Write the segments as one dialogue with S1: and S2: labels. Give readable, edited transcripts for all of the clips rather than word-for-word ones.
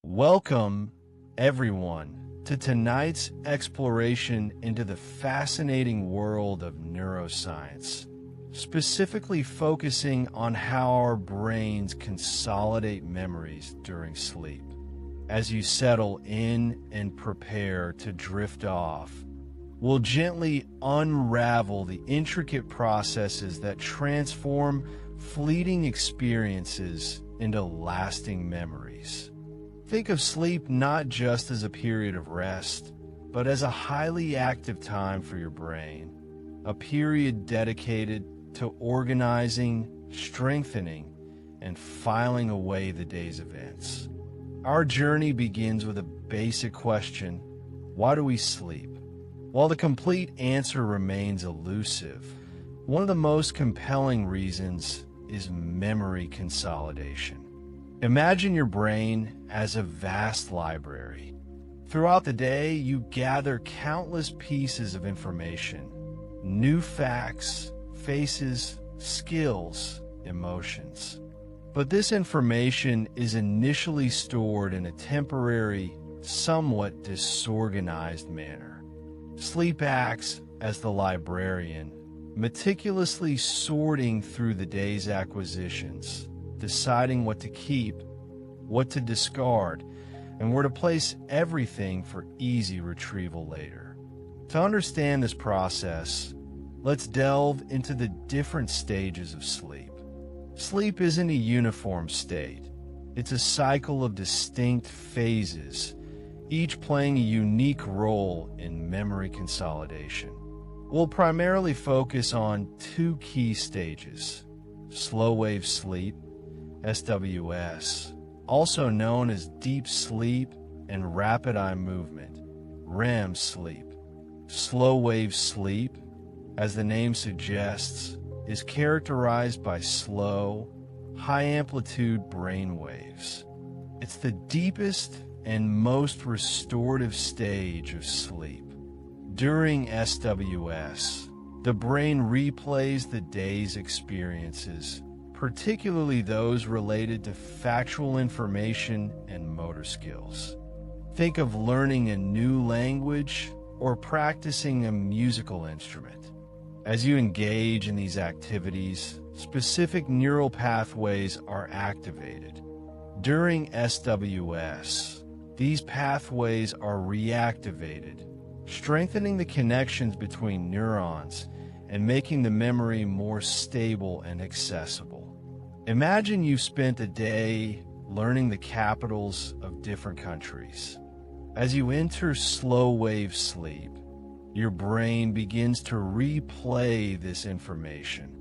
S1: Welcome, everyone, to tonight's exploration into the fascinating world of neuroscience, specifically focusing on how our brains consolidate memories during sleep. As you settle in and prepare to drift off, we'll gently unravel the intricate processes that transform fleeting experiences into lasting memories. Think of sleep not just as a period of rest, but as a highly active time for your brain, a period dedicated to organizing, strengthening, and filing away the day's events. Our journey begins with a basic question: why do we sleep? While the complete answer remains elusive, one of the most compelling reasons is memory consolidation. Imagine your brain as a vast library. Throughout the day, you gather countless pieces of information, new facts, faces, skills, emotions. But this information is initially stored in a temporary, somewhat disorganized manner. Sleep acts as the librarian, meticulously sorting through the day's acquisitions, deciding what to keep, what to discard, and where to place everything for easy retrieval later. To understand this process, let's delve into the different stages of sleep. Sleep isn't a uniform state. It's a cycle of distinct phases, each playing a unique role in memory consolidation. We'll primarily focus on two key stages: slow-wave sleep, SWS, also known as deep sleep and rapid eye movement, REM sleep. Slow-wave sleep, as the name suggests, is characterized by slow, high-amplitude brain waves. It's the deepest and most restorative stage of sleep. During SWS, the brain replays the day's experiences, particularly those related to factual information and motor skills. Think of learning a new language or practicing a musical instrument. As you engage in these activities, specific neural pathways are activated. During SWS, these pathways are reactivated, strengthening the connections between neurons and making the memory more stable and accessible. Imagine you've spent a day learning the capitals of different countries. As you enter slow-wave sleep, your brain begins to replay this information.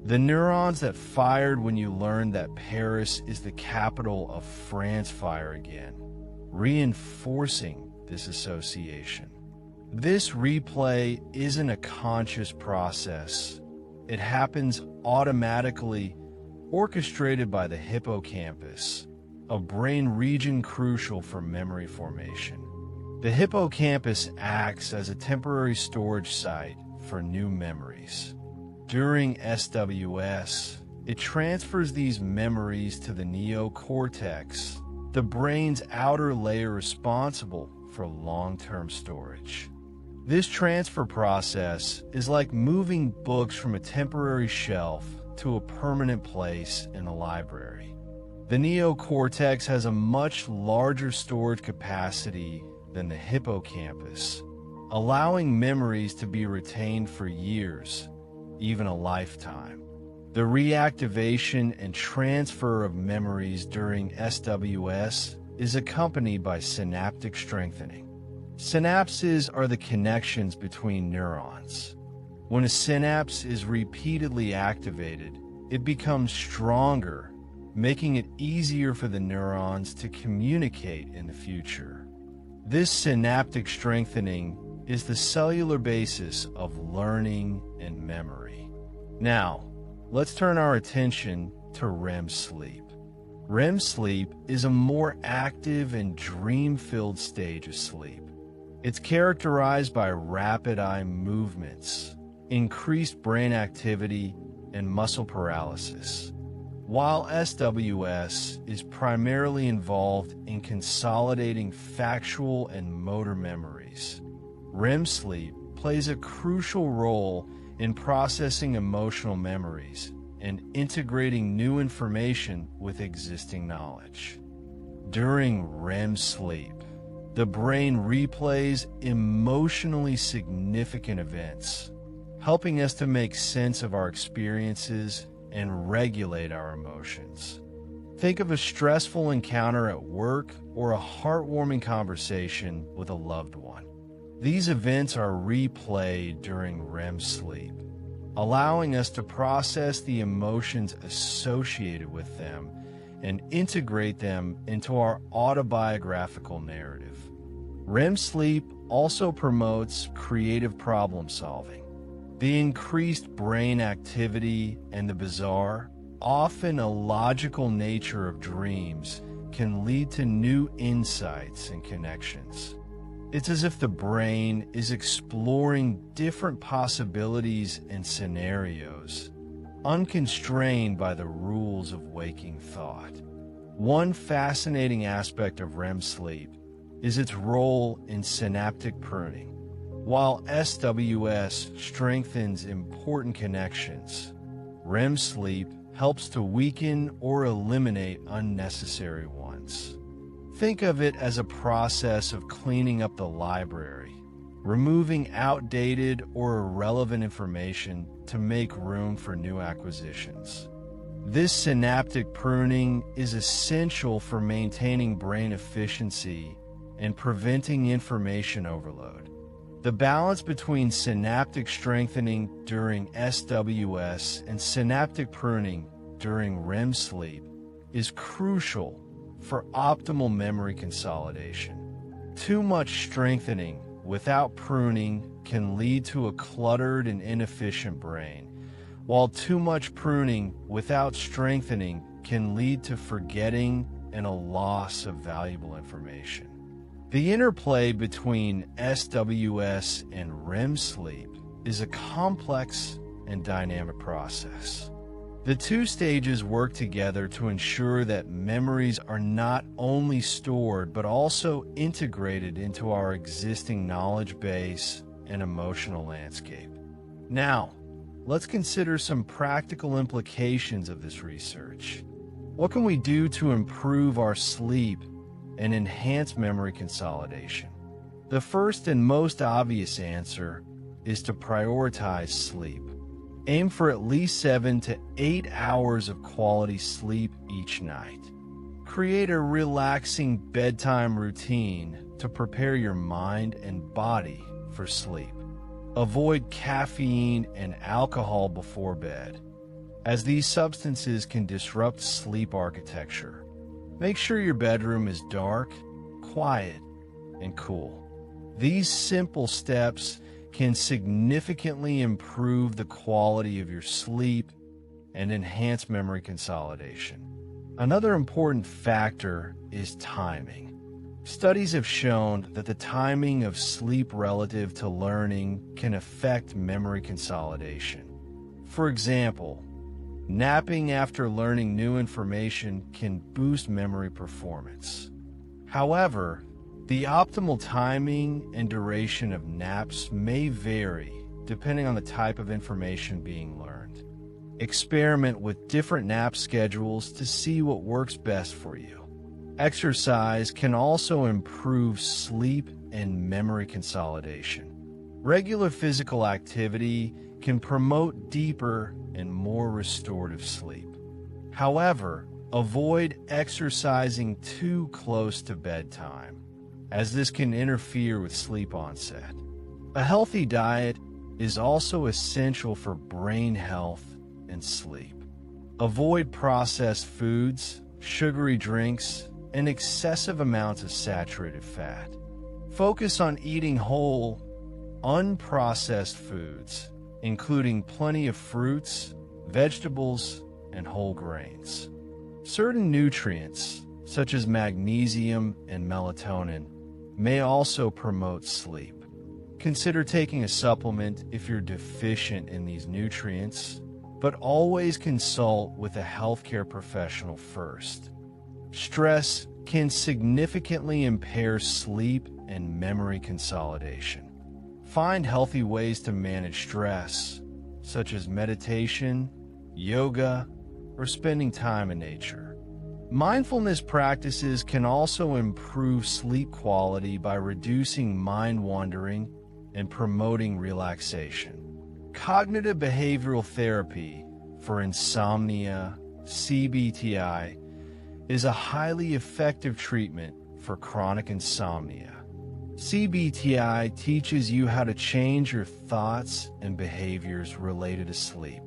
S1: The neurons that fired when you learned that Paris is the capital of France fire again, reinforcing this association. This replay isn't a conscious process. It happens automatically, orchestrated by the hippocampus, a brain region crucial for memory formation. The hippocampus acts as a temporary storage site for new memories. During SWS, it transfers these memories to the neocortex, the brain's outer layer responsible for long-term storage. This transfer process is like moving books from a temporary shelf to a permanent place in a library. The neocortex has a much larger storage capacity than the hippocampus, allowing memories to be retained for years, even a lifetime. The reactivation and transfer of memories during SWS is accompanied by synaptic strengthening. Synapses are the connections between neurons. When a synapse is repeatedly activated, it becomes stronger, making it easier for the neurons to communicate in the future. This synaptic strengthening is the cellular basis of learning and memory. Now, let's turn our attention to REM sleep. REM sleep is a more active and dream-filled stage of sleep. It's characterized by rapid eye movements, increased brain activity, and muscle paralysis. while SWS is primarily involved in consolidating factual and motor memories. REM sleep plays a crucial role in processing emotional memories and integrating new information with existing knowledge. During REM sleep, the brain replays emotionally significant events, helping us to make sense of our experiences and regulate our emotions. Think of a stressful encounter at work or a heartwarming conversation with a loved one. These events are replayed during REM sleep, allowing us to process the emotions associated with them and integrate them into our autobiographical narrative. REM sleep also promotes creative problem solving. The increased brain activity and the bizarre, often illogical nature of dreams can lead to new insights and connections. It's as if the brain is exploring different possibilities and scenarios, unconstrained by the rules of waking thought. One fascinating aspect of REM sleep is its role in synaptic pruning. While SWS strengthens important connections, REM sleep helps to weaken or eliminate unnecessary ones. Think of it as a process of cleaning up the library, removing outdated or irrelevant information to make room for new acquisitions. This synaptic pruning is essential for maintaining brain efficiency and preventing information overload. The balance between synaptic strengthening during SWS and synaptic pruning during REM sleep is crucial for optimal memory consolidation. Too much strengthening without pruning can lead to a cluttered and inefficient brain, while too much pruning without strengthening can lead to forgetting and a loss of valuable information. The interplay between SWS and REM sleep is a complex and dynamic process. The two stages work together to ensure that memories are not only stored but also integrated into our existing knowledge base and emotional landscape. Now, let's consider some practical implications of this research. What can we do to improve our sleep and enhance memory consolidation? The first and most obvious answer is to prioritize sleep. Aim for at least 7 to 8 hours of quality sleep each night. Create a relaxing bedtime routine to prepare your mind and body for sleep. Avoid caffeine and alcohol before bed, as these substances can disrupt sleep architecture. Make sure your bedroom is dark, quiet, and cool. These simple steps can significantly improve the quality of your sleep and enhance memory consolidation. Another important factor is timing. Studies have shown that the timing of sleep relative to learning can affect memory consolidation. For example, napping after learning new information can boost memory performance. However, the optimal timing and duration of naps may vary depending on the type of information being learned. Experiment with different nap schedules to see what works best for you. Exercise can also improve sleep and memory consolidation. Regular physical activity can promote deeper and more restorative sleep. However, avoid exercising too close to bedtime, as this can interfere with sleep onset. A healthy diet is also essential for brain health and sleep. Avoid processed foods, sugary drinks, and excessive amounts of saturated fat. Focus on eating whole, unprocessed foods, including plenty of fruits, vegetables, and whole grains. Certain nutrients, such as magnesium and melatonin, may also promote sleep. Consider taking a supplement if you're deficient in these nutrients, but always consult with a healthcare professional first. Stress can significantly impair sleep and memory consolidation. Find healthy ways to manage stress, such as meditation, yoga, or spending time in nature. Mindfulness practices can also improve sleep quality by reducing mind wandering and promoting relaxation. Cognitive behavioral therapy for insomnia, CBTI, is a highly effective treatment for chronic insomnia. CBTI teaches you how to change your thoughts and behaviors related to sleep.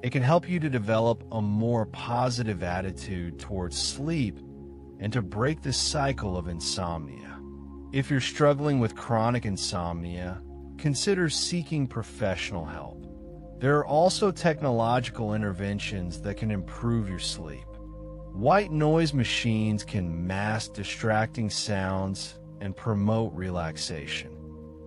S1: It can help you to develop a more positive attitude towards sleep and to break the cycle of insomnia. If you're struggling with chronic insomnia, consider seeking professional help. There are also technological interventions that can improve your sleep. White noise machines can mask distracting sounds and promote relaxation.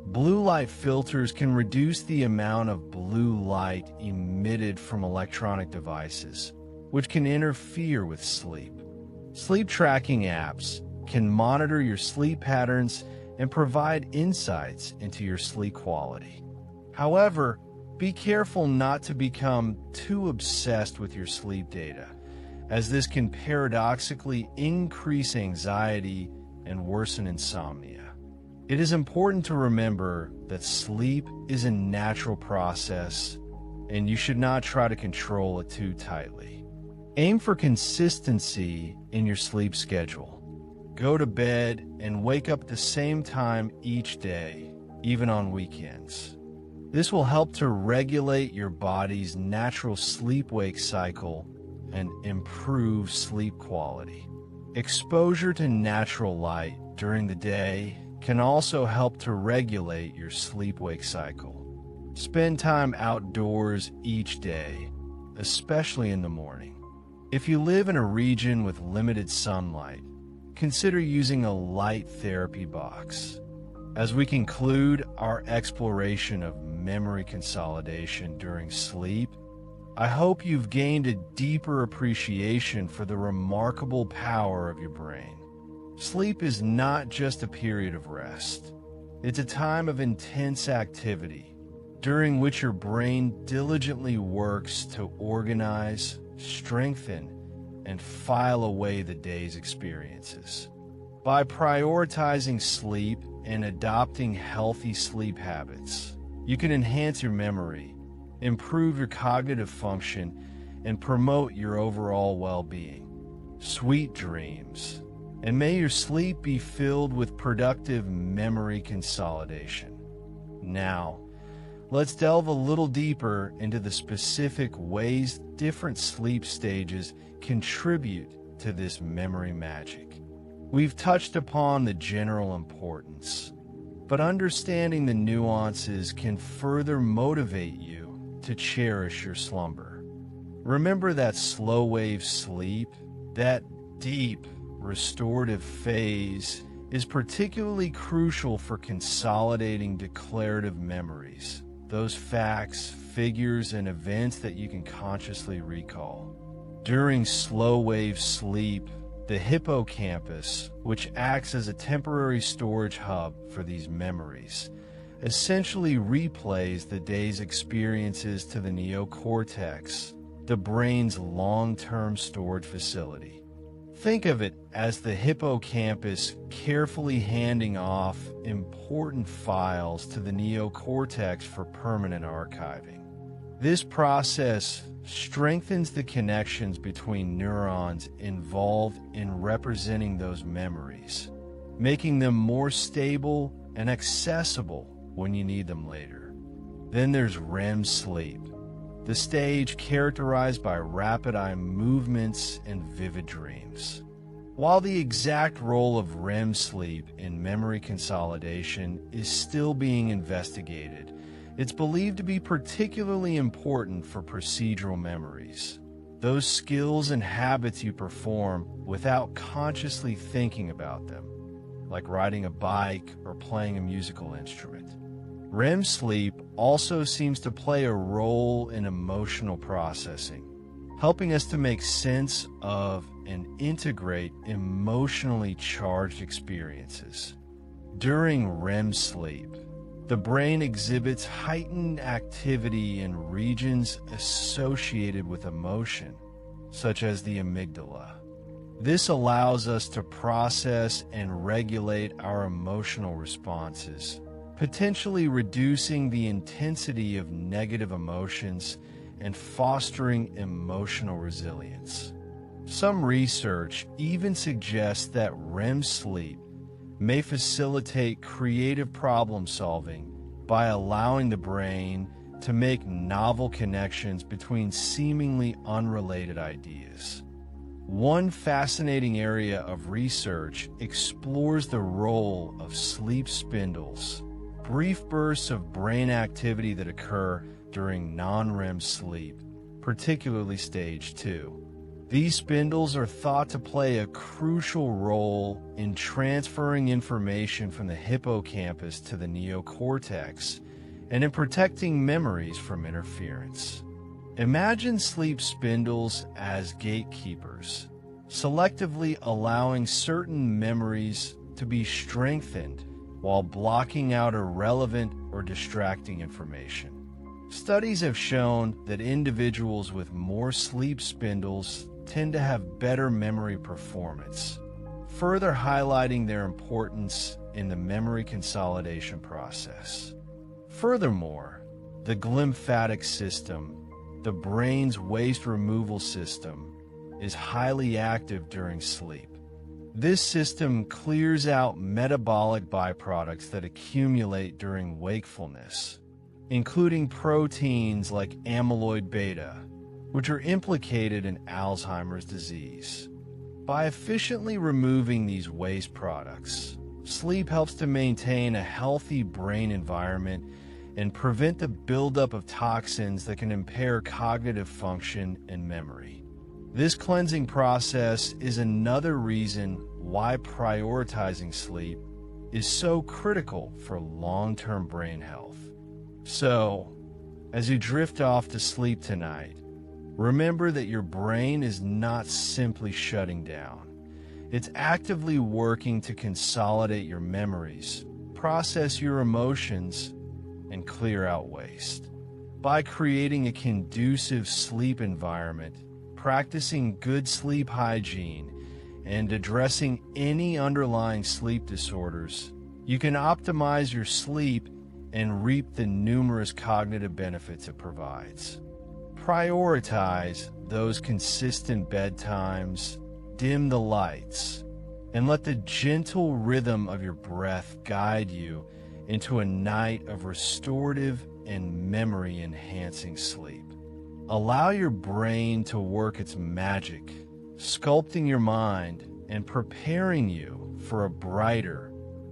S1: Blue light filters can reduce the amount of blue light emitted from electronic devices, which can interfere with sleep. Sleep tracking apps can monitor your sleep patterns and provide insights into your sleep quality. However, be careful not to become too obsessed with your sleep data, as this can paradoxically increase anxiety and worsen insomnia. It is important to remember that sleep is a natural process, and you should not try to control it too tightly. Aim for consistency in your sleep schedule. Go to bed and wake up at the same time each day, even on weekends. This will help to regulate your body's natural sleep-wake cycle and improve sleep quality. Exposure to natural light during the day can also help to regulate your sleep-wake cycle. Spend time outdoors each day, especially in the morning. If you live in a region with limited sunlight, consider using a light therapy box. As we conclude our exploration of memory consolidation during sleep, I hope you've gained a deeper appreciation for the remarkable power of your brain. Sleep is not just a period of rest. It's a time of intense activity, during which your brain diligently works to organize, strengthen, and file away the day's experiences. By prioritizing sleep and adopting healthy sleep habits, you can enhance your memory, improve your cognitive function, and promote your overall well-being. Sweet dreams, and may your sleep be filled with productive memory consolidation. Now, let's delve a little deeper into the specific ways different sleep stages contribute to this memory magic. We've touched upon the general importance, but understanding the nuances can further motivate you to cherish your slumber. Remember that slow wave sleep, that deep, restorative phase, is particularly crucial for consolidating declarative memories, those facts, figures, and events that you can consciously recall. During slow wave sleep, the hippocampus, which acts as a temporary storage hub for these memories, essentially replays the day's experiences to the neocortex, the brain's long-term storage facility. Think of it as the hippocampus carefully handing off important files to the neocortex for permanent archiving. This process strengthens the connections between neurons involved in representing those memories, making them more stable and accessible when you need them later. Then there's REM sleep, the stage characterized by rapid eye movements and vivid dreams. While the exact role of REM sleep in memory consolidation is still being investigated, it's believed to be particularly important for procedural memories, those skills and habits you perform without consciously thinking about them, like riding a bike or playing a musical instrument. REM sleep also seems to play a role in emotional processing, helping us to make sense of and integrate emotionally charged experiences. During REM sleep, the brain exhibits heightened activity in regions associated with emotion, such as the amygdala. This allows us to process and regulate our emotional responses, potentially reducing the intensity of negative emotions and fostering emotional resilience. Some research even suggests that REM sleep may facilitate creative problem solving by allowing the brain to make novel connections between seemingly unrelated ideas. One fascinating area of research explores the role of sleep spindles, brief bursts of brain activity that occur during non-REM sleep, particularly stage 2. These spindles are thought to play a crucial role in transferring information from the hippocampus to the neocortex and in protecting memories from interference. Imagine sleep spindles as gatekeepers, selectively allowing certain memories to be strengthened while blocking out irrelevant or distracting information. Studies have shown that individuals with more sleep spindles tend to have better memory performance, further highlighting their importance in the memory consolidation process. Furthermore, the glymphatic system, the brain's waste removal system, is highly active during sleep. This system clears out metabolic byproducts that accumulate during wakefulness, including proteins like amyloid beta, which are implicated in Alzheimer's disease. By efficiently removing these waste products, sleep helps to maintain a healthy brain environment and prevent the buildup of toxins that can impair cognitive function and memory. This cleansing process is another reason why prioritizing sleep is so critical for long-term brain health. So, as you drift off to sleep tonight, remember that your brain is not simply shutting down. It's actively working to consolidate your memories, process your emotions, and clear out waste. By creating a conducive sleep environment, practicing good sleep hygiene, and addressing any underlying sleep disorders, you can optimize your sleep and reap the numerous cognitive benefits it provides. Prioritize those consistent bedtimes, dim the lights, and let the gentle rhythm of your breath guide you into a night of restorative and memory-enhancing sleep. Allow your brain to work its magic, sculpting your mind and preparing you for a brighter,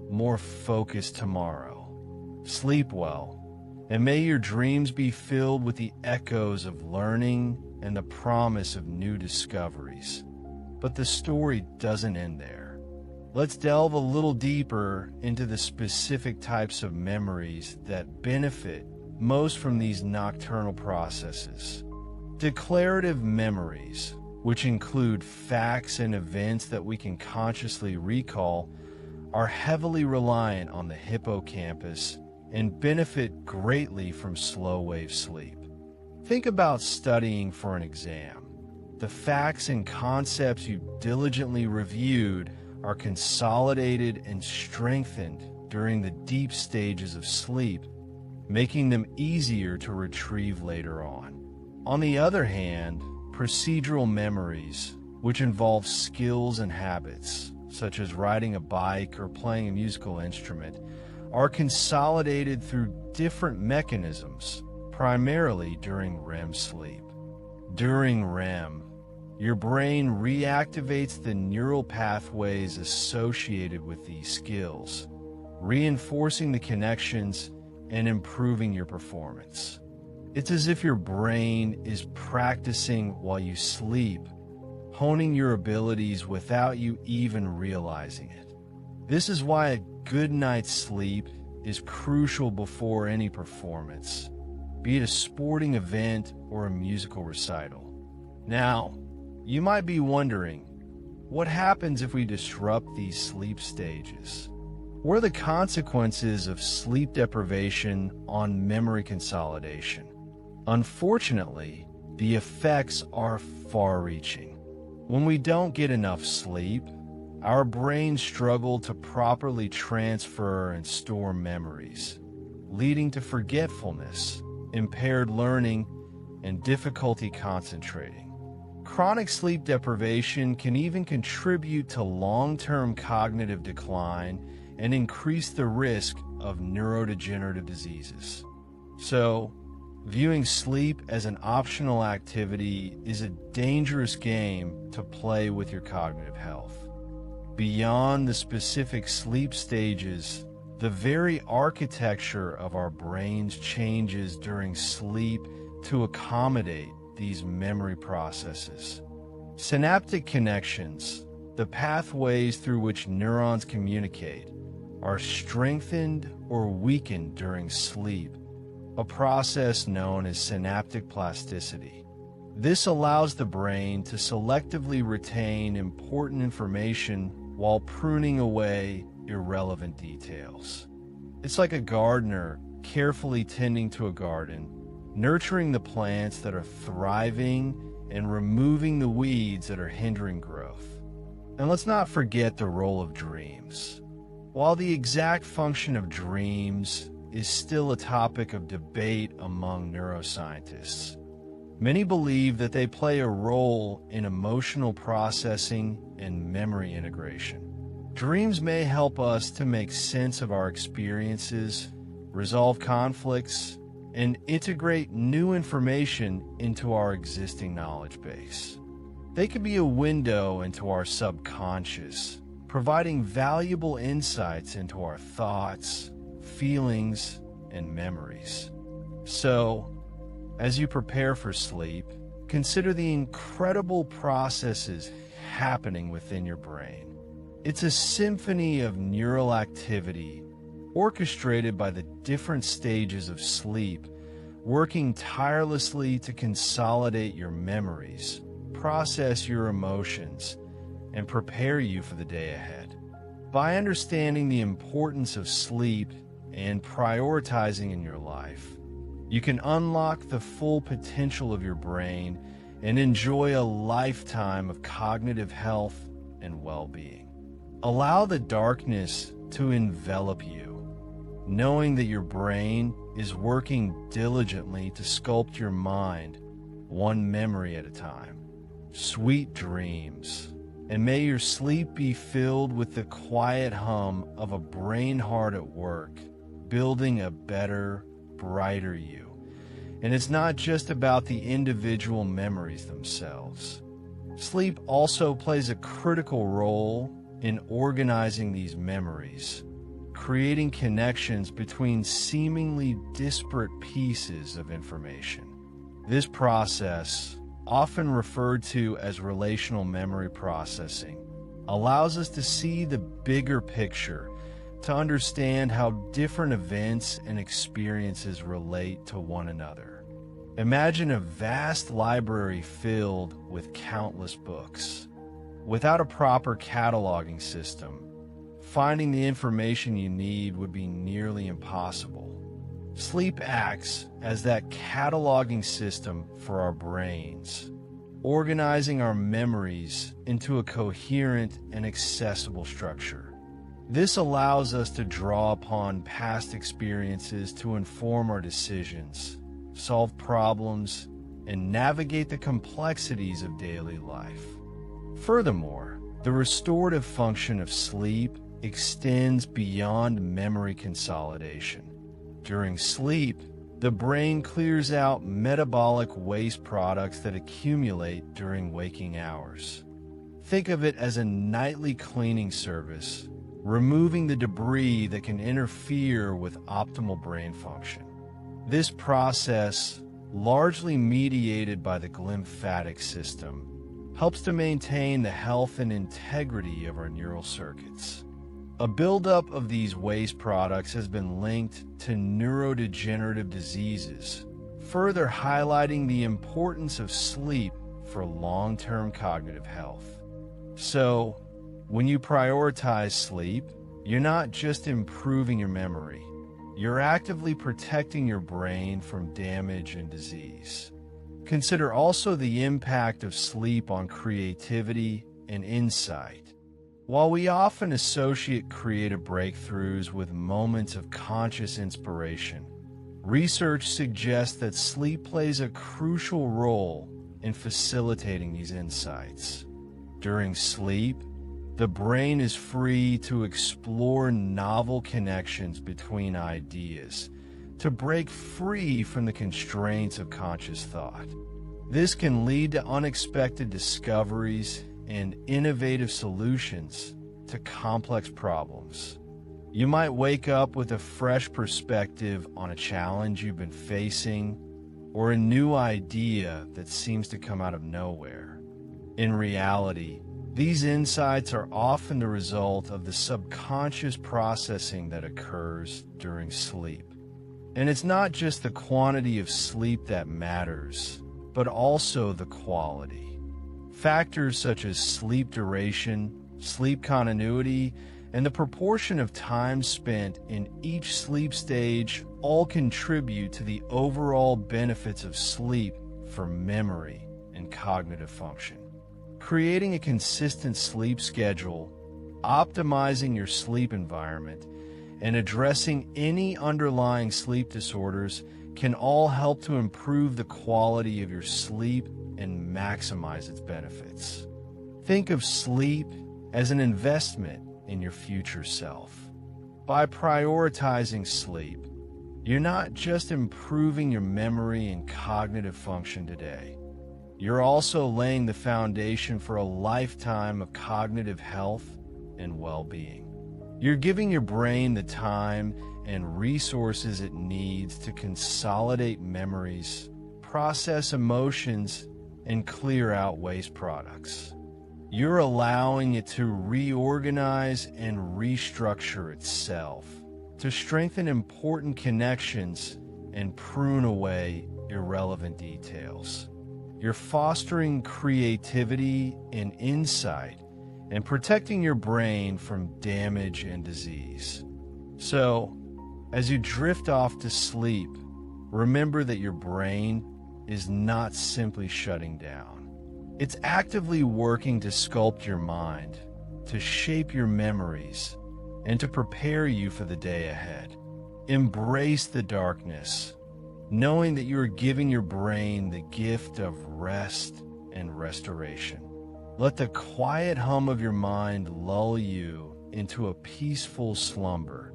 S1: more focused tomorrow. Sleep well, and may your dreams be filled with the echoes of learning and the promise of new discoveries. But the story doesn't end there. Let's delve a little deeper into the specific types of memories that benefit most from these nocturnal processes. Declarative memories, which include facts and events that we can consciously recall, are heavily reliant on the hippocampus and benefit greatly from slow-wave sleep. Think about studying for an exam. The facts and concepts you diligently reviewed are consolidated and strengthened during the deep stages of sleep, making them easier to retrieve later on. On the other hand, procedural memories, which involve skills and habits, such as riding a bike or playing a musical instrument, are consolidated through different mechanisms, primarily during REM sleep. During REM, your brain reactivates the neural pathways associated with these skills, reinforcing the connections and improving your performance. It's as if your brain is practicing while you sleep, honing your abilities without you even realizing it. This is why a good night's sleep is crucial before any performance, be it a sporting event or a musical recital. Now, you might be wondering, what happens if we disrupt these sleep stages? What are the consequences of sleep deprivation on memory consolidation? Unfortunately, the effects are far-reaching. When we don't get enough sleep, our brains struggle to properly transfer and store memories, leading to forgetfulness, impaired learning, and difficulty concentrating. Chronic sleep deprivation can even contribute to long-term cognitive decline and increase the risk of neurodegenerative diseases. So, viewing sleep as an optional activity is a dangerous game to play with your cognitive health. Beyond the specific sleep stages, the very architecture of our brains changes during sleep to accommodate these memory processes. Synaptic connections, the pathways through which neurons communicate, are strengthened or weakened during sleep, a process known as synaptic plasticity. This allows the brain to selectively retain important information while pruning away irrelevant details. It's like a gardener carefully tending to a garden, nurturing the plants that are thriving and removing the weeds that are hindering growth. And let's not forget the role of dreams. While the exact function of dreams is still a topic of debate among neuroscientists, many believe that they play a role in emotional processing and memory integration. Dreams may help us to make sense of our experiences, resolve conflicts, and integrate new information into our existing knowledge base. They can be a window into our subconscious, providing valuable insights into our thoughts, feelings, and memories. So, as you prepare for sleep, consider the incredible processes happening within your brain. It's a symphony of neural activity orchestrated by the different stages of sleep, working tirelessly to consolidate your memories, process your emotions, and prepare you for the day ahead. By understanding the importance of sleep and prioritizing in your life, you can unlock the full potential of your brain and enjoy a lifetime of cognitive health and well-being. Allow the darkness to envelop you, knowing that your brain is working diligently to sculpt your mind, one memory at a time. Sweet dreams, and may your sleep be filled with the quiet hum of a brain heart at work, building a better, brighter you. And it's not just about the individual memories themselves. Sleep also plays a critical role in organizing these memories, creating connections between seemingly disparate pieces of information. This process, often referred to as relational memory processing, allows us to see the bigger picture, to understand how different events and experiences relate to one another. Imagine a vast library filled with countless books. Without a proper cataloging system, finding the information you need would be nearly impossible. Sleep acts as that cataloging system for our brains, organizing our memories into a coherent and accessible structure. This allows us to draw upon past experiences to inform our decisions, solve problems, and navigate the complexities of daily life. Furthermore, the restorative function of sleep extends beyond memory consolidation. During sleep, the brain clears out metabolic waste products that accumulate during waking hours. Think of it as a nightly cleaning service, removing the debris that can interfere with optimal brain function. This process, largely mediated by the glymphatic system, helps to maintain the health and integrity of our neural circuits. A buildup of these waste products has been linked to neurodegenerative diseases, further highlighting the importance of sleep for long-term cognitive health. So, when you prioritize sleep, you're not just improving your memory, you're actively protecting your brain from damage and disease. Consider also the impact of sleep on creativity and insight. While we often associate creative breakthroughs with moments of conscious inspiration, research suggests that sleep plays a crucial role in facilitating these insights. During sleep, the brain is free to explore novel connections between ideas, to break free from the constraints of conscious thought. This can lead to unexpected discoveries and innovative solutions to complex problems. You might wake up with a fresh perspective on a challenge you've been facing, or a new idea that seems to come out of nowhere. In reality, these insights are often the result of the subconscious processing that occurs during sleep. And it's not just the quantity of sleep that matters, but also the quality. Factors such as sleep duration, sleep continuity, and the proportion of time spent in each sleep stage all contribute to the overall benefits of sleep for memory and cognitive function. Creating a consistent sleep schedule, optimizing your sleep environment, and addressing any underlying sleep disorders can all help to improve the quality of your sleep and maximize its benefits. Think of sleep as an investment in your future self. By prioritizing sleep, you're not just improving your memory and cognitive function today. You're also laying the foundation for a lifetime of cognitive health and well-being. You're giving your brain the time and resources it needs to consolidate memories, process emotions, and clear out waste products. You're allowing it to reorganize and restructure itself, to strengthen important connections and prune away irrelevant details. You're fostering creativity and insight and protecting your brain from damage and disease. So, as you drift off to sleep, remember that your brain is not simply shutting down. It's actively working to sculpt your mind, to shape your memories, and to prepare you for the day ahead. Embrace the darkness, knowing that you are giving your brain the gift of rest and restoration. Let the quiet hum of your mind lull you into a peaceful slumber,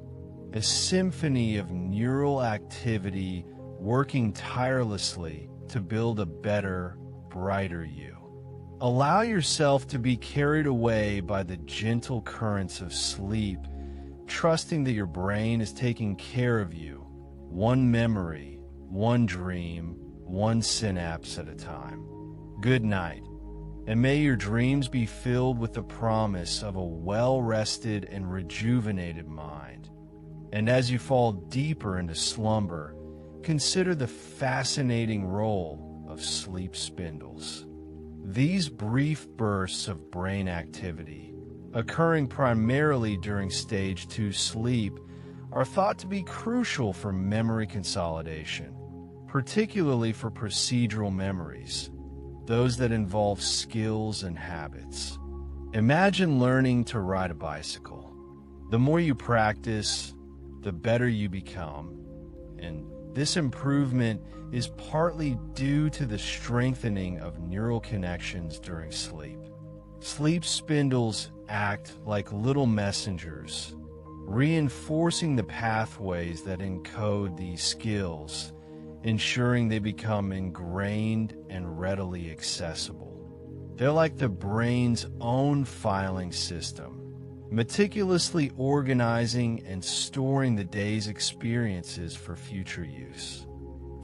S1: a symphony of neural activity working tirelessly to build a better, brighter you. Allow yourself to be carried away by the gentle currents of sleep, trusting that your brain is taking care of you, one memory, one dream, one synapse at a time. Good night, and may your dreams be filled with the promise of a well-rested and rejuvenated mind. And as you fall deeper into slumber, consider the fascinating role of sleep spindles. These brief bursts of brain activity, occurring primarily during stage 2 sleep, are thought to be crucial for memory consolidation, particularly for procedural memories, those that involve skills and habits. Imagine learning to ride a bicycle. The more you practice, the better you become, and this improvement is partly due to the strengthening of neural connections during sleep. Sleep spindles act like little messengers, reinforcing the pathways that encode these skills, ensuring they become ingrained and readily accessible. They're like the brain's own filing system, meticulously organizing and storing the day's experiences for future use.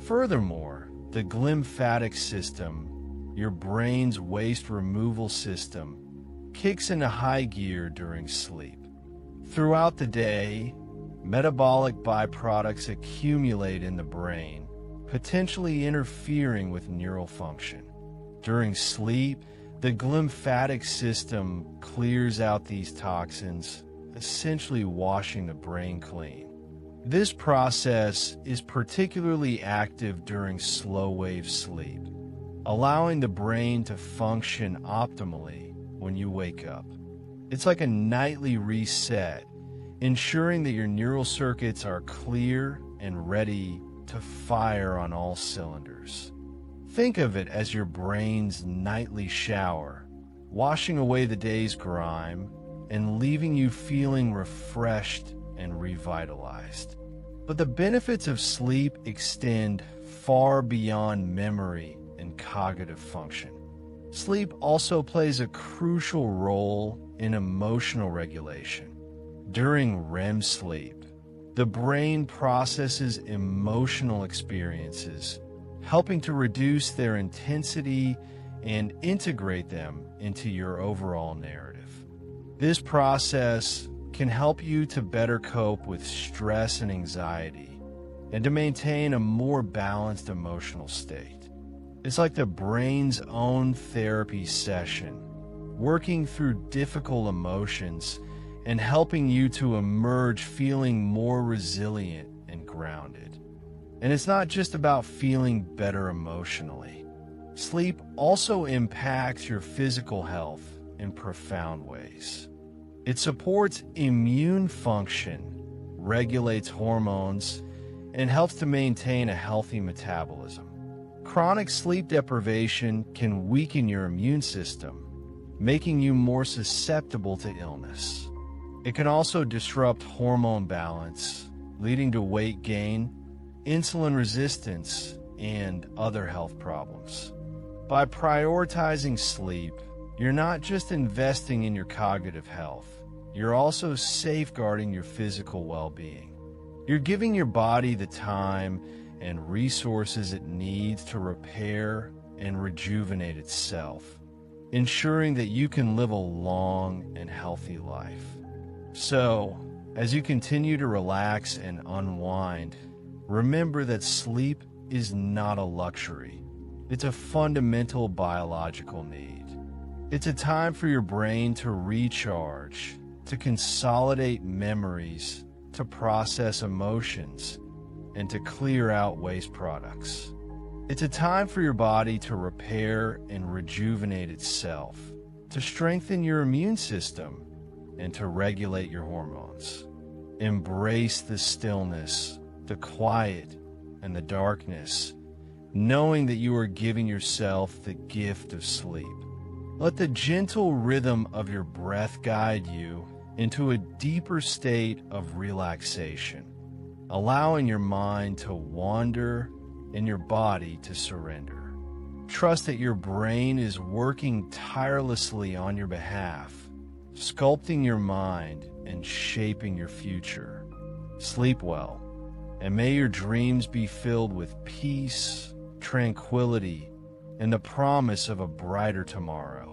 S1: Furthermore, the glymphatic system, your brain's waste removal system, kicks into high gear during sleep. Throughout the day, metabolic byproducts accumulate in the brain, potentially interfering with neural function. During sleep, the glymphatic system clears out these toxins, essentially washing the brain clean. This process is particularly active during slow-wave sleep, allowing the brain to function optimally when you wake up. It's like a nightly reset, ensuring that your neural circuits are clear and ready to fire on all cylinders. Think of it as your brain's nightly shower, washing away the day's grime and leaving you feeling refreshed and revitalized. But the benefits of sleep extend far beyond memory and cognitive function. Sleep also plays a crucial role in emotional regulation. During REM sleep, the brain processes emotional experiences, helping to reduce their intensity and integrate them into your overall narrative. This process can help you to better cope with stress and anxiety and to maintain a more balanced emotional state. It's like the brain's own therapy session, working through difficult emotions and helping you to emerge feeling more resilient and grounded. And it's not just about feeling better emotionally. Sleep also impacts your physical health in profound ways. It supports immune function, regulates hormones, and helps to maintain a healthy metabolism. Chronic sleep deprivation can weaken your immune system, making you more susceptible to illness. It can also disrupt hormone balance, leading to weight gain, insulin resistance, and other health problems. By prioritizing sleep, you're not just investing in your cognitive health, you're also safeguarding your physical well-being. You're giving your body the time and resources it needs to repair and rejuvenate itself, ensuring that you can live a long and healthy life. So, as you continue to relax and unwind, remember that sleep is not a luxury. It's a fundamental biological need. It's a time for your brain to recharge, to consolidate memories, to process emotions, and to clear out waste products. It's a time for your body to repair and rejuvenate itself, to strengthen your immune system, and to regulate your hormones. Embrace the stillness, the quiet, and the darkness, knowing that you are giving yourself the gift of sleep. Let the gentle rhythm of your breath guide you into a deeper state of relaxation, allowing your mind to wander and your body to surrender. Trust that your brain is working tirelessly on your behalf, sculpting your mind and shaping your future. Sleep well, and may your dreams be filled with peace, tranquility, and the promise of a brighter tomorrow.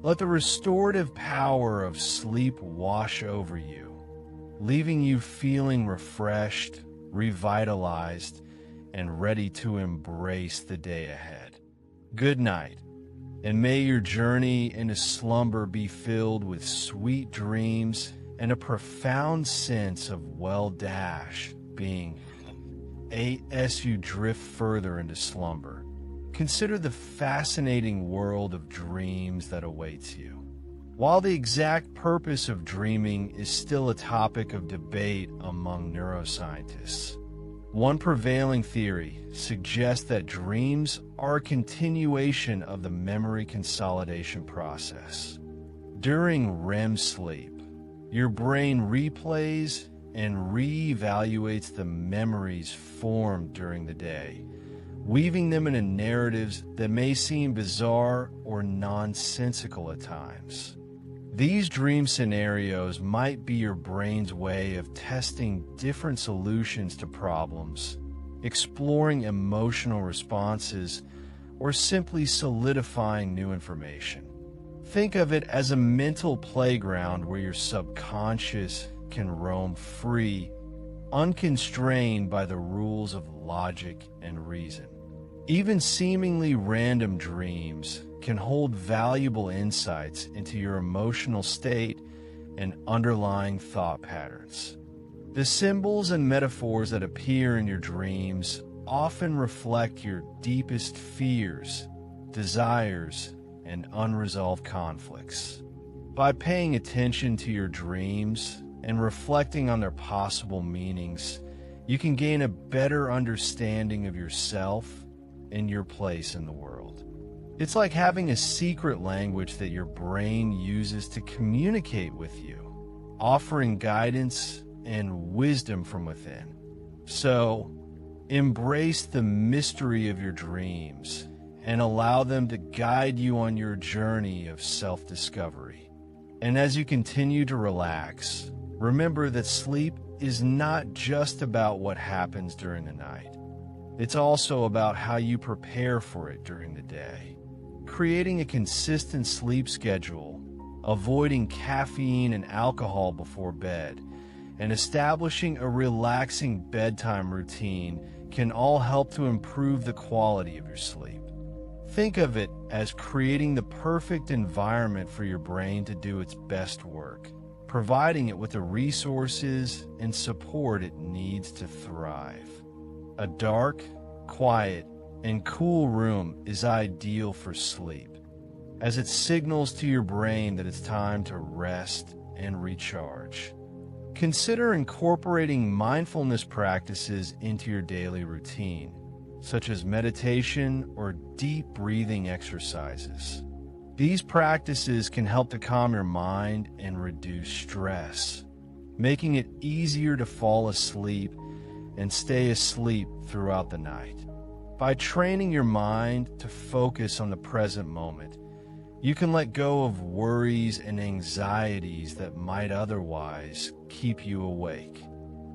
S1: Let the restorative power of sleep wash over you, leaving you feeling refreshed, revitalized, and ready to embrace the day ahead. Good night, and may your journey into slumber be filled with sweet dreams and a profound sense of well-being as you drift further into slumber. Consider the fascinating world of dreams that awaits you. While the exact purpose of dreaming is still a topic of debate among neuroscientists, one prevailing theory suggests that dreams are a continuation of the memory consolidation process. During REM sleep, your brain replays and re-evaluates the memories formed during the day, weaving them into narratives that may seem bizarre or nonsensical at times. These dream scenarios might be your brain's way of testing different solutions to problems, exploring emotional responses, or simply solidifying new information. Think of it as a mental playground where your subconscious can roam free, unconstrained by the rules of logic and reason. Even seemingly random dreams can hold valuable insights into your emotional state and underlying thought patterns. The symbols and metaphors that appear in your dreams often reflect your deepest fears, desires, and unresolved conflicts. By paying attention to your dreams and reflecting on their possible meanings, you can gain a better understanding of yourself and your place in the world. It's like having a secret language that your brain uses to communicate with you, offering guidance and wisdom from within. So, embrace the mystery of your dreams and allow them to guide you on your journey of self-discovery. And as you continue to relax, remember that sleep is not just about what happens during the night. It's also about how you prepare for it during the day. Creating a consistent sleep schedule, avoiding caffeine and alcohol before bed, and establishing a relaxing bedtime routine can all help to improve the quality of your sleep. Think of it as creating the perfect environment for your brain to do its best work, providing it with the resources and support it needs to thrive. A dark, quiet, and cool room is ideal for sleep, as it signals to your brain that it's time to rest and recharge. Consider incorporating mindfulness practices into your daily routine, such as meditation or deep breathing exercises. These practices can help to calm your mind and reduce stress, making it easier to fall asleep and stay asleep throughout the night. By training your mind to focus on the present moment, you can let go of worries and anxieties that might otherwise keep you awake.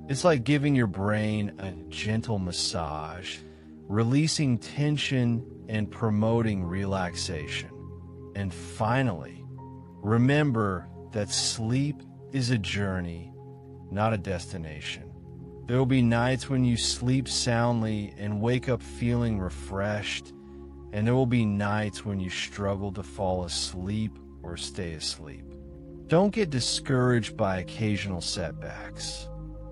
S1: It's like giving your brain a gentle massage, releasing tension and promoting relaxation. And finally, remember that sleep is a journey, not a destination. There will be nights when you sleep soundly and wake up feeling refreshed, and there will be nights when you struggle to fall asleep or stay asleep. Don't get discouraged by occasional setbacks.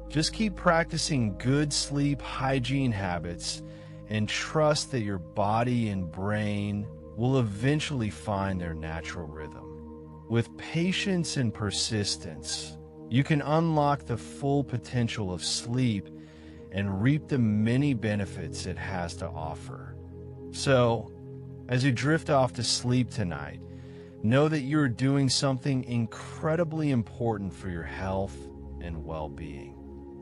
S1: Just keep practicing good sleep hygiene habits and trust that your body and brain will eventually find their natural rhythm. With patience and persistence, you can unlock the full potential of sleep and reap the many benefits it has to offer. So, as you drift off to sleep tonight, know that you're doing something incredibly important for your health and well-being.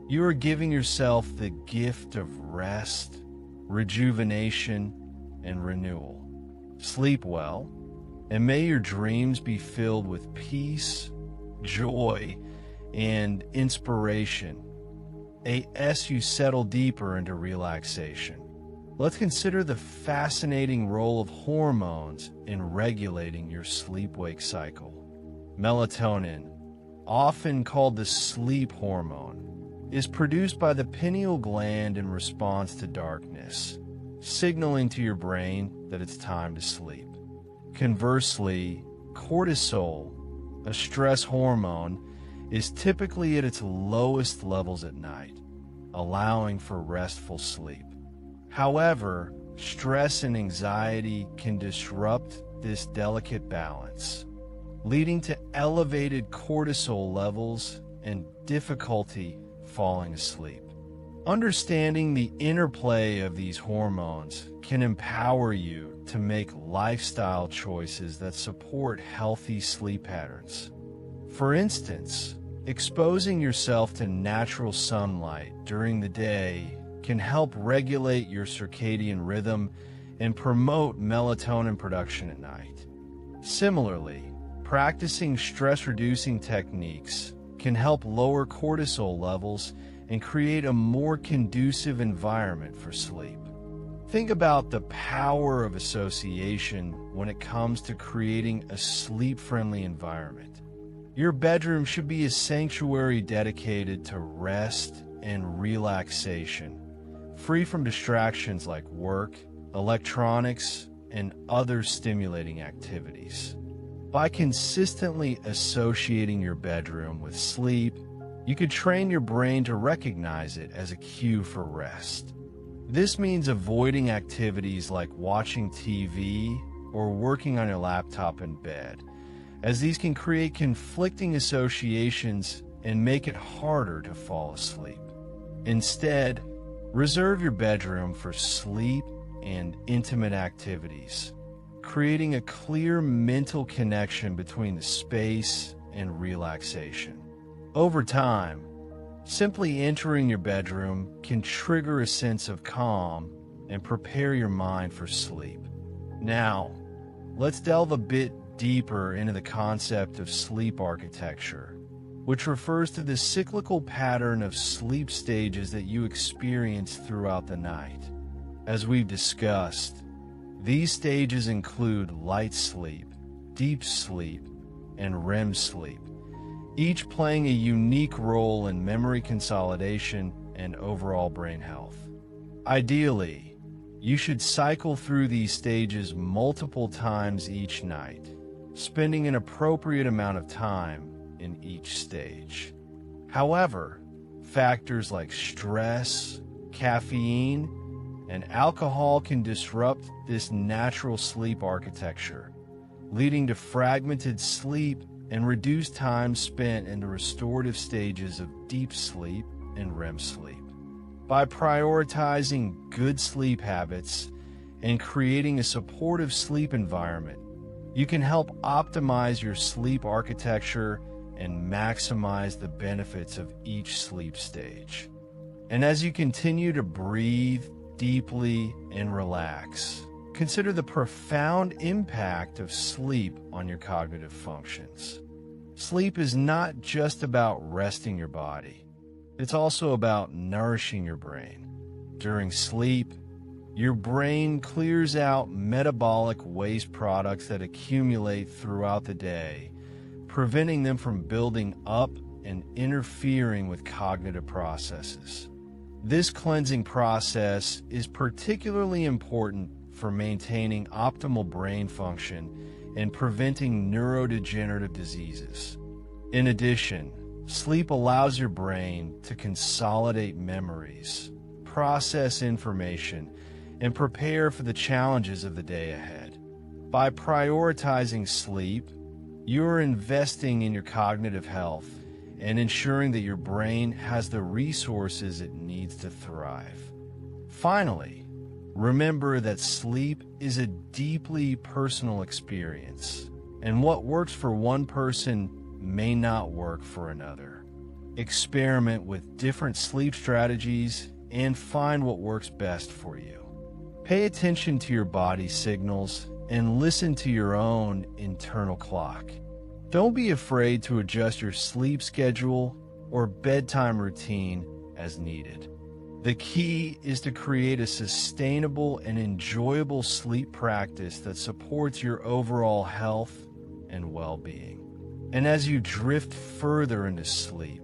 S1: You are giving yourself the gift of rest, rejuvenation, and renewal. Sleep well, and may your dreams be filled with peace, joy, and inspiration. As you settle deeper into relaxation, let's consider the fascinating role of hormones in regulating your sleep-wake cycle. Melatonin, often called the sleep hormone, is produced by the pineal gland in response to darkness, signaling to your brain that it's time to sleep. Conversely, cortisol, a stress hormone, is typically at its lowest levels at night, allowing for restful sleep. However, stress and anxiety can disrupt this delicate balance, leading to elevated cortisol levels and difficulty falling asleep. Understanding the interplay of these hormones can empower you to make lifestyle choices that support healthy sleep patterns. For instance, exposing yourself to natural sunlight during the day can help regulate your circadian rhythm and promote melatonin production at night. Similarly, practicing stress-reducing techniques can help lower cortisol levels and create a more conducive environment for sleep. Think about the power of association when it comes to creating a sleep-friendly environment. Your bedroom should be a sanctuary dedicated to rest and relaxation, free from distractions like work, electronics, and other stimulating activities. By consistently associating your bedroom with sleep, you could train your brain to recognize it as a cue for rest. This means avoiding activities like watching TV or working on your laptop in bed, as these can create conflicting associations and make it harder to fall asleep. Instead, reserve your bedroom for sleep and intimate activities, creating a clear mental connection between the space and relaxation. Over time, simply entering your bedroom can trigger a sense of calm and prepare your mind for sleep. Now, let's delve a bit deeper into the concept of sleep architecture, which refers to the cyclical pattern of sleep stages that you experience throughout the night. As we've discussed, these stages include light sleep, deep sleep, and REM sleep, each playing a unique role in memory consolidation and overall brain health. Ideally, you should cycle through these stages multiple times each night, spending an appropriate amount of time in each stage. However, factors like stress, caffeine, and alcohol can disrupt this natural sleep architecture, leading to fragmented sleep and reduced time spent in the restorative stages of deep sleep and REM sleep. By prioritizing good sleep habits and creating a supportive sleep environment, you can help optimize your sleep architecture and maximize the benefits of each sleep stage. And as you continue to breathe deeply and relax, consider the profound impact of sleep on your cognitive functions. Sleep is not just about resting your body. It's also about nourishing your brain. During sleep, your brain clears out metabolic waste products that accumulate throughout the day, preventing them from building up and interfering with cognitive processes. This cleansing process is particularly important for maintaining optimal brain function and preventing neurodegenerative diseases. In addition, sleep allows your brain to consolidate memories, process information, and prepare for the challenges of the day ahead. By prioritizing sleep, you are investing in your cognitive health and ensuring that your brain has the resources it needs to thrive. Finally, remember that sleep is a deeply personal experience, and what works for one person may not work for another. Experiment with different sleep strategies and find what works best for you. Pay attention to your body's signals and listen to your own internal clock. Don't be afraid to adjust your sleep schedule or bedtime routine as needed. The key is to create a sustainable and enjoyable sleep practice that supports your overall health and well-being. And as you drift further into sleep,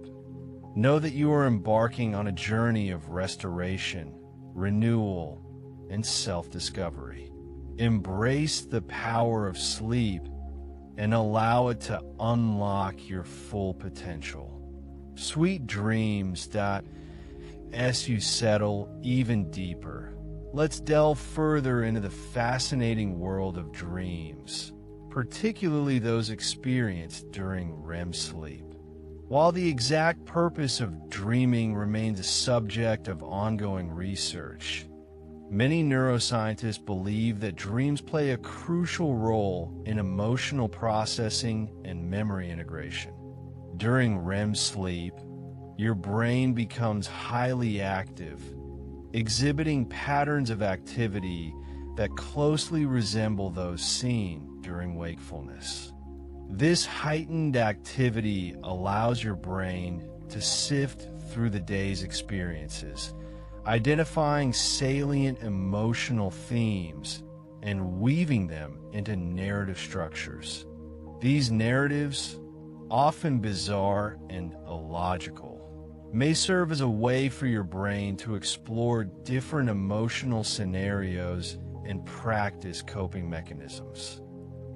S1: know that you are embarking on a journey of restoration, renewal, and self-discovery. Embrace the power of sleep and allow it to unlock your full potential. Sweet dreams. As you settle even deeper, let's delve further into the fascinating world of dreams, particularly those experienced during REM sleep. While the exact purpose of dreaming remains a subject of ongoing research, many neuroscientists believe that dreams play a crucial role in emotional processing and memory integration. During REM sleep, your brain becomes highly active, exhibiting patterns of activity that closely resemble those seen during wakefulness. This heightened activity allows your brain to sift through the day's experiences, identifying salient emotional themes and weaving them into narrative structures. These narratives, often bizarre and illogical, may serve as a way for your brain to explore different emotional scenarios and practice coping mechanisms.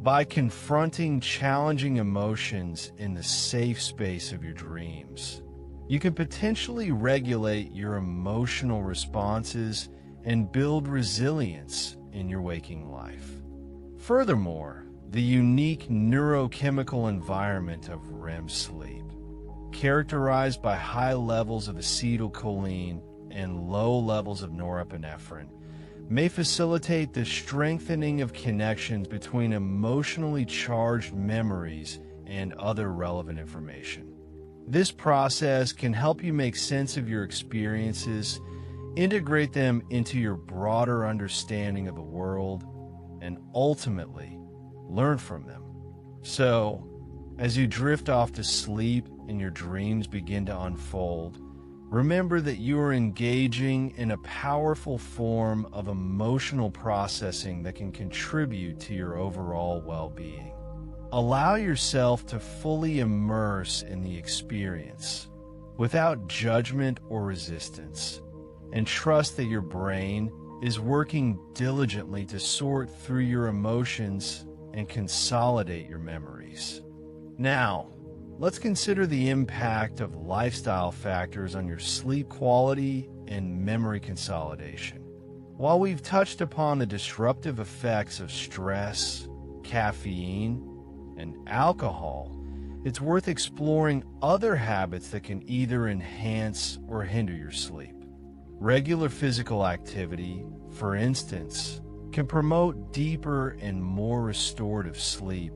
S1: By confronting challenging emotions in the safe space of your dreams, you can potentially regulate your emotional responses and build resilience in your waking life. Furthermore, the unique neurochemical environment of REM sleep, characterized by high levels of acetylcholine and low levels of norepinephrine, may facilitate the strengthening of connections between emotionally charged memories and other relevant information. This process can help you make sense of your experiences, integrate them into your broader understanding of the world, and ultimately learn from them. So, as you drift off to sleep and your dreams begin to unfold, remember that you are engaging in a powerful form of emotional processing that can contribute to your overall well-being. Allow yourself to fully immerse in the experience without judgment or resistance, and trust that your brain is working diligently to sort through your emotions and consolidate your memories. Now, let's consider the impact of lifestyle factors on your sleep quality and memory consolidation. While we've touched upon the disruptive effects of stress, caffeine, and alcohol, it's worth exploring other habits that can either enhance or hinder your sleep. Regular physical activity, for instance, can promote deeper and more restorative sleep,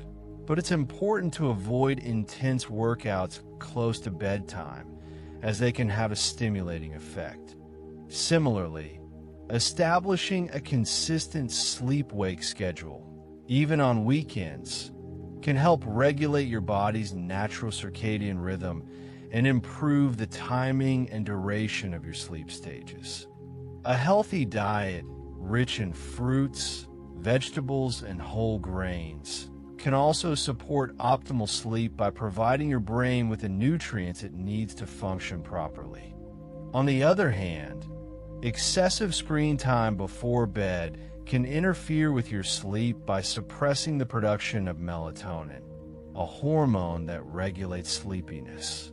S1: but it's important to avoid intense workouts close to bedtime, as they can have a stimulating effect. Similarly, establishing a consistent sleep-wake schedule, even on weekends, can help regulate your body's natural circadian rhythm and improve the timing and duration of your sleep stages. A healthy diet, rich in fruits, vegetables, and whole grains, can also support optimal sleep by providing your brain with the nutrients it needs to function properly. On the other hand, excessive screen time before bed can interfere with your sleep by suppressing the production of melatonin, a hormone that regulates sleepiness.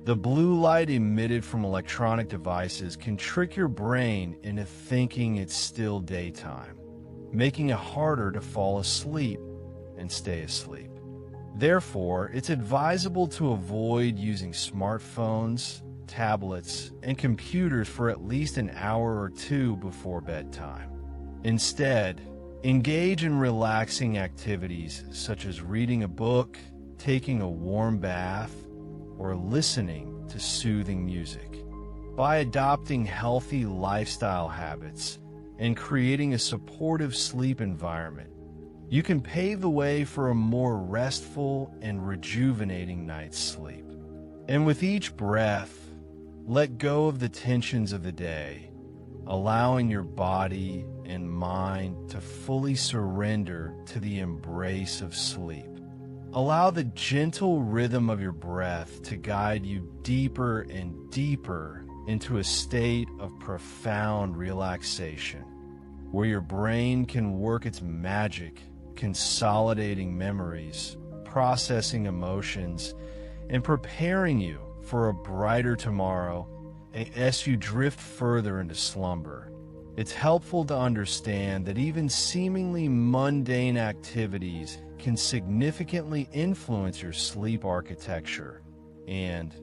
S1: The blue light emitted from electronic devices can trick your brain into thinking it's still daytime, making it harder to fall asleep and stay asleep. Therefore, it's advisable to avoid using smartphones, tablets, and computers for at least an hour or two before bedtime. Instead, engage in relaxing activities such as reading a book, taking a warm bath, or listening to soothing music. By adopting healthy lifestyle habits and creating a supportive sleep environment, you can pave the way for a more restful and rejuvenating night's sleep. And with each breath, let go of the tensions of the day, allowing your body and mind to fully surrender to the embrace of sleep. Allow the gentle rhythm of your breath to guide you deeper and deeper into a state of profound relaxation, where your brain can work its magic, consolidating memories, processing emotions, and preparing you for a brighter tomorrow as you drift further into slumber. It's helpful to understand that even seemingly mundane activities can significantly influence your sleep architecture and,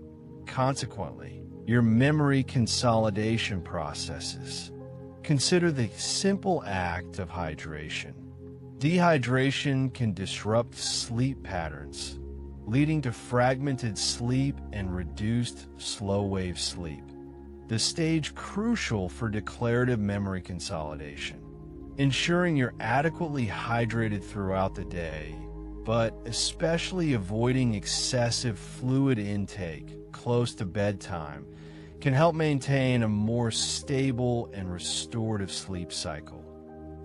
S1: consequently, your memory consolidation processes. Consider the simple act of hydration. Dehydration can disrupt sleep patterns, leading to fragmented sleep and reduced slow-wave sleep, the stage crucial for declarative memory consolidation. Ensuring you're adequately hydrated throughout the day, but especially avoiding excessive fluid intake close to bedtime, can help maintain a more stable and restorative sleep cycle.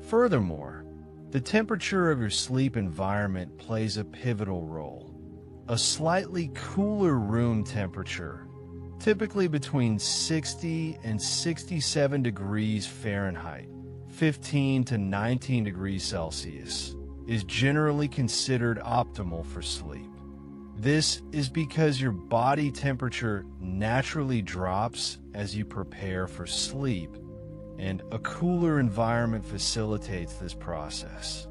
S1: Furthermore, the temperature of your sleep environment plays a pivotal role. a slightly cooler room temperature, typically between 60 and 67 degrees Fahrenheit, 15 to 19 degrees Celsius, is generally considered optimal for sleep. This is because your body temperature naturally drops as you prepare for sleep, and a cooler environment facilitates this process.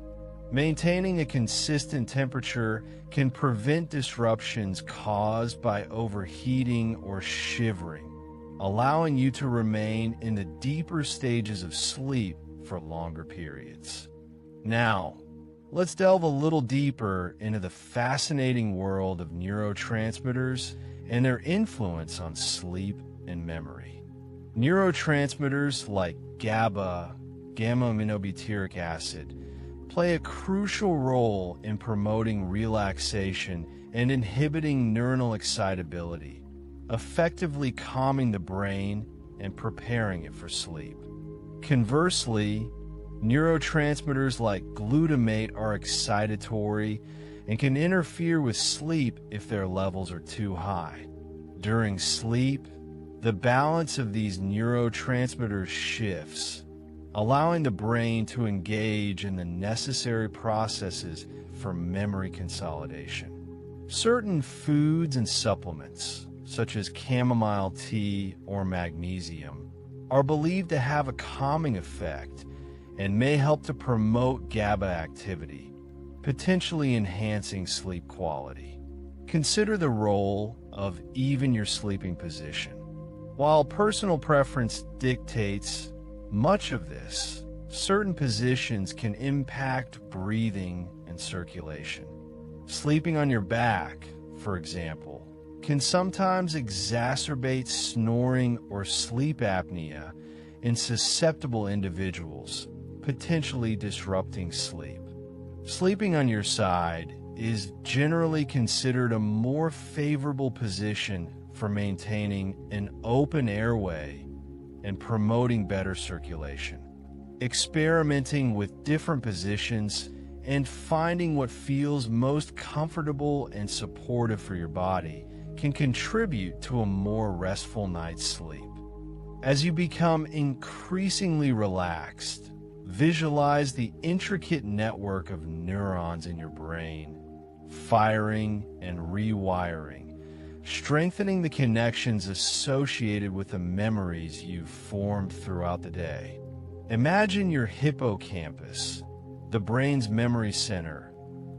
S1: Maintaining a consistent temperature can prevent disruptions caused by overheating or shivering, allowing you to remain in the deeper stages of sleep for longer periods. Now, let's delve a little deeper into the fascinating world of neurotransmitters and their influence on sleep and memory. Neurotransmitters like GABA, gamma-aminobutyric acid, play a crucial role in promoting relaxation and inhibiting neuronal excitability, effectively calming the brain and preparing it for sleep. Conversely, neurotransmitters like glutamate are excitatory and can interfere with sleep if their levels are too high. During sleep, the balance of these neurotransmitters shifts, allowing the brain to engage in the necessary processes for memory consolidation. Certain foods and supplements, such as chamomile tea or magnesium, are believed to have a calming effect and may help to promote GABA activity, potentially enhancing sleep quality. Consider the role of even your sleeping position. While personal preference dictates much of this, certain positions can impact breathing and circulation. Sleeping on your back, for example, can sometimes exacerbate snoring or sleep apnea in susceptible individuals, potentially disrupting sleep. Sleeping on your side is generally considered a more favorable position for maintaining an open airway and promoting better circulation. Experimenting with different positions and finding what feels most comfortable and supportive for your body can contribute to a more restful night's sleep. As you become increasingly relaxed, visualize the intricate network of neurons in your brain, firing and rewiring, strengthening the connections associated with the memories you've formed throughout the day. Imagine your hippocampus, the brain's memory center,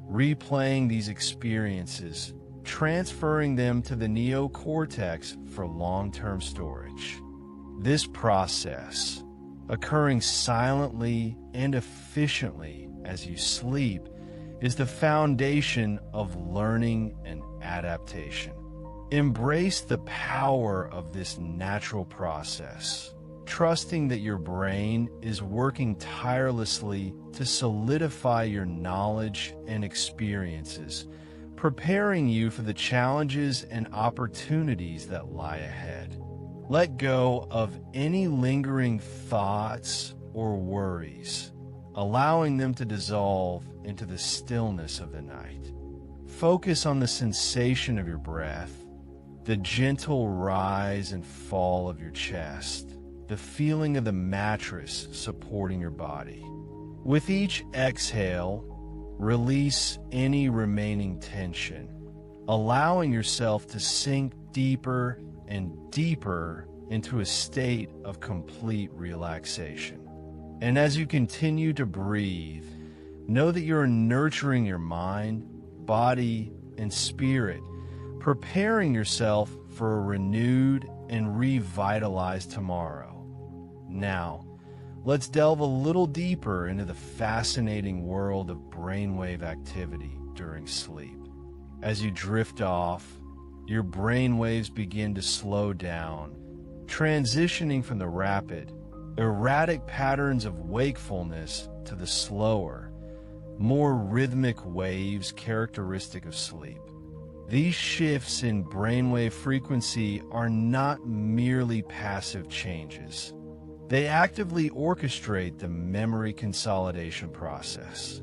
S1: replaying these experiences, transferring them to the neocortex for long-term storage. This process, occurring silently and efficiently as you sleep, is the foundation of learning and adaptation. Embrace the power of this natural process, trusting that your brain is working tirelessly to solidify your knowledge and experiences, preparing you for the challenges and opportunities that lie ahead. Let go of any lingering thoughts or worries, allowing them to dissolve into the stillness of the night. Focus on the sensation of your breath, the gentle rise and fall of your chest, the feeling of the mattress supporting your body. With each exhale, release any remaining tension, allowing yourself to sink deeper and deeper into a state of complete relaxation. And as you continue to breathe, know that you're nurturing your mind, body, and spirit, preparing yourself for a renewed and revitalized tomorrow. Now, let's delve a little deeper into the fascinating world of brainwave activity during sleep. As you drift off, your brainwaves begin to slow down, transitioning from the rapid, erratic patterns of wakefulness to the slower, more rhythmic waves characteristic of sleep. These shifts in brainwave frequency are not merely passive changes. They actively orchestrate the memory consolidation process.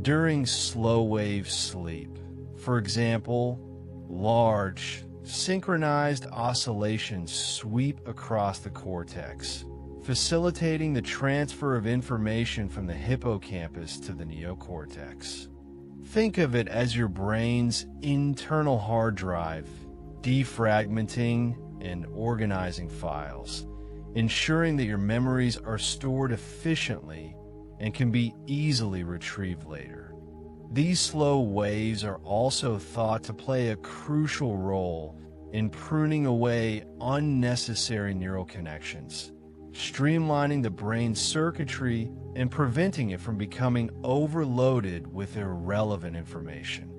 S1: During slow-wave sleep, For example, large, synchronized oscillations sweep across the cortex, facilitating the transfer of information from the hippocampus to the neocortex. Think of it as your brain's internal hard drive, defragmenting and organizing files, ensuring that your memories are stored efficiently and can be easily retrieved later. These slow waves are also thought to play a crucial role in pruning away unnecessary neural connections, streamlining the brain's circuitry and preventing it from becoming overloaded with irrelevant information.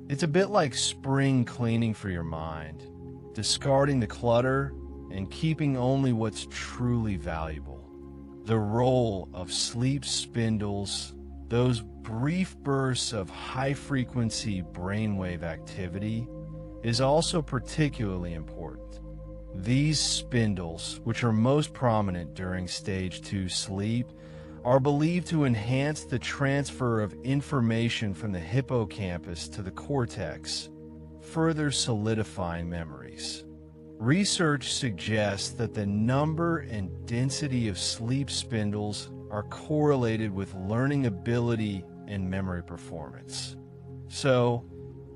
S1: It's a bit like spring cleaning for your mind, discarding the clutter and keeping only what's truly valuable. The role of sleep spindles, those brief bursts of high-frequency brainwave activity, is also particularly important. These spindles, which are most prominent during stage 2 sleep, are believed to enhance the transfer of information from the hippocampus to the cortex, further solidifying memories. Research suggests that the number and density of sleep spindles are correlated with learning ability and memory performance. So,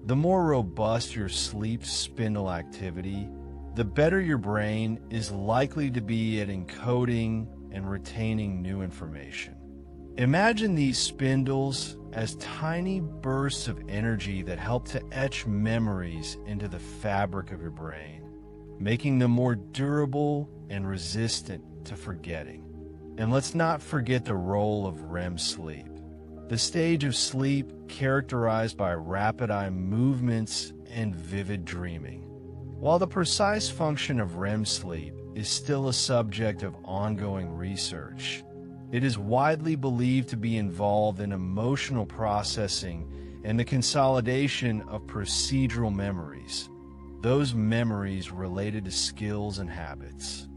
S1: the more robust your sleep spindle activity, the better your brain is likely to be at encoding and retaining new information. Imagine these spindles as tiny bursts of energy that help to etch memories into the fabric of your brain, making them more durable and resistant to forgetting. And let's not forget the role of REM sleep, the stage of sleep characterized by rapid eye movements and vivid dreaming. While the precise function of REM sleep is still a subject of ongoing research, it is widely believed to be involved in emotional processing and the consolidation of procedural memories, those memories related to skills and habits.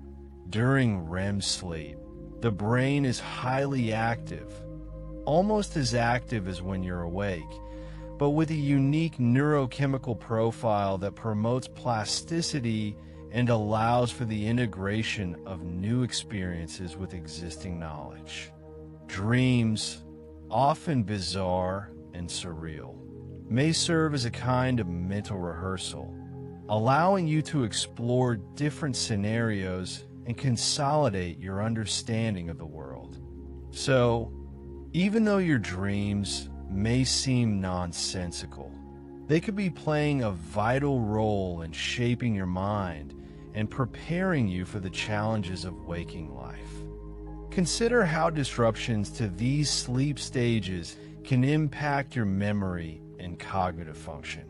S1: During REM sleep, the brain is highly active, almost as active as when you're awake, but with a unique neurochemical profile that promotes plasticity and allows for the integration of new experiences with existing knowledge. Dreams, often bizarre and surreal, may serve as a kind of mental rehearsal, allowing you to explore different scenarios and consolidate your understanding of the world. So, even though your dreams may seem nonsensical, they could be playing a vital role in shaping your mind and preparing you for the challenges of waking life. Consider how disruptions to these sleep stages can impact your memory and cognitive function.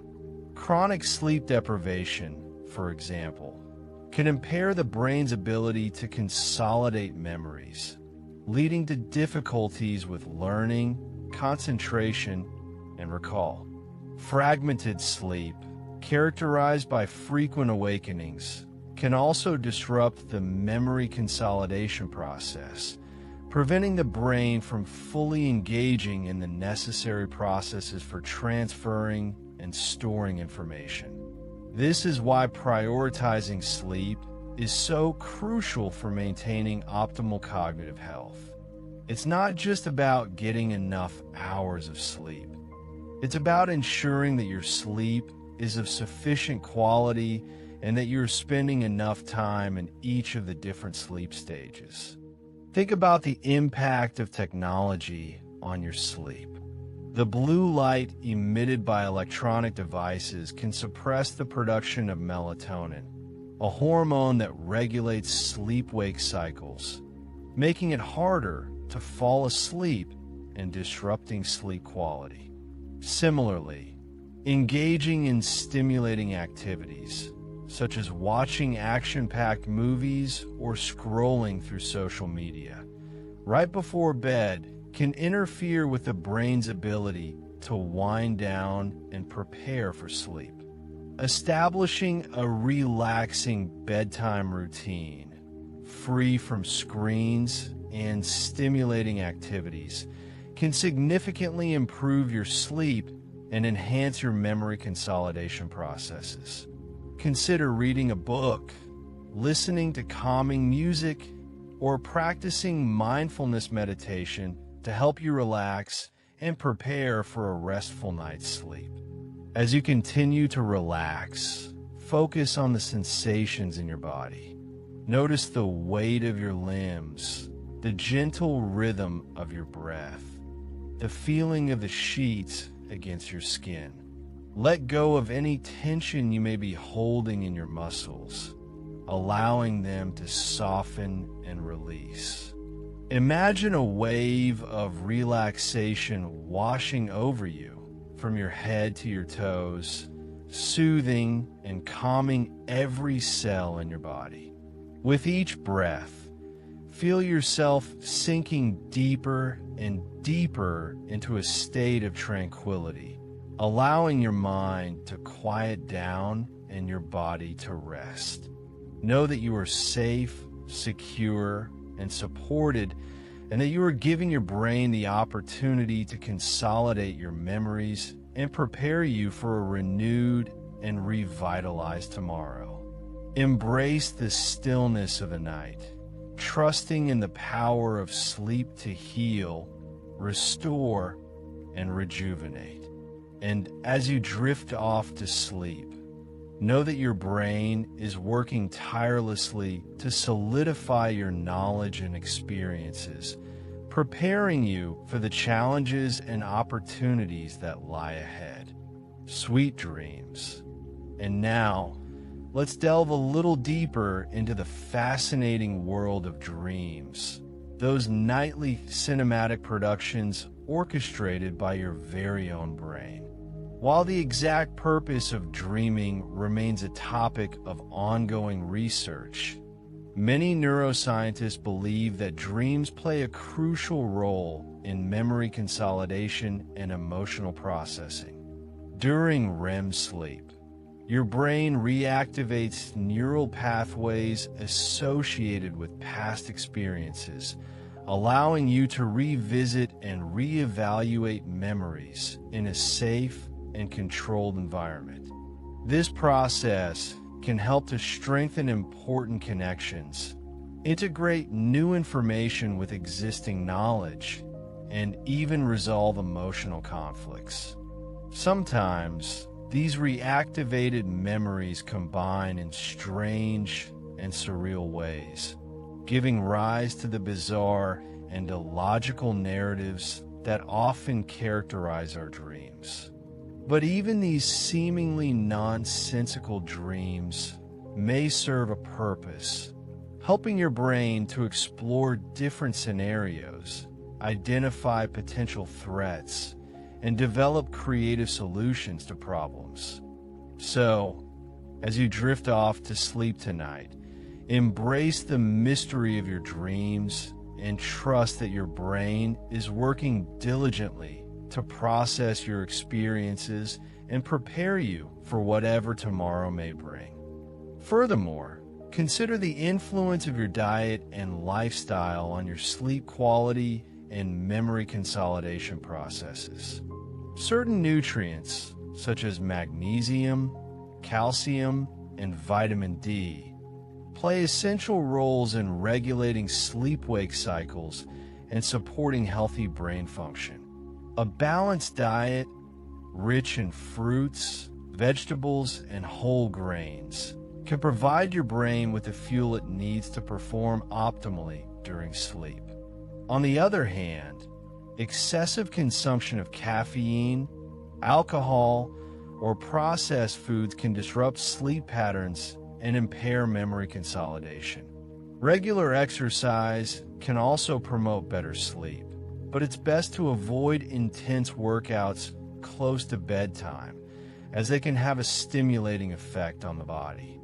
S1: Chronic sleep deprivation, for example, can impair the brain's ability to consolidate memories, leading to difficulties with learning, concentration, and recall. Fragmented sleep, characterized by frequent awakenings, can also disrupt the memory consolidation process, preventing the brain from fully engaging in the necessary processes for transferring and storing information. This is why prioritizing sleep is so crucial for maintaining optimal cognitive health. It's not just about getting enough hours of sleep. It's about ensuring that your sleep is of sufficient quality and that you're spending enough time in each of the different sleep stages. Think about the impact of technology on your sleep. The blue light emitted by electronic devices can suppress the production of melatonin, a hormone that regulates sleep-wake cycles, making it harder to fall asleep and disrupting sleep quality. Similarly, engaging in stimulating activities, such as watching action-packed movies or scrolling through social media, right before bed can interfere with the brain's ability to wind down and prepare for sleep. Establishing a relaxing bedtime routine, free from screens and stimulating activities, can significantly improve your sleep and enhance your memory consolidation processes. Consider reading a book, listening to calming music, or practicing mindfulness meditation to help you relax and prepare for a restful night's sleep. As you continue to relax, focus on the sensations in your body. Notice the weight of your limbs, the gentle rhythm of your breath, the feeling of the sheets against your skin. Let go of any tension you may be holding in your muscles, allowing them to soften and release. Imagine a wave of relaxation washing over you from your head to your toes, soothing and calming every cell in your body. With each breath, feel yourself sinking deeper and deeper into a state of tranquility, allowing your mind to quiet down and your body to rest. Know that you are safe, secure, and supported, and that you are giving your brain the opportunity to consolidate your memories and prepare you for a renewed and revitalized tomorrow. Embrace the stillness of the night, trusting in the power of sleep to heal, restore, and rejuvenate. And as you drift off to sleep, know that your brain is working tirelessly to solidify your knowledge and experiences, preparing you for the challenges and opportunities that lie ahead. Sweet dreams. And now, let's delve a little deeper into the fascinating world of dreams, those nightly cinematic productions orchestrated by your very own brain. While the exact purpose of dreaming remains a topic of ongoing research, many neuroscientists believe that dreams play a crucial role in memory consolidation and emotional processing. During REM sleep, your brain reactivates neural pathways associated with past experiences, allowing you to revisit and reevaluate memories in a safe and controlled environment. This process can help to strengthen important connections, integrate new information with existing knowledge, and even resolve emotional conflicts. Sometimes, these reactivated memories combine in strange and surreal ways, giving rise to the bizarre and illogical narratives that often characterize our dreams. But even these seemingly nonsensical dreams may serve a purpose, helping your brain to explore different scenarios, identify potential threats, and develop creative solutions to problems. So, as you drift off to sleep tonight, embrace the mystery of your dreams and trust that your brain is working diligently to process your experiences and prepare you for whatever tomorrow may bring. Furthermore, consider the influence of your diet and lifestyle on your sleep quality and memory consolidation processes. Certain nutrients, such as magnesium, calcium, and vitamin D, play essential roles in regulating sleep-wake cycles and supporting healthy brain function. A balanced diet, rich in fruits, vegetables, and whole grains, can provide your brain with the fuel it needs to perform optimally during sleep. On the other hand, excessive consumption of caffeine, alcohol, or processed foods can disrupt sleep patterns and impair memory consolidation. Regular exercise can also promote better sleep, but it's best to avoid intense workouts close to bedtime, as they can have a stimulating effect on the body.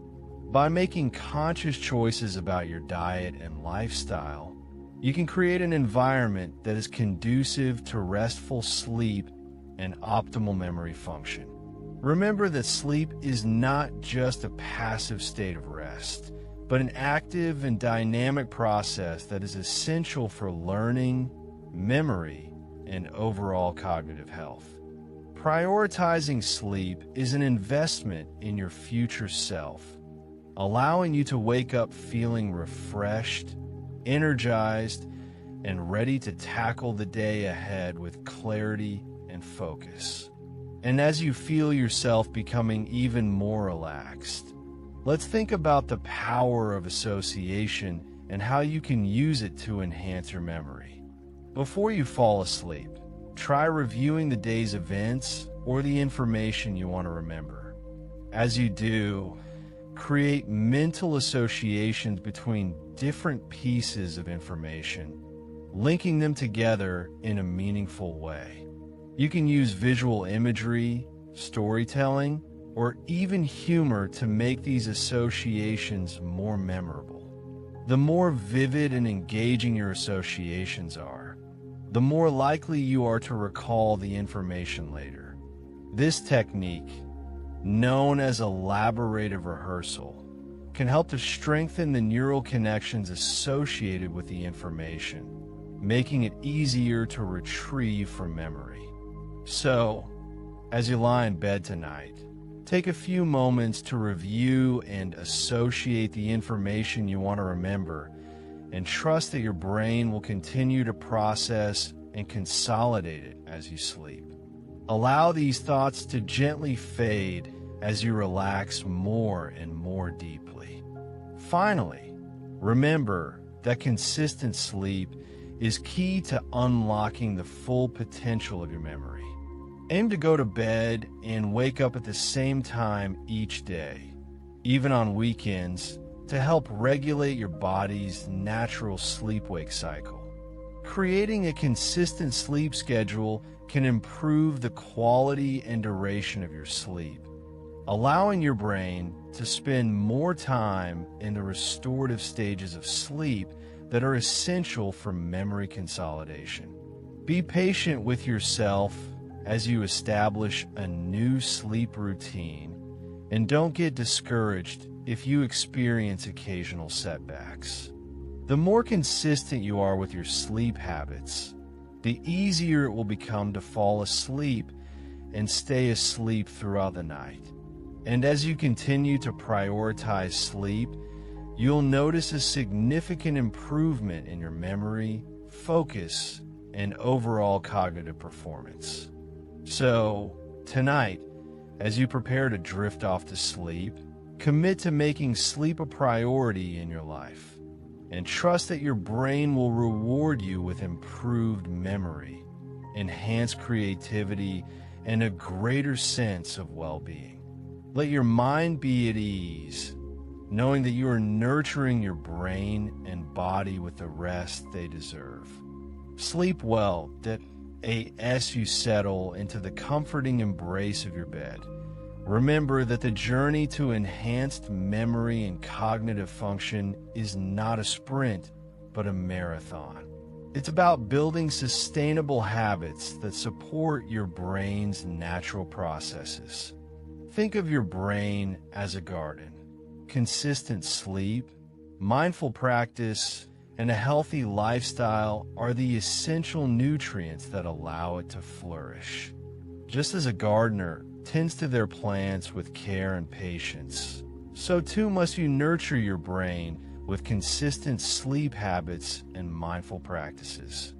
S1: By making conscious choices about your diet and lifestyle, you can create an environment that is conducive to restful sleep and optimal memory function. Remember that sleep is not just a passive state of rest, but an active and dynamic process that is essential for learning, memory, and overall cognitive health. Prioritizing sleep is an investment in your future self, allowing you to wake up feeling refreshed, energized, and ready to tackle the day ahead with clarity and focus. And as you feel yourself becoming even more relaxed, let's think about the power of association and how you can use it to enhance your memory. Before you fall asleep, try reviewing the day's events or the information you want to remember. As you do, create mental associations between different pieces of information, linking them together in a meaningful way. You can use visual imagery, storytelling, or even humor to make these associations more memorable. The more vivid and engaging your associations are, the more likely you are to recall the information later. This technique, known as elaborative rehearsal, can help to strengthen the neural connections associated with the information, making it easier to retrieve from memory. So, as you lie in bed tonight, take a few moments to review and associate the information you want to remember, and trust that your brain will continue to process and consolidate it as you sleep. Allow these thoughts to gently fade as you relax more and more deeply. Finally, remember that consistent sleep is key to unlocking the full potential of your memory. Aim to go to bed and wake up at the same time each day, even on weekends, to help regulate your body's natural sleep-wake cycle. Creating a consistent sleep schedule can improve the quality and duration of your sleep, allowing your brain to spend more time in the restorative stages of sleep that are essential for memory consolidation. Be patient with yourself as you establish a new sleep routine, and don't get discouraged if you experience occasional setbacks. The more consistent you are with your sleep habits, the easier it will become to fall asleep and stay asleep throughout the night. And as you continue to prioritize sleep, you'll notice a significant improvement in your memory, focus, and overall cognitive performance. So, tonight, as you prepare to drift off to sleep, commit to making sleep a priority in your life, and trust that your brain will reward you with improved memory, enhanced creativity, and a greater sense of well-being. Let your mind be at ease, knowing that you are nurturing your brain and body with the rest they deserve. Sleep well, that as you settle into the comforting embrace of your bed. Remember that the journey to enhanced memory and cognitive function is not a sprint, but a marathon. It's about building sustainable habits that support your brain's natural processes. Think of your brain as a garden. Consistent sleep, mindful practice, and a healthy lifestyle are the essential nutrients that allow it to flourish. Just as a gardener tends to their plants with care and patience, so too must you nurture your brain with consistent sleep habits and mindful practices.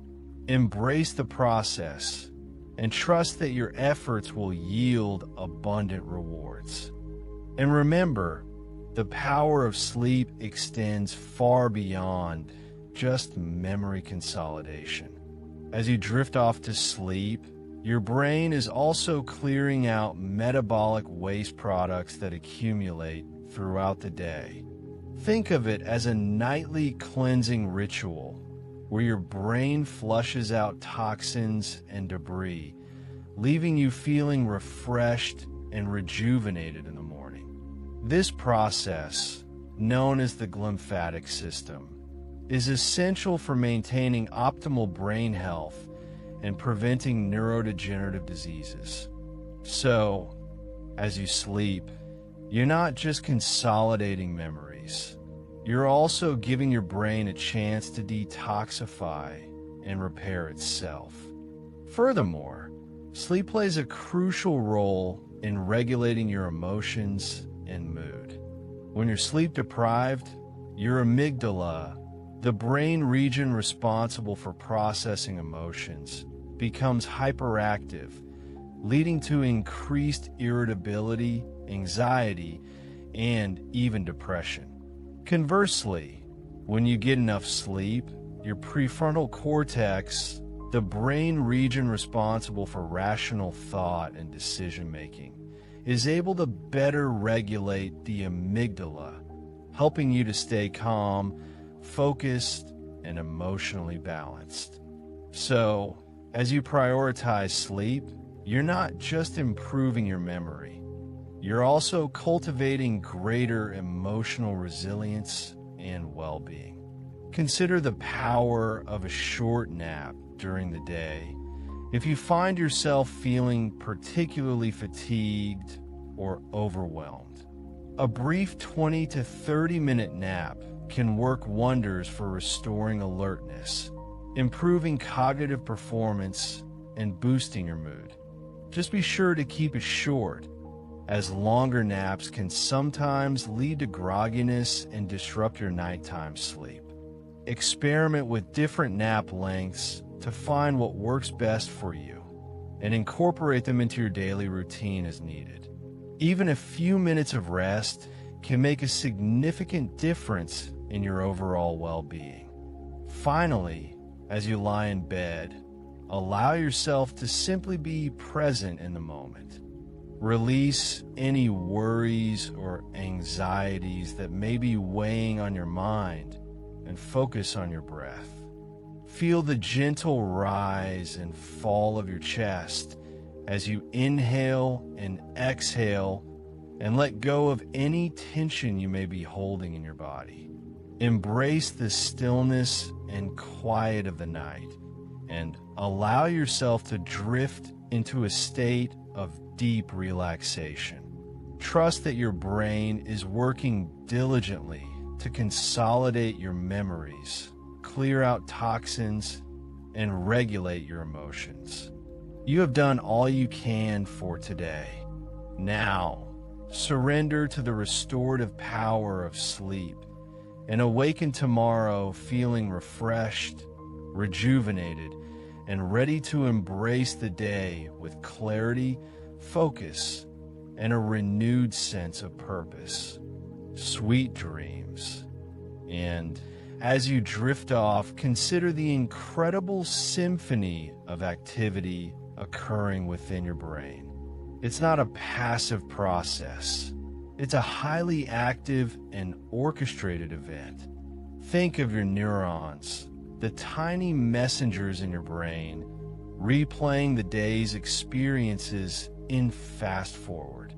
S1: Embrace the process and trust that your efforts will yield abundant rewards. And remember, the power of sleep extends far beyond just memory consolidation. As you drift off to sleep, your brain is also clearing out metabolic waste products that accumulate throughout the day. Think of it as a nightly cleansing ritual where your brain flushes out toxins and debris, leaving you feeling refreshed and rejuvenated in the morning. This process, known as the glymphatic system, is essential for maintaining optimal brain health and preventing neurodegenerative diseases. So, as you sleep, you're not just consolidating memories, you're also giving your brain a chance to detoxify and repair itself. Furthermore, Sleep plays a crucial role in regulating your emotions and mood. When you're sleep deprived, your amygdala, the brain region responsible for processing emotions, becomes hyperactive, leading to increased irritability, anxiety, and even depression. Conversely, when you get enough sleep, your prefrontal cortex, the brain region responsible for rational thought and decision-making, is able to better regulate the amygdala, helping you to stay calm, focused, and emotionally balanced. So, as you prioritize sleep, you're not just improving your memory, you're also cultivating greater emotional resilience and well-being. Consider the power of a short nap during the day. If you find yourself feeling particularly fatigued or overwhelmed, a brief 20 to 30-minute nap can work wonders for restoring alertness, improving cognitive performance, and boosting your mood. Just be sure to keep it short, as longer naps can sometimes lead to grogginess and disrupt your nighttime sleep. Experiment with different nap lengths to find what works best for you, and incorporate them into your daily routine as needed. Even a few minutes of rest can make a significant difference in your overall well-being. Finally, as you lie in bed, allow yourself to simply be present in the moment. Release any worries or anxieties that may be weighing on your mind and focus on your breath. Feel the gentle rise and fall of your chest as you inhale and exhale, and let go of any tension you may be holding in your body. Embrace the stillness and quiet of the night, and allow yourself to drift into a state of deep relaxation. Trust that your brain is working diligently to consolidate your memories, clear out toxins, and regulate your emotions. You have done all you can for today. Now, surrender to the restorative power of sleep and awaken tomorrow feeling refreshed, rejuvenated, and ready to embrace the day with clarity, focus, and a renewed sense of purpose. Sweet dreams. And as you drift off, consider the incredible symphony of activity occurring within your brain. It's not a passive process. It's a highly active and orchestrated event. Think of your neurons, the tiny messengers in your brain, replaying the day's experiences in fast forward.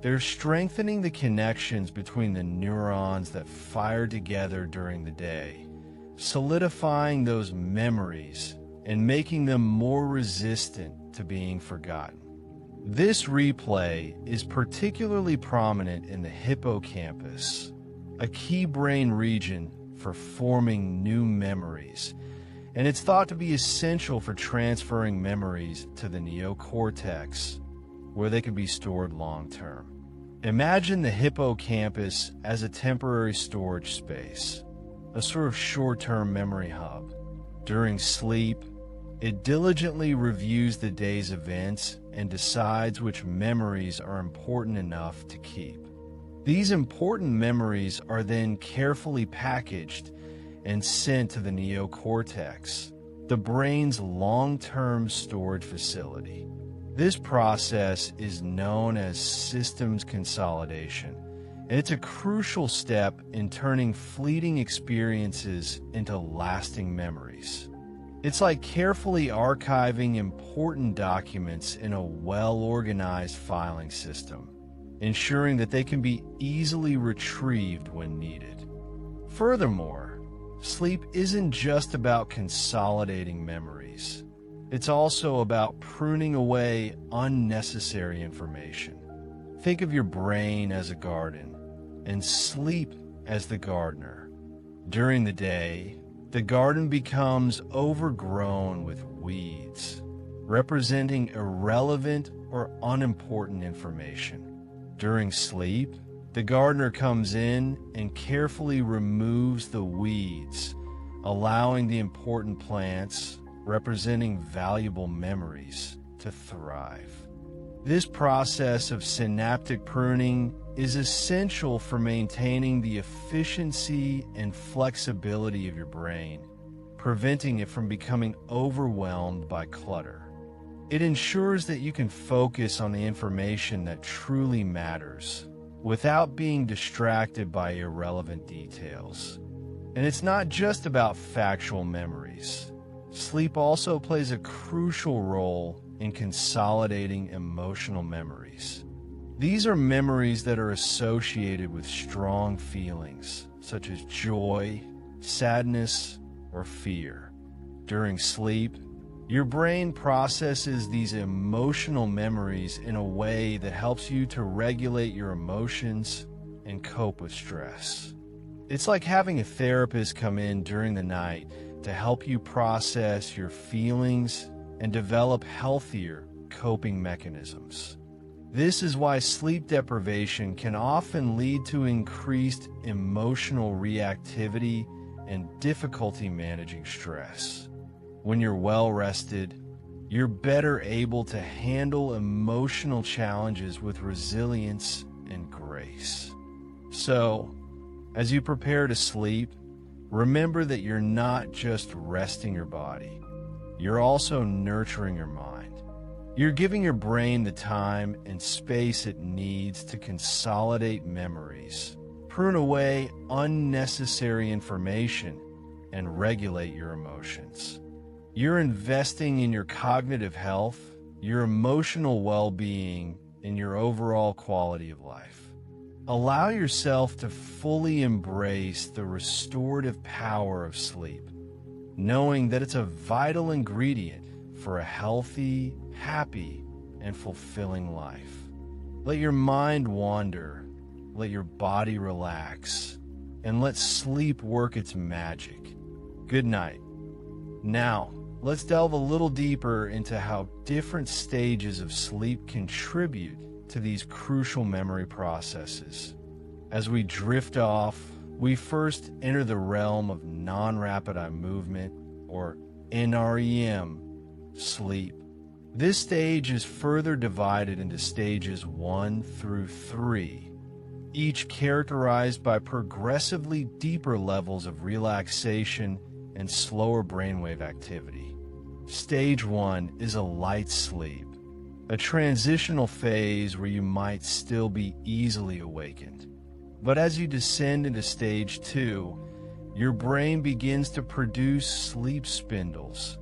S1: They're strengthening the connections between the neurons that fire together during the day, solidifying those memories and making them more resistant to being forgotten. This replay is particularly prominent in the hippocampus, a key brain region for forming new memories, and it's thought to be essential for transferring memories to the neocortex, where they can be stored long-term. Imagine the hippocampus as a temporary storage space, a sort of short-term memory hub. During sleep, it diligently reviews the day's events and decides which memories are important enough to keep. These important memories are then carefully packaged and sent to the neocortex, the brain's long-term storage facility. This process is known as systems consolidation, and it's a crucial step in turning fleeting experiences into lasting memories. It's like carefully archiving important documents in a well-organized filing system, ensuring that they can be easily retrieved when needed. Furthermore, sleep isn't just about consolidating memories. It's also about pruning away unnecessary information. Think of your brain as a garden, and sleep as the gardener. During the day, the garden becomes overgrown with weeds, representing irrelevant or unimportant information. During sleep, the gardener comes in and carefully removes the weeds, allowing the important plants, representing valuable memories, to thrive. This process of synaptic pruning is essential for maintaining the efficiency and flexibility of your brain, preventing it from becoming overwhelmed by clutter. It ensures that you can focus on the information that truly matters without being distracted by irrelevant details. And it's not just about factual memories. Sleep also plays a crucial role in consolidating emotional memories. These are memories that are associated with strong feelings, such as joy, sadness, or fear. During sleep, your brain processes these emotional memories in a way that helps you to regulate your emotions and cope with stress. It's like having a therapist come in during the night to help you process your feelings and develop healthier coping mechanisms. This is why sleep deprivation can often lead to increased emotional reactivity and difficulty managing stress. When you're well rested, you're better able to handle emotional challenges with resilience and grace. So, as you prepare to sleep, remember that you're not just resting your body. You're also nurturing your mind. You're giving your brain the time and space it needs to consolidate memories, prune away unnecessary information, and regulate your emotions. You're investing in your cognitive health, your emotional well-being, and your overall quality of life. Allow yourself to fully embrace the restorative power of sleep, knowing that it's a vital ingredient for a healthy, happy, and fulfilling life. Let your mind wander, let your body relax, and let sleep work its magic. Good night. Now, let's delve a little deeper into how different stages of sleep contribute to these crucial memory processes. As we drift off, we first enter the realm of non-rapid eye movement, or NREM, sleep. This stage is further divided into stages 1 through 3, each characterized by progressively deeper levels of relaxation and slower brainwave activity. Stage 1 is a light sleep, a transitional phase where you might still be easily awakened. But as you descend into stage 2, your brain begins to produce sleep spindles,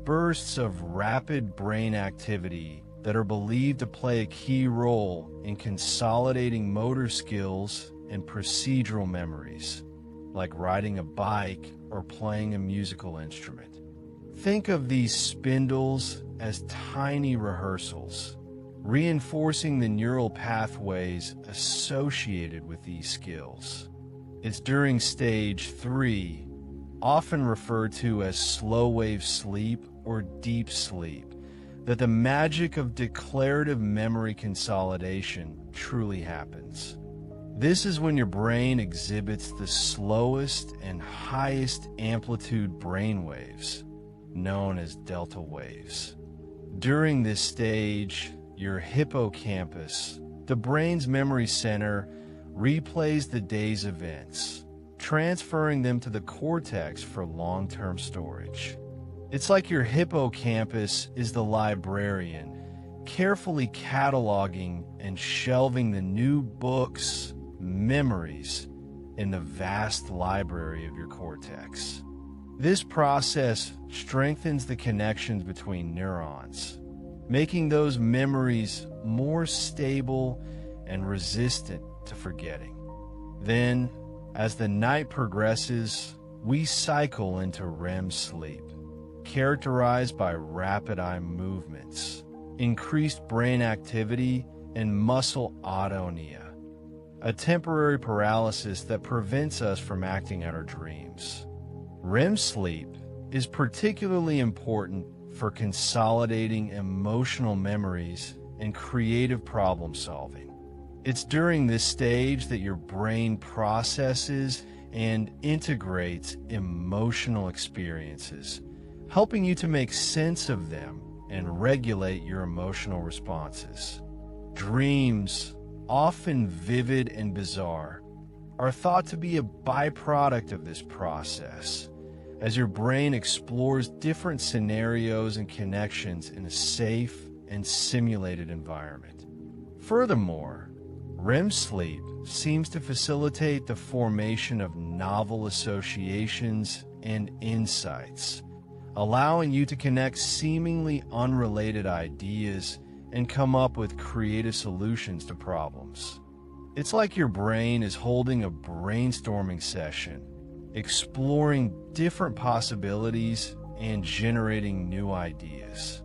S1: bursts of rapid brain activity that are believed to play a key role in consolidating motor skills and procedural memories, like riding a bike or playing a musical instrument. Think of these spindles as tiny rehearsals, reinforcing the neural pathways associated with these skills. It's during stage 3, often referred to as slow-wave sleep or deep sleep, that the magic of declarative memory consolidation truly happens. This is when your brain exhibits the slowest and highest amplitude brain waves, known as delta waves. During this stage, your hippocampus, the brain's memory center, replays the day's events, transferring them to the cortex for long-term storage. It's like your hippocampus is the librarian, carefully cataloging and shelving the new books, memories, in the vast library of your cortex. This process strengthens the connections between neurons, making those memories more stable and resistant to forgetting. Then, as the night progresses, we cycle into REM sleep, characterized by rapid eye movements, increased brain activity, and muscle atonia, a temporary paralysis that prevents us from acting out our dreams. REM sleep is particularly important for consolidating emotional memories and creative problem solving. It's during this stage that your brain processes and integrates emotional experiences, helping you to make sense of them and regulate your emotional responses. Dreams, often vivid and bizarre, are thought to be a byproduct of this process, as your brain explores different scenarios and connections in a safe and simulated environment. Furthermore, REM sleep seems to facilitate the formation of novel associations and insights, allowing you to connect seemingly unrelated ideas and come up with creative solutions to problems. It's like your brain is holding a brainstorming session, exploring different possibilities and generating new ideas.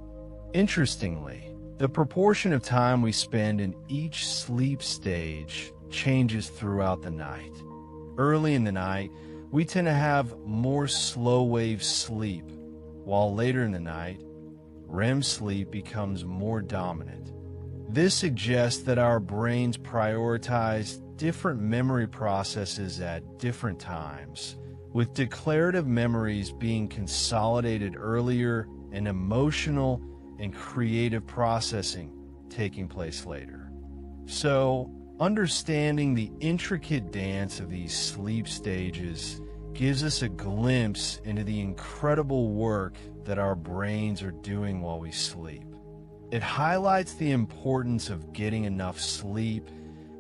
S1: Interestingly, the proportion of time we spend in each sleep stage changes throughout the night. Early in the night, we tend to have more slow-wave sleep, while later in the night, REM sleep becomes more dominant. This suggests that our brains prioritize different memory processes at different times, with declarative memories being consolidated earlier and emotional and creative processing taking place later. So, understanding the intricate dance of these sleep stages gives us a glimpse into the incredible work that our brains are doing while we sleep. It highlights the importance of getting enough sleep,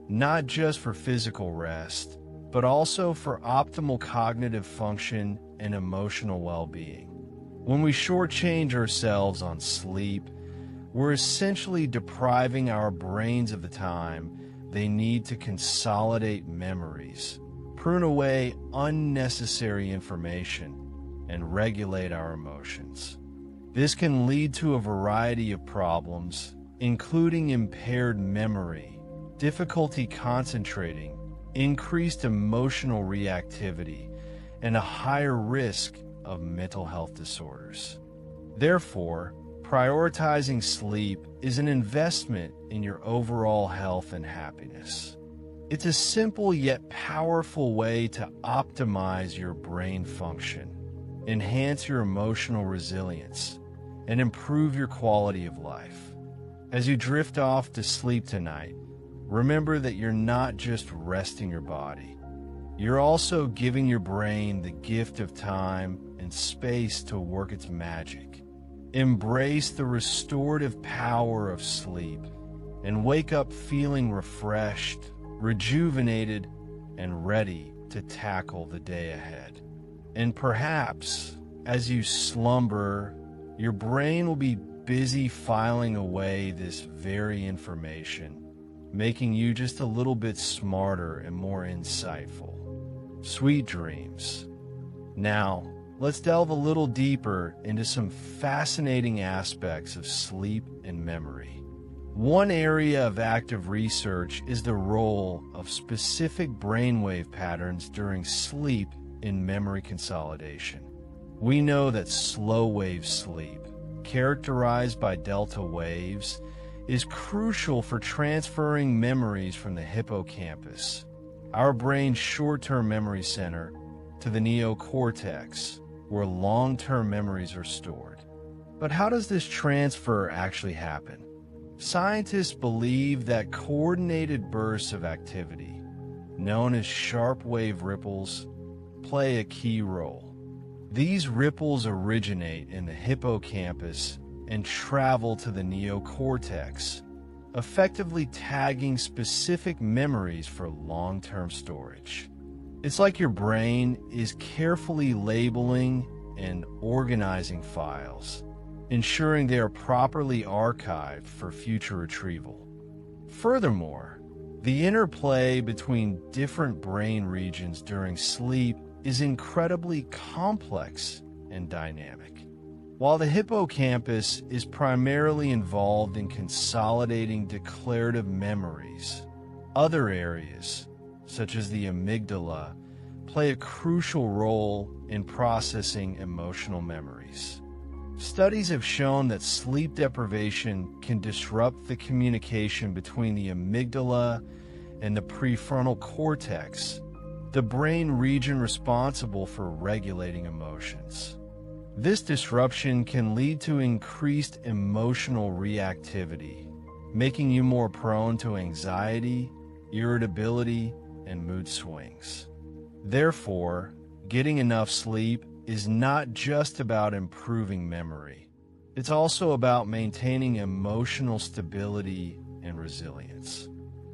S1: not just for physical rest, but also for optimal cognitive function and emotional well-being. When we shortchange ourselves on sleep, we're essentially depriving our brains of the time they need to consolidate memories, prune away unnecessary information, and regulate our emotions. This can lead to a variety of problems, including impaired memory, difficulty concentrating, increased emotional reactivity, and a higher risk of mental health disorders. Therefore, prioritizing sleep is an investment in your overall health and happiness. It's a simple yet powerful way to optimize your brain function, enhance your emotional resilience, and improve your quality of life. As you drift off to sleep tonight, remember that you're not just resting your body. You're also giving your brain the gift of time and space to work its magic. Embrace the restorative power of sleep and wake up feeling refreshed, rejuvenated, and ready to tackle the day ahead. And perhaps, as you slumber, your brain will be busy filing away this very information, making you just a little bit smarter and more insightful. Sweet dreams. Now, let's delve a little deeper into some fascinating aspects of sleep and memory. One area of active research is the role of specific brainwave patterns during sleep in memory consolidation. We know that slow-wave sleep, characterized by delta waves, is crucial for transferring memories from the hippocampus, our brain's short-term memory center, to the neocortex, where long-term memories are stored. But how does this transfer actually happen? Scientists believe that coordinated bursts of activity, known as sharp wave ripples, play a key role. These ripples originate in the hippocampus and travel to the neocortex, effectively tagging specific memories for long-term storage. It's like your brain is carefully labeling and organizing files, ensuring they are properly archived for future retrieval. Furthermore, the interplay between different brain regions during sleep is incredibly complex and dynamic. While the hippocampus is primarily involved in consolidating declarative memories, other areas, such as the amygdala, play a crucial role in processing emotional memories. Studies have shown that sleep deprivation can disrupt the communication between the amygdala and the prefrontal cortex, the brain region responsible for regulating emotions. This disruption can lead to increased emotional reactivity, making you more prone to anxiety, irritability, and mood swings. Therefore, getting enough sleep is not just about improving memory. It's also about maintaining emotional stability and resilience.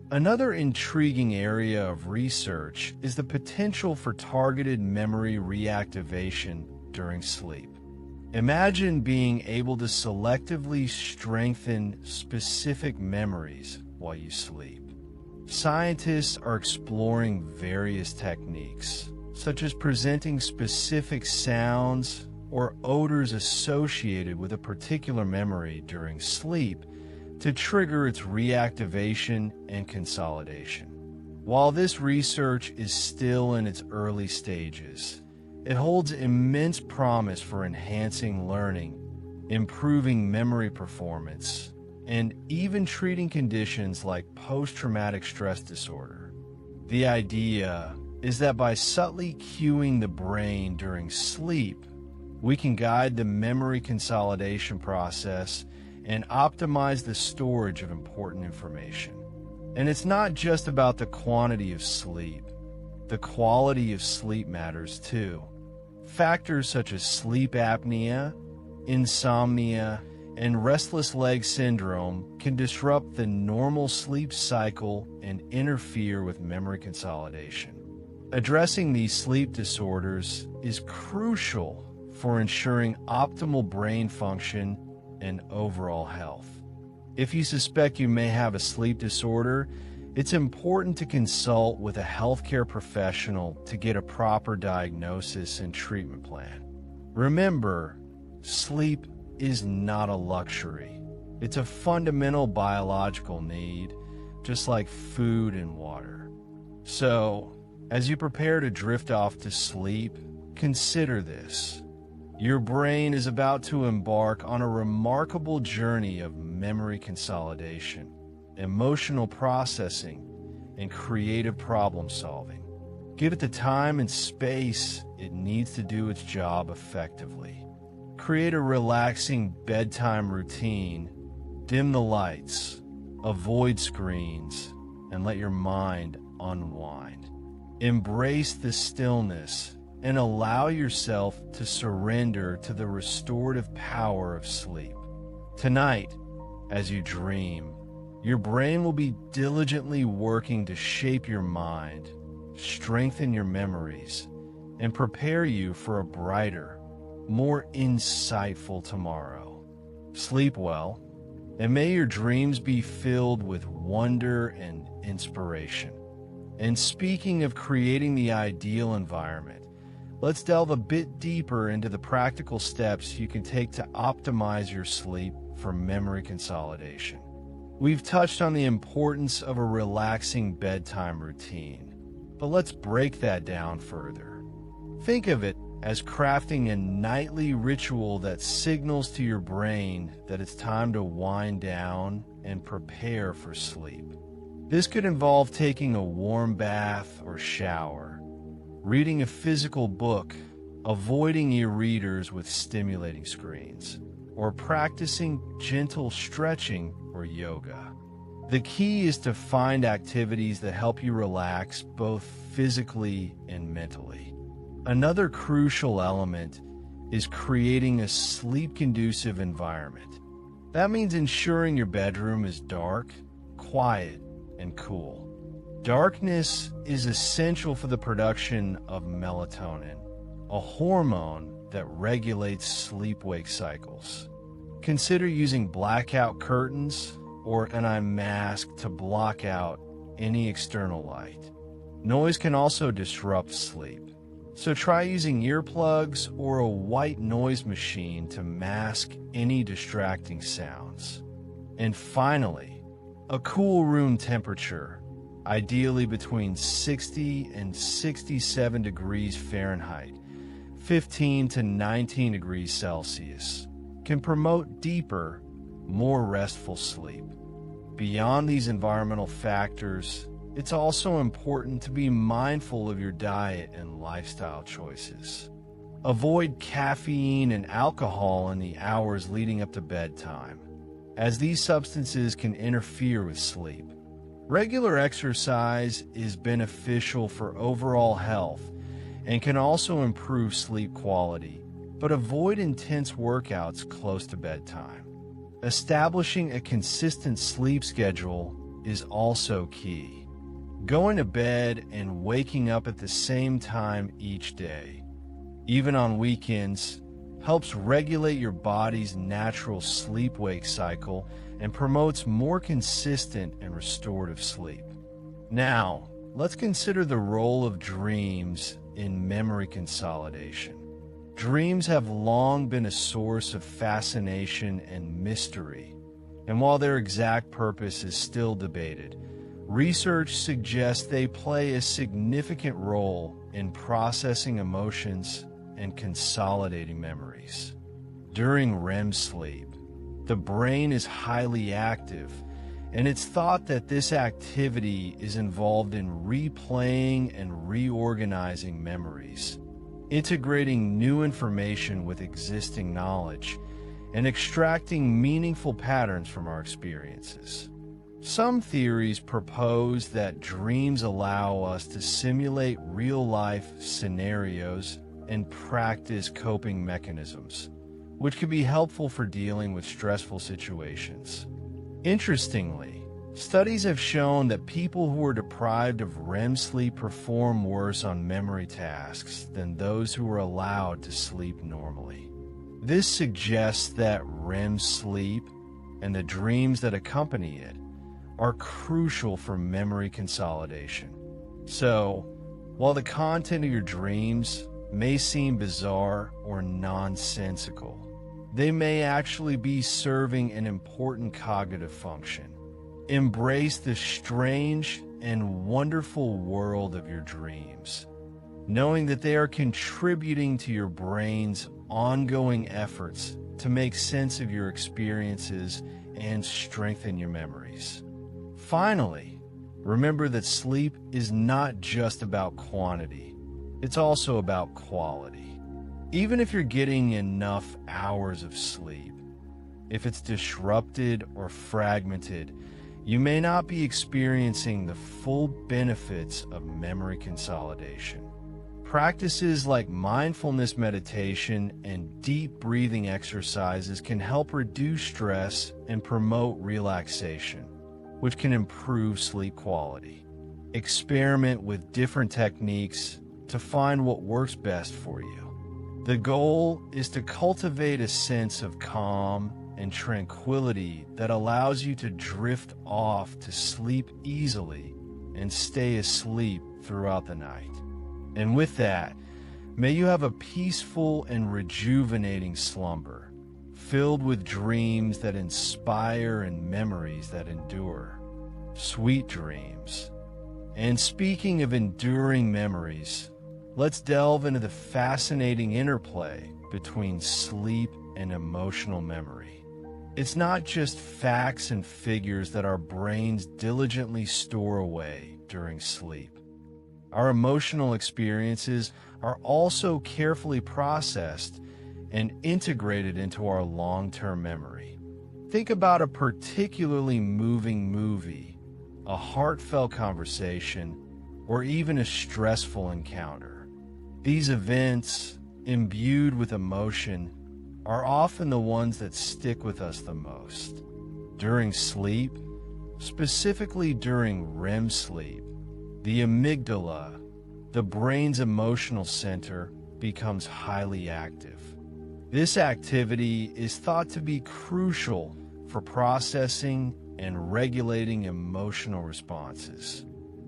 S1: Another intriguing area of research is the potential for targeted memory reactivation during sleep. Imagine being able to selectively strengthen specific memories while you sleep. Scientists are exploring various techniques, such as presenting specific sounds or odors associated with a particular memory during sleep to trigger its reactivation and consolidation. While this research is still in its early stages, it holds immense promise for enhancing learning, improving memory performance, and even treating conditions like post-traumatic stress disorder. The idea is that by subtly cueing the brain during sleep, we can guide the memory consolidation process and optimize the storage of important information. And it's not just about the quantity of sleep. The quality of sleep matters too. Factors such as sleep apnea, insomnia, and restless leg syndrome can disrupt the normal sleep cycle and interfere with memory consolidation. Addressing these sleep disorders is crucial for ensuring optimal brain function and overall health. If you suspect you may have a sleep disorder, it's important to consult with a healthcare professional to get a proper diagnosis and treatment plan. Remember, sleep is not a luxury. It's a fundamental biological need, just like food and water. So, as you prepare to drift off to sleep, consider this. Your brain is about to embark on a remarkable journey of memory consolidation, emotional processing, and creative problem solving. Give it the time and space it needs to do its job effectively. Create a relaxing bedtime routine, dim the lights, avoid screens, and let your mind unwind. Embrace the stillness and allow yourself to surrender to the restorative power of sleep. Tonight, as you dream, your brain will be diligently working to shape your mind, strengthen your memories, and prepare you for a brighter, more insightful tomorrow. Sleep well, and may your dreams be filled with wonder and inspiration. And speaking of creating the ideal environment, let's delve a bit deeper into the practical steps you can take to optimize your sleep for memory consolidation. We've touched on the importance of a relaxing bedtime routine, but let's break that down further. Think of it as crafting a nightly ritual that signals to your brain that it's time to wind down and prepare for sleep. This could involve taking a warm bath or shower, reading a physical book, avoiding e-readers with stimulating screens, or practicing gentle stretching or yoga. The key is to find activities that help you relax both physically and mentally. Another crucial element is creating a sleep-conducive environment. That means ensuring your bedroom is dark, quiet, and cool. Darkness is essential for the production of melatonin, a hormone that regulates sleep-wake cycles. Consider using blackout curtains or an eye mask to block out any external light. Noise can also disrupt sleep, so try using earplugs or a white noise machine to mask any distracting sounds. And finally, a cool room temperature, ideally between 60 and 67 degrees Fahrenheit, 15 to 19 degrees Celsius, can promote deeper, more restful sleep. Beyond these environmental factors, it's also important to be mindful of your diet and lifestyle choices. Avoid caffeine and alcohol in the hours leading up to bedtime, as these substances can interfere with sleep. Regular exercise is beneficial for overall health and can also improve sleep quality, but avoid intense workouts close to bedtime. Establishing a consistent sleep schedule is also key. Going to bed and waking up at the same time each day, even on weekends, helps regulate your body's natural sleep-wake cycle and promotes more consistent and restorative sleep. Now, let's consider the role of dreams in memory consolidation. Dreams have long been a source of fascination and mystery, and while their exact purpose is still debated, research suggests they play a significant role in processing emotions and consolidating memories. During REM sleep, the brain is highly active, and it's thought that this activity is involved in replaying and reorganizing memories, integrating new information with existing knowledge, and extracting meaningful patterns from our experiences. Some theories propose that dreams allow us to simulate real-life scenarios and practice coping mechanisms, which can be helpful for dealing with stressful situations. Interestingly, studies have shown that people who are deprived of REM sleep perform worse on memory tasks than those who are allowed to sleep normally. This suggests that REM sleep and the dreams that accompany it are crucial for memory consolidation. So, while the content of your dreams may seem bizarre or nonsensical, they may actually be serving an important cognitive function. Embrace the strange and wonderful world of your dreams, knowing that they are contributing to your brain's ongoing efforts to make sense of your experiences and strengthen your memories. Finally, remember that sleep is not just about quantity, it's also about quality. Even if you're getting enough hours of sleep, if it's disrupted or fragmented, you may not be experiencing the full benefits of memory consolidation. Practices like mindfulness meditation and deep breathing exercises can help reduce stress and promote relaxation, which can improve sleep quality. Experiment with different techniques to find what works best for you. The goal is to cultivate a sense of calm and tranquility that allows you to drift off to sleep easily and stay asleep throughout the night. And with that, may you have a peaceful and rejuvenating slumber, filled with dreams that inspire and memories that endure. Sweet dreams. And speaking of enduring memories, let's delve into the fascinating interplay between sleep and emotional memory. It's not just facts and figures that our brains diligently store away during sleep. Our emotional experiences are also carefully processed and integrated into our long-term memory. Think about a particularly moving movie, a heartfelt conversation, or even a stressful encounter. These events, imbued with emotion, are often the ones that stick with us the most. During sleep, specifically during REM sleep, the amygdala, the brain's emotional center, becomes highly active. This activity is thought to be crucial for processing and regulating emotional responses.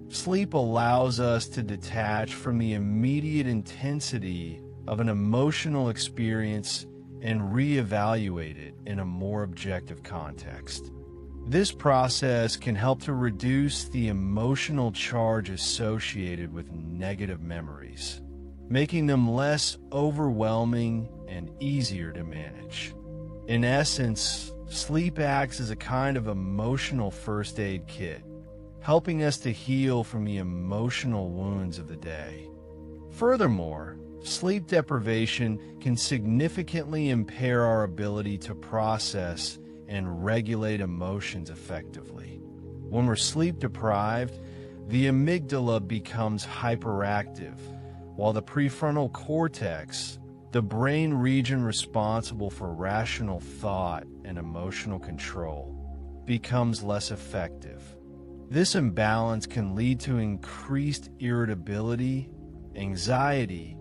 S1: Sleep allows us to detach from the immediate intensity of an emotional experience and reevaluate it in a more objective context. This process can help to reduce the emotional charge associated with negative memories, making them less overwhelming and easier to manage. In essence, sleep acts as a kind of emotional first aid kit, helping us to heal from the emotional wounds of the day. Furthermore, sleep deprivation can significantly impair our ability to process and regulate emotions effectively. When we're sleep deprived, the amygdala becomes hyperactive, while the prefrontal cortex, the brain region responsible for rational thought and emotional control, becomes less effective. This imbalance can lead to increased irritability, anxiety,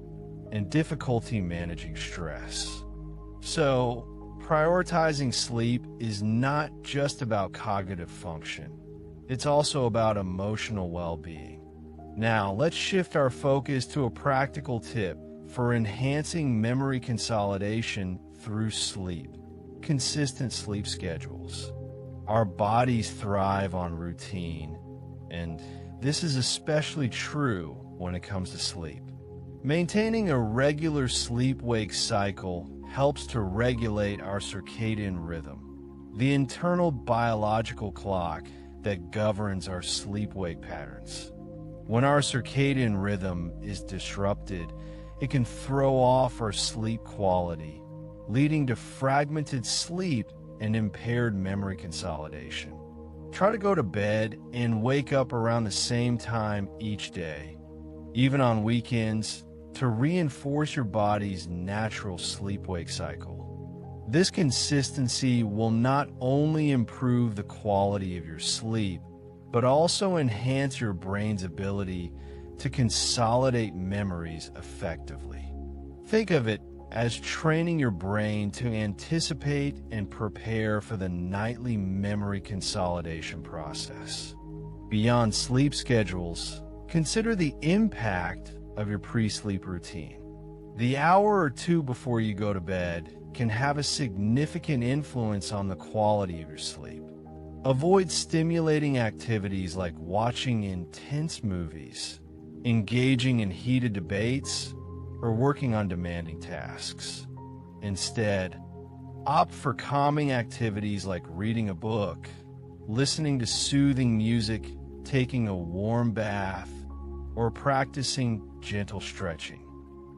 S1: and difficulty managing stress. So, prioritizing sleep is not just about cognitive function. It's also about emotional well-being. Now, let's shift our focus to a practical tip for enhancing memory consolidation through sleep. Consistent sleep schedules. Our bodies thrive on routine, and this is especially true when it comes to sleep. Maintaining a regular sleep-wake cycle helps to regulate our circadian rhythm, the internal biological clock that governs our sleep-wake patterns. When our circadian rhythm is disrupted, it can throw off our sleep quality, leading to fragmented sleep and impaired memory consolidation. Try to go to bed and wake up around the same time each day, even on weekends, to reinforce your body's natural sleep-wake cycle. This consistency will not only improve the quality of your sleep, but also enhance your brain's ability to consolidate memories effectively. Think of it as training your brain to anticipate and prepare for the nightly memory consolidation process. Beyond sleep schedules, consider the impact of your pre-sleep routine. The hour or two before you go to bed can have a significant influence on the quality of your sleep. Avoid stimulating activities like watching intense movies, engaging in heated debates, or working on demanding tasks. Instead, opt for calming activities like reading a book, listening to soothing music, taking a warm bath, or practicing gentle stretching.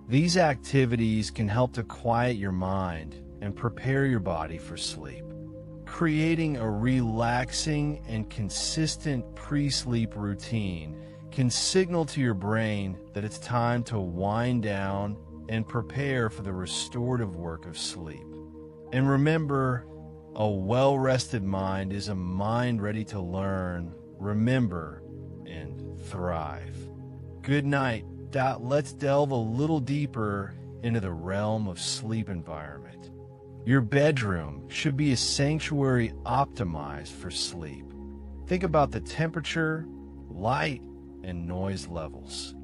S1: These activities can help to quiet your mind and prepare your body for sleep. Creating a relaxing and consistent pre-sleep routine can signal to your brain that it's time to wind down and prepare for the restorative work of sleep. And remember, a well-rested mind is a mind ready to learn, remember, and thrive. Good night. Let's delve a little deeper into the realm of sleep environment. Your bedroom should be a sanctuary optimized for sleep. Think about the temperature, light, and noise levels.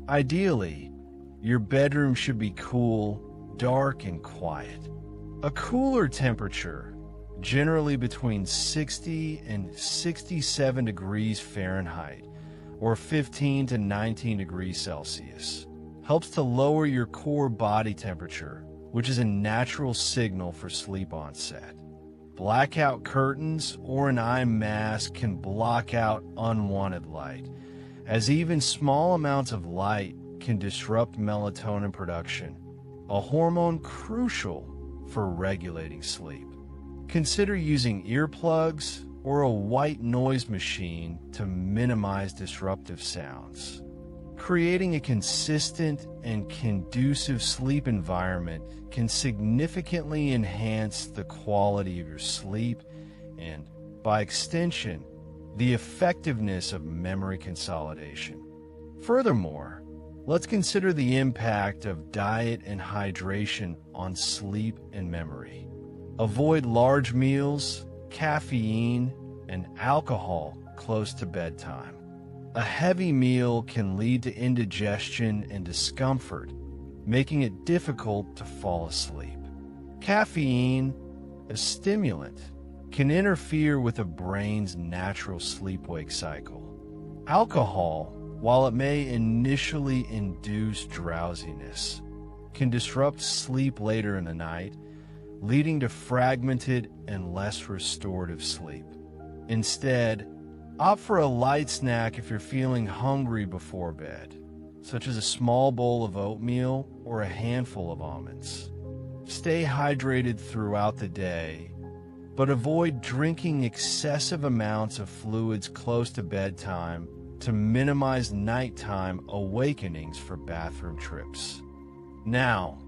S1: Ideally, your bedroom should be cool, dark, and quiet. A cooler temperature, generally between 60 and 67 degrees Fahrenheit, or 15 to 19 degrees Celsius, helps to lower your core body temperature, which is a natural signal for sleep onset. Blackout curtains or an eye mask can block out unwanted light, as even small amounts of light can disrupt melatonin production, a hormone crucial for regulating sleep. Consider using earplugs or a white noise machine to minimize disruptive sounds. Creating a consistent and conducive sleep environment can significantly enhance the quality of your sleep and, by extension, the effectiveness of memory consolidation. Furthermore, let's consider the impact of diet and hydration on sleep and memory. Avoid large meals, caffeine, and alcohol close to bedtime. A heavy meal can lead to indigestion and discomfort, making it difficult to fall asleep. Caffeine, a stimulant, can interfere with the brain's natural sleep-wake cycle. Alcohol, while it may initially induce drowsiness, can disrupt sleep later in the night, leading to fragmented and less restorative sleep. Instead, opt for a light snack if you're feeling hungry before bed, such as a small bowl of oatmeal or a handful of almonds. Stay hydrated throughout the day, but avoid drinking excessive amounts of fluids close to bedtime to minimize nighttime awakenings for bathroom trips. Now,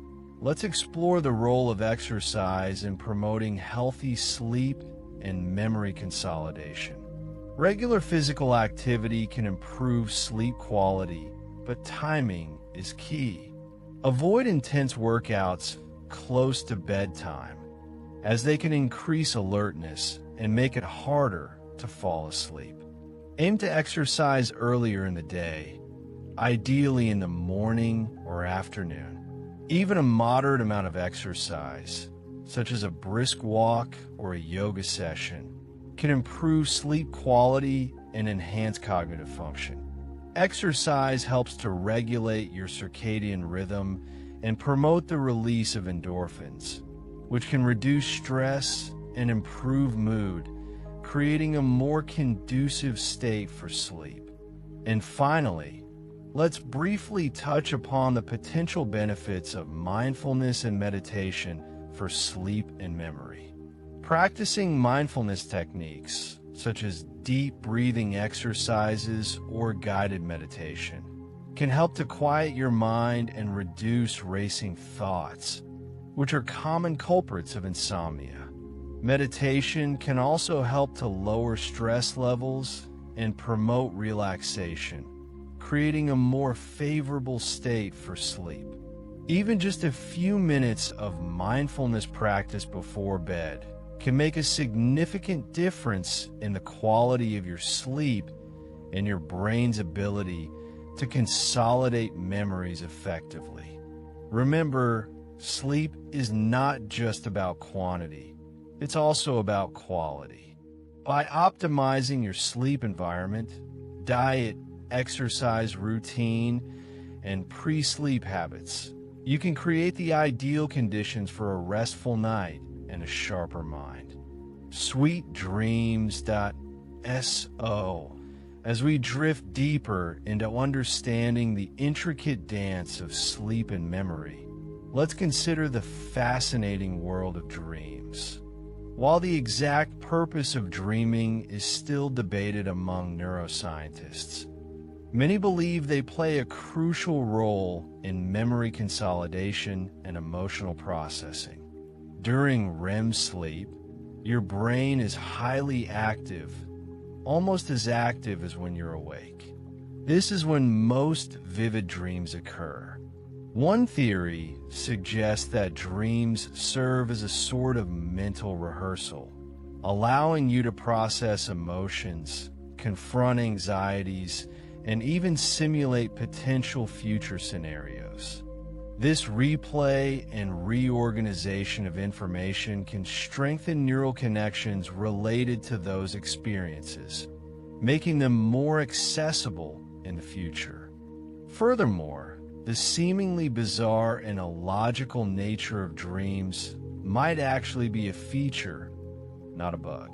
S1: let's explore the role of exercise in promoting healthy sleep and memory consolidation. Regular physical activity can improve sleep quality, but timing is key. Avoid intense workouts close to bedtime, as they can increase alertness and make it harder to fall asleep. Aim to exercise earlier in the day, ideally in the morning or afternoon. Even a moderate amount of exercise, such as a brisk walk or a yoga session, can improve sleep quality and enhance cognitive function. Exercise helps to regulate your circadian rhythm and promote the release of endorphins, which can reduce stress and improve mood, creating a more conducive state for sleep. And finally, let's briefly touch upon the potential benefits of mindfulness and meditation for sleep and memory. Practicing mindfulness techniques, such as deep breathing exercises or guided meditation, can help to quiet your mind and reduce racing thoughts, which are common culprits of insomnia. Meditation can also help to lower stress levels and promote relaxation, creating a more favorable state for sleep. Even just a few minutes of mindfulness practice before bed can make a significant difference in the quality of your sleep and your brain's ability to consolidate memories effectively. Remember, sleep is not just about quantity, it's also about quality. By optimizing your sleep environment, diet, exercise routine, and pre-sleep habits, you can create the ideal conditions for a restful night and a sharper mind. Sweetdreams.so as we drift deeper into understanding the intricate dance of sleep and memory, let's consider the fascinating world of dreams. While the exact purpose of dreaming is still debated among neuroscientists, many believe they play a crucial role in memory consolidation and emotional processing. During REM sleep, your brain is highly active, almost as active as when you're awake. This is when most vivid dreams occur. One theory suggests that dreams serve as a sort of mental rehearsal, allowing you to process emotions, confront anxieties, and even simulate potential future scenarios. This replay and reorganization of information can strengthen neural connections related to those experiences, making them more accessible in the future. Furthermore, the seemingly bizarre and illogical nature of dreams might actually be a feature, not a bug.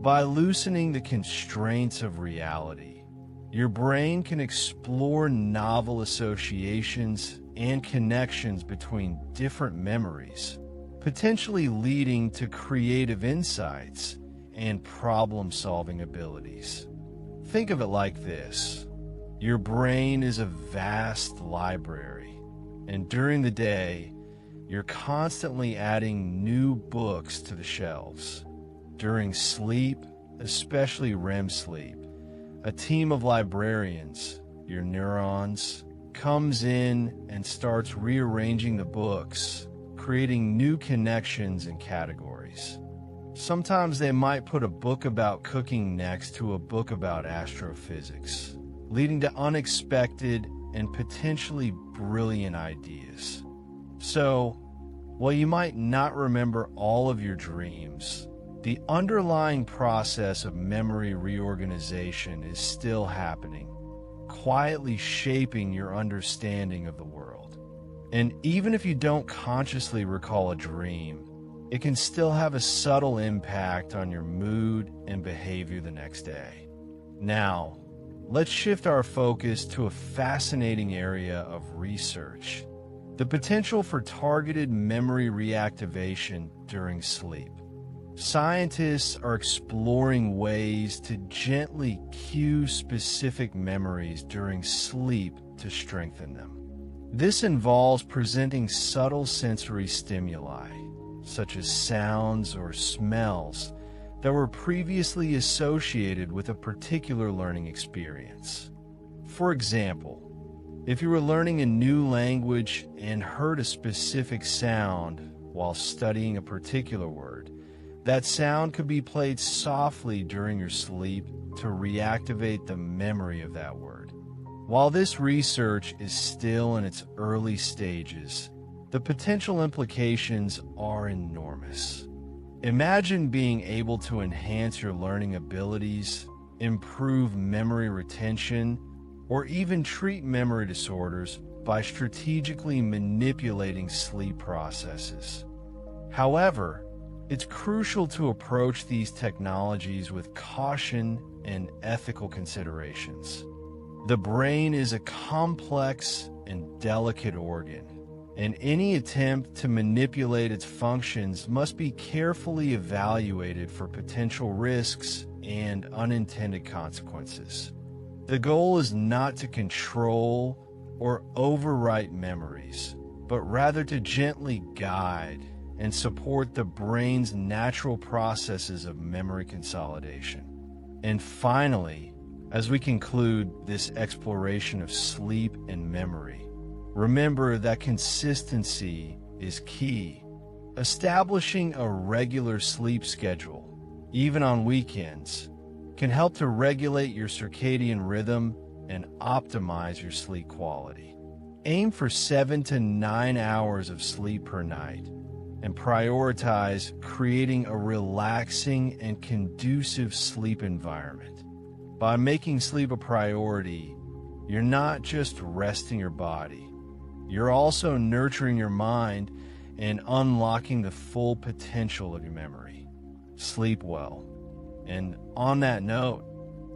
S1: By loosening the constraints of reality, your brain can explore novel associations and connections between different memories, potentially leading to creative insights and problem-solving abilities. Think of it like this. Your brain is a vast library, and during the day, you're constantly adding new books to the shelves. During sleep, especially REM sleep, a team of librarians, your neurons, comes in and starts rearranging the books, creating new connections and categories. Sometimes they might put a book about cooking next to a book about astrophysics, leading to unexpected and potentially brilliant ideas. So, while you might not remember all of your dreams, the underlying process of memory reorganization is still happening, quietly shaping your understanding of the world. And even if you don't consciously recall a dream, it can still have a subtle impact on your mood and behavior the next day. Now, let's shift our focus to a fascinating area of research: the potential for targeted memory reactivation during sleep. Scientists are exploring ways to gently cue specific memories during sleep to strengthen them. This involves presenting subtle sensory stimuli, such as sounds or smells, that were previously associated with a particular learning experience. For example, if you were learning a new language and heard a specific sound while studying a particular word, that sound could be played softly during your sleep to reactivate the memory of that word. While this research is still in its early stages, the potential implications are enormous. Imagine being able to enhance your learning abilities, improve memory retention, or even treat memory disorders by strategically manipulating sleep processes. However, it's crucial to approach these technologies with caution and ethical considerations. The brain is a complex and delicate organ, and any attempt to manipulate its functions must be carefully evaluated for potential risks and unintended consequences. The goal is not to control or overwrite memories, but rather to gently guide and support the brain's natural processes of memory consolidation. And finally, as we conclude this exploration of sleep and memory, remember that consistency is key. Establishing a regular sleep schedule, even on weekends, can help to regulate your circadian rhythm and optimize your sleep quality. Aim for 7 to 9 hours of sleep per night, and prioritize creating a relaxing and conducive sleep environment. By making sleep a priority, you're not just resting your body, you're also nurturing your mind and unlocking the full potential of your memory. Sleep well. And on that note,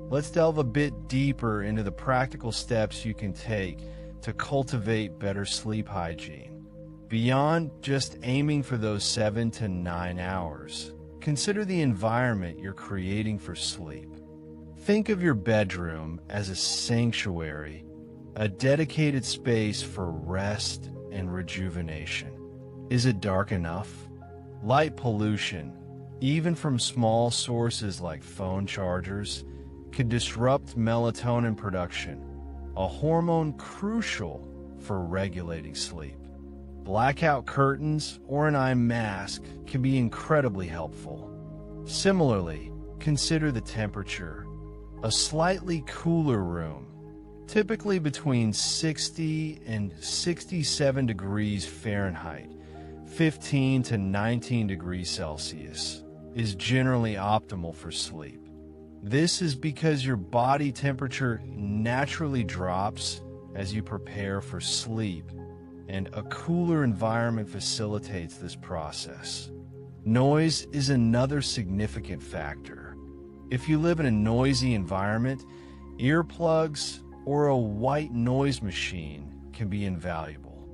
S1: let's delve a bit deeper into the practical steps you can take to cultivate better sleep hygiene. Beyond just aiming for those 7 to 9 hours, consider the environment you're creating for sleep. Think of your bedroom as a sanctuary, a dedicated space for rest and rejuvenation. Is it dark enough? Light pollution, even from small sources like phone chargers, can disrupt melatonin production, a hormone crucial for regulating sleep. Blackout curtains or an eye mask can be incredibly helpful. Similarly, consider the temperature. A slightly cooler room, typically between 60 and 67 degrees Fahrenheit, 15 to 19 degrees Celsius, is generally optimal for sleep. This is because your body temperature naturally drops as you prepare for sleep, and a cooler environment facilitates this process. Noise is another significant factor. If you live in a noisy environment, earplugs or a white noise machine can be invaluable.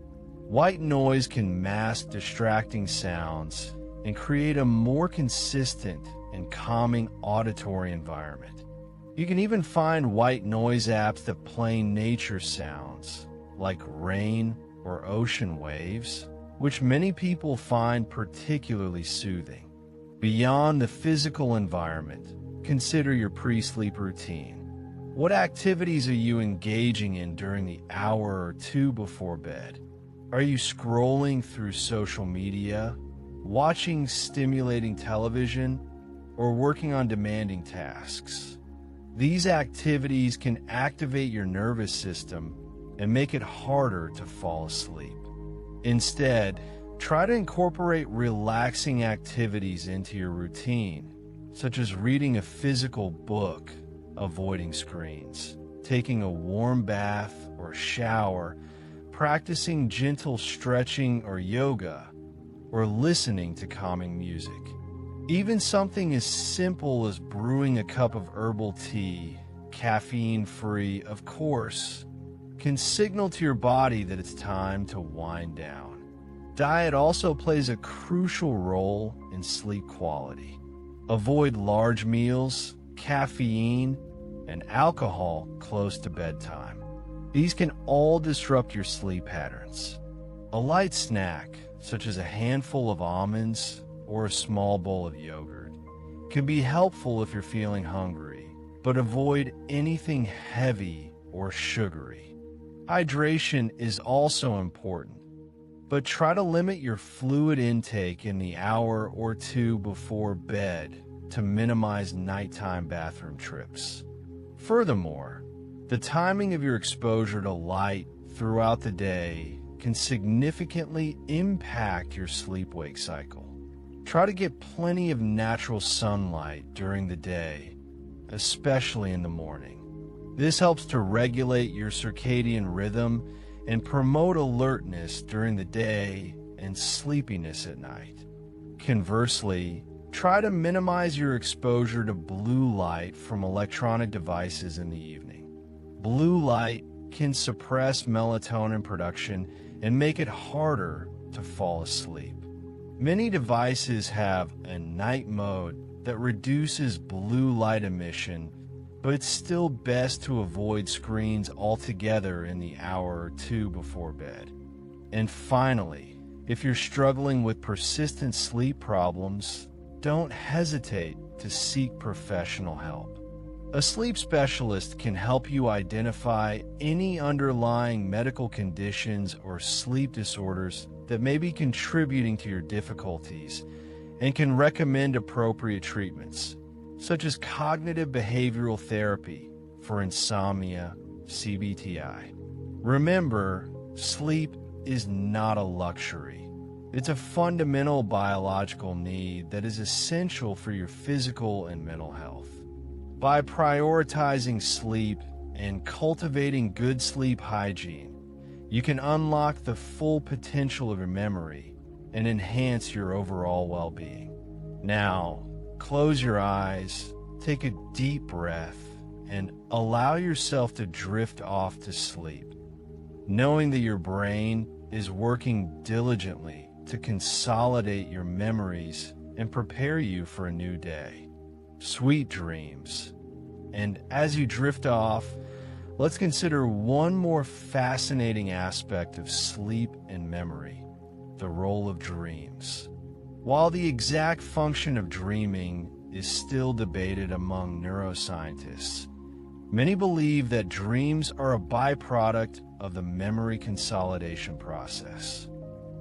S1: White noise can mask distracting sounds and create a more consistent and calming auditory environment. You can even find white noise apps that play nature sounds, like rain or ocean waves, which many people find particularly soothing. Beyond the physical environment, consider your pre-sleep routine. What activities are you engaging in during the hour or two before bed? Are you scrolling through social media, watching stimulating television, or working on demanding tasks? These activities can activate your nervous system and make it harder to fall asleep. Instead, try to incorporate relaxing activities into your routine, such as reading a physical book, avoiding screens, taking a warm bath or shower, practicing gentle stretching or yoga, or listening to calming music. Even something as simple as brewing a cup of herbal tea, caffeine-free, of course, can signal to your body that it's time to wind down. Diet also plays a crucial role in sleep quality. Avoid large meals, caffeine, and alcohol close to bedtime. These can all disrupt your sleep patterns. A light snack, such as a handful of almonds or a small bowl of yogurt, can be helpful if you're feeling hungry, but avoid anything heavy or sugary. Hydration is also important, but try to limit your fluid intake in the hour or two before bed to minimize nighttime bathroom trips. Furthermore, the timing of your exposure to light throughout the day can significantly impact your sleep-wake cycle. Try to get plenty of natural sunlight during the day, especially in the morning. This helps to regulate your circadian rhythm and promote alertness during the day and sleepiness at night. Conversely, try to minimize your exposure to blue light from electronic devices in the evening. Blue light can suppress melatonin production and make it harder to fall asleep. Many devices have a night mode that reduces blue light emission, but it's still best to avoid screens altogether in the hour or two before bed. And finally, if you're struggling with persistent sleep problems, don't hesitate to seek professional help. A sleep specialist can help you identify any underlying medical conditions or sleep disorders that may be contributing to your difficulties and can recommend appropriate treatments, such as cognitive behavioral therapy for insomnia, CBTI. Remember, sleep is not a luxury. It's a fundamental biological need that is essential for your physical and mental health. By prioritizing sleep and cultivating good sleep hygiene, you can unlock the full potential of your memory and enhance your overall well-being. Now, close your eyes, take a deep breath, and allow yourself to drift off to sleep, knowing that your brain is working diligently to consolidate your memories and prepare you for a new day. Sweet dreams. And as you drift off, let's consider one more fascinating aspect of sleep and memory: the role of dreams. While the exact function of dreaming is still debated among neuroscientists, many believe that dreams are a byproduct of the memory consolidation process.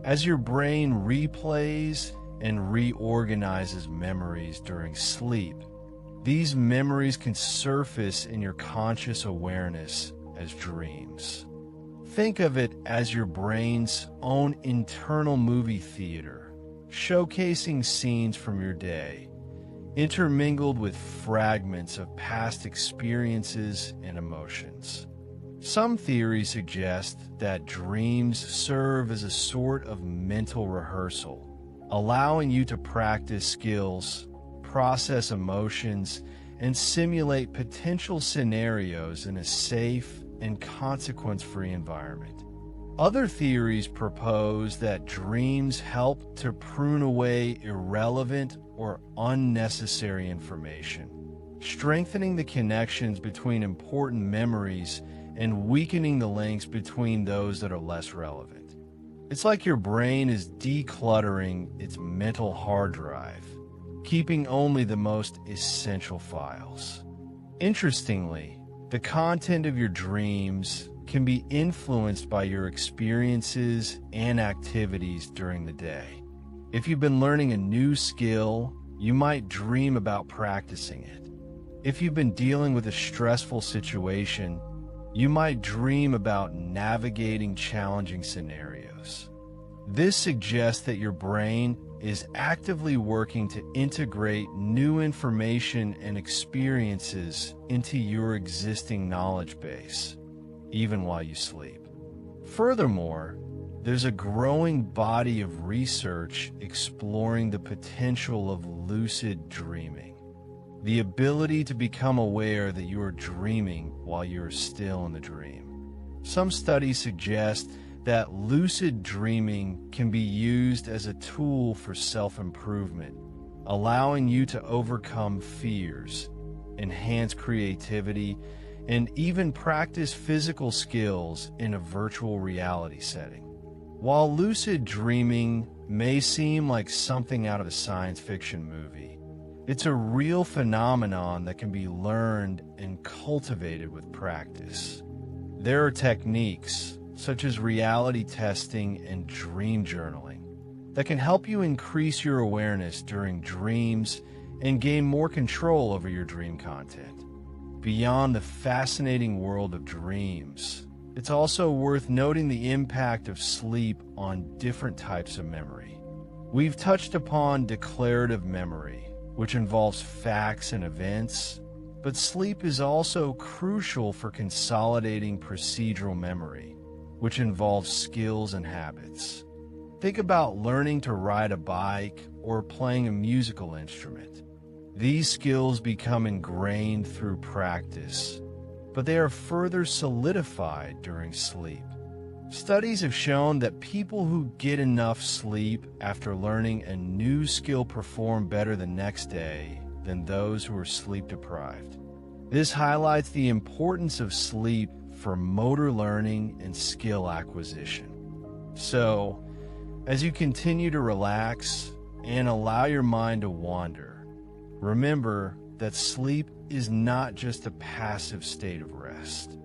S1: As your brain replays and reorganizes memories during sleep, these memories can surface in your conscious awareness as dreams. Think of it as your brain's own internal movie theater, showcasing scenes from your day, intermingled with fragments of past experiences and emotions. Some theories suggest that dreams serve as a sort of mental rehearsal, allowing you to practice skills, process emotions, and simulate potential scenarios in a safe and consequence-free environment. Other theories propose that dreams help to prune away irrelevant or unnecessary information, strengthening the connections between important memories and weakening the links between those that are less relevant. It's like your brain is decluttering its mental hard drive, keeping only the most essential files. Interestingly, the content of your dreams can be influenced by your experiences and activities during the day. If you've been learning a new skill, you might dream about practicing it. If you've been dealing with a stressful situation, you might dream about navigating challenging scenarios. This suggests that your brain is actively working to integrate new information and experiences into your existing knowledge base, even while you sleep. Furthermore, there's a growing body of research exploring the potential of lucid dreaming, the ability to become aware that you are dreaming while you are still in the dream. Some studies suggest that lucid dreaming can be used as a tool for self-improvement, allowing you to overcome fears, enhance creativity, and even practice physical skills in a virtual reality setting. While lucid dreaming may seem like something out of a science fiction movie, it's a real phenomenon that can be learned and cultivated with practice. There are techniques, such as reality testing and dream journaling, that can help you increase your awareness during dreams and gain more control over your dream content. Beyond the fascinating world of dreams, it's also worth noting the impact of sleep on different types of memory. We've touched upon declarative memory, which involves facts and events, but sleep is also crucial for consolidating procedural memory, which involves skills and habits. Think about learning to ride a bike or playing a musical instrument. These skills become ingrained through practice, but they are further solidified during sleep. Studies have shown that people who get enough sleep after learning a new skill perform better the next day than those who are sleep deprived. This highlights the importance of sleep for motor learning and skill acquisition. So, as you continue to relax and allow your mind to wander, remember that sleep is not just a passive state of rest.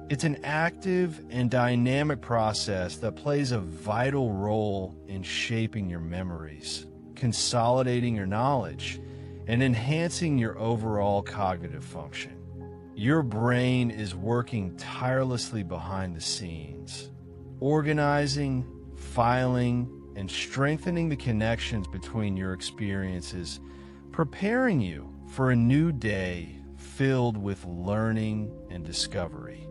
S1: It's an active and dynamic process that plays a vital role in shaping your memories, consolidating your knowledge, and enhancing your overall cognitive function. Your brain is working tirelessly behind the scenes, organizing, filing, and strengthening the connections between your experiences, preparing you for a new day filled with learning and discovery.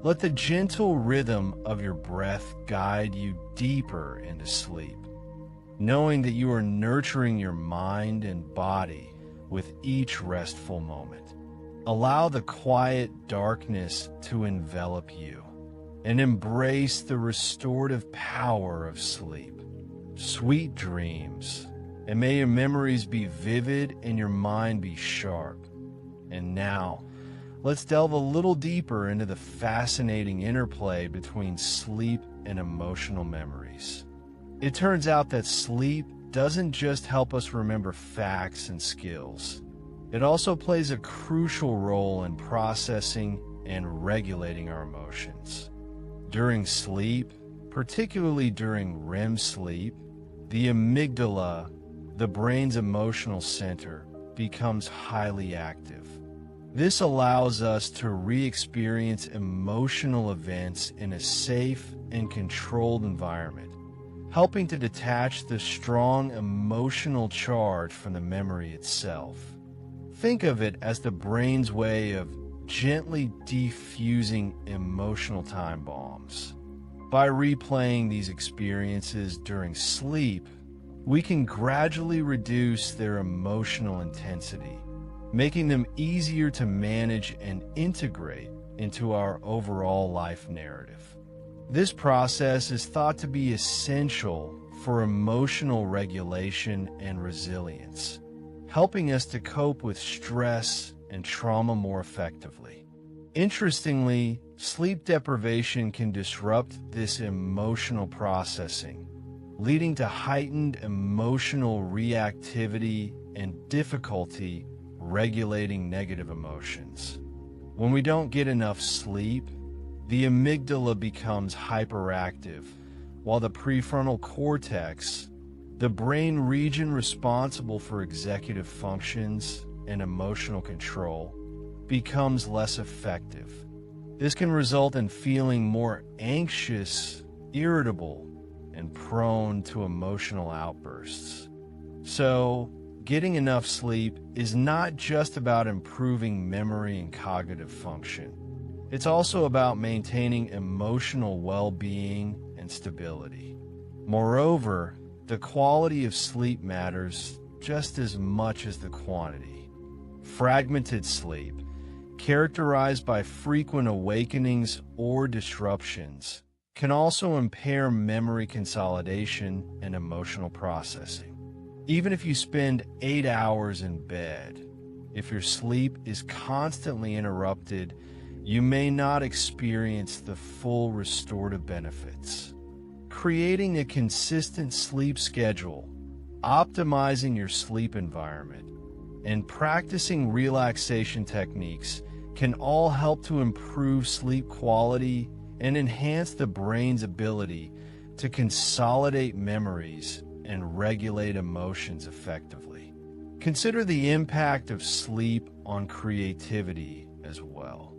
S1: Let the gentle rhythm of your breath guide you deeper into sleep, knowing that you are nurturing your mind and body with each restful moment. Allow the quiet darkness to envelop you and embrace the restorative power of sleep. Sweet dreams, and may your memories be vivid and your mind be sharp. And now, let's delve a little deeper into the fascinating interplay between sleep and emotional memories. It turns out that sleep doesn't just help us remember facts and skills. It also plays a crucial role in processing and regulating our emotions. During sleep, particularly during REM sleep, the amygdala, the brain's emotional center, becomes highly active. This allows us to re-experience emotional events in a safe and controlled environment, helping to detach the strong emotional charge from the memory itself. Think of it as the brain's way of gently defusing emotional time bombs. By replaying these experiences during sleep, we can gradually reduce their emotional intensity, making them easier to manage and integrate into our overall life narrative. This process is thought to be essential for emotional regulation and resilience, helping us to cope with stress and trauma more effectively. Interestingly, sleep deprivation can disrupt this emotional processing, leading to heightened emotional reactivity and difficulty regulating negative emotions. When we don't get enough sleep, the amygdala becomes hyperactive, while the prefrontal cortex, the brain region responsible for executive functions and emotional control, becomes less effective. This can result in feeling more anxious, irritable, and prone to emotional outbursts. So, getting enough sleep is not just about improving memory and cognitive function. It's also about maintaining emotional well-being and stability. Moreover, the quality of sleep matters just as much as the quantity. Fragmented sleep, characterized by frequent awakenings or disruptions, can also impair memory consolidation and emotional processing. Even if you spend 8 hours in bed, if your sleep is constantly interrupted, you may not experience the full restorative benefits. Creating a consistent sleep schedule, optimizing your sleep environment, and practicing relaxation techniques can all help to improve sleep quality and enhance the brain's ability to consolidate memories and regulate emotions effectively. Consider the impact of sleep on creativity as well.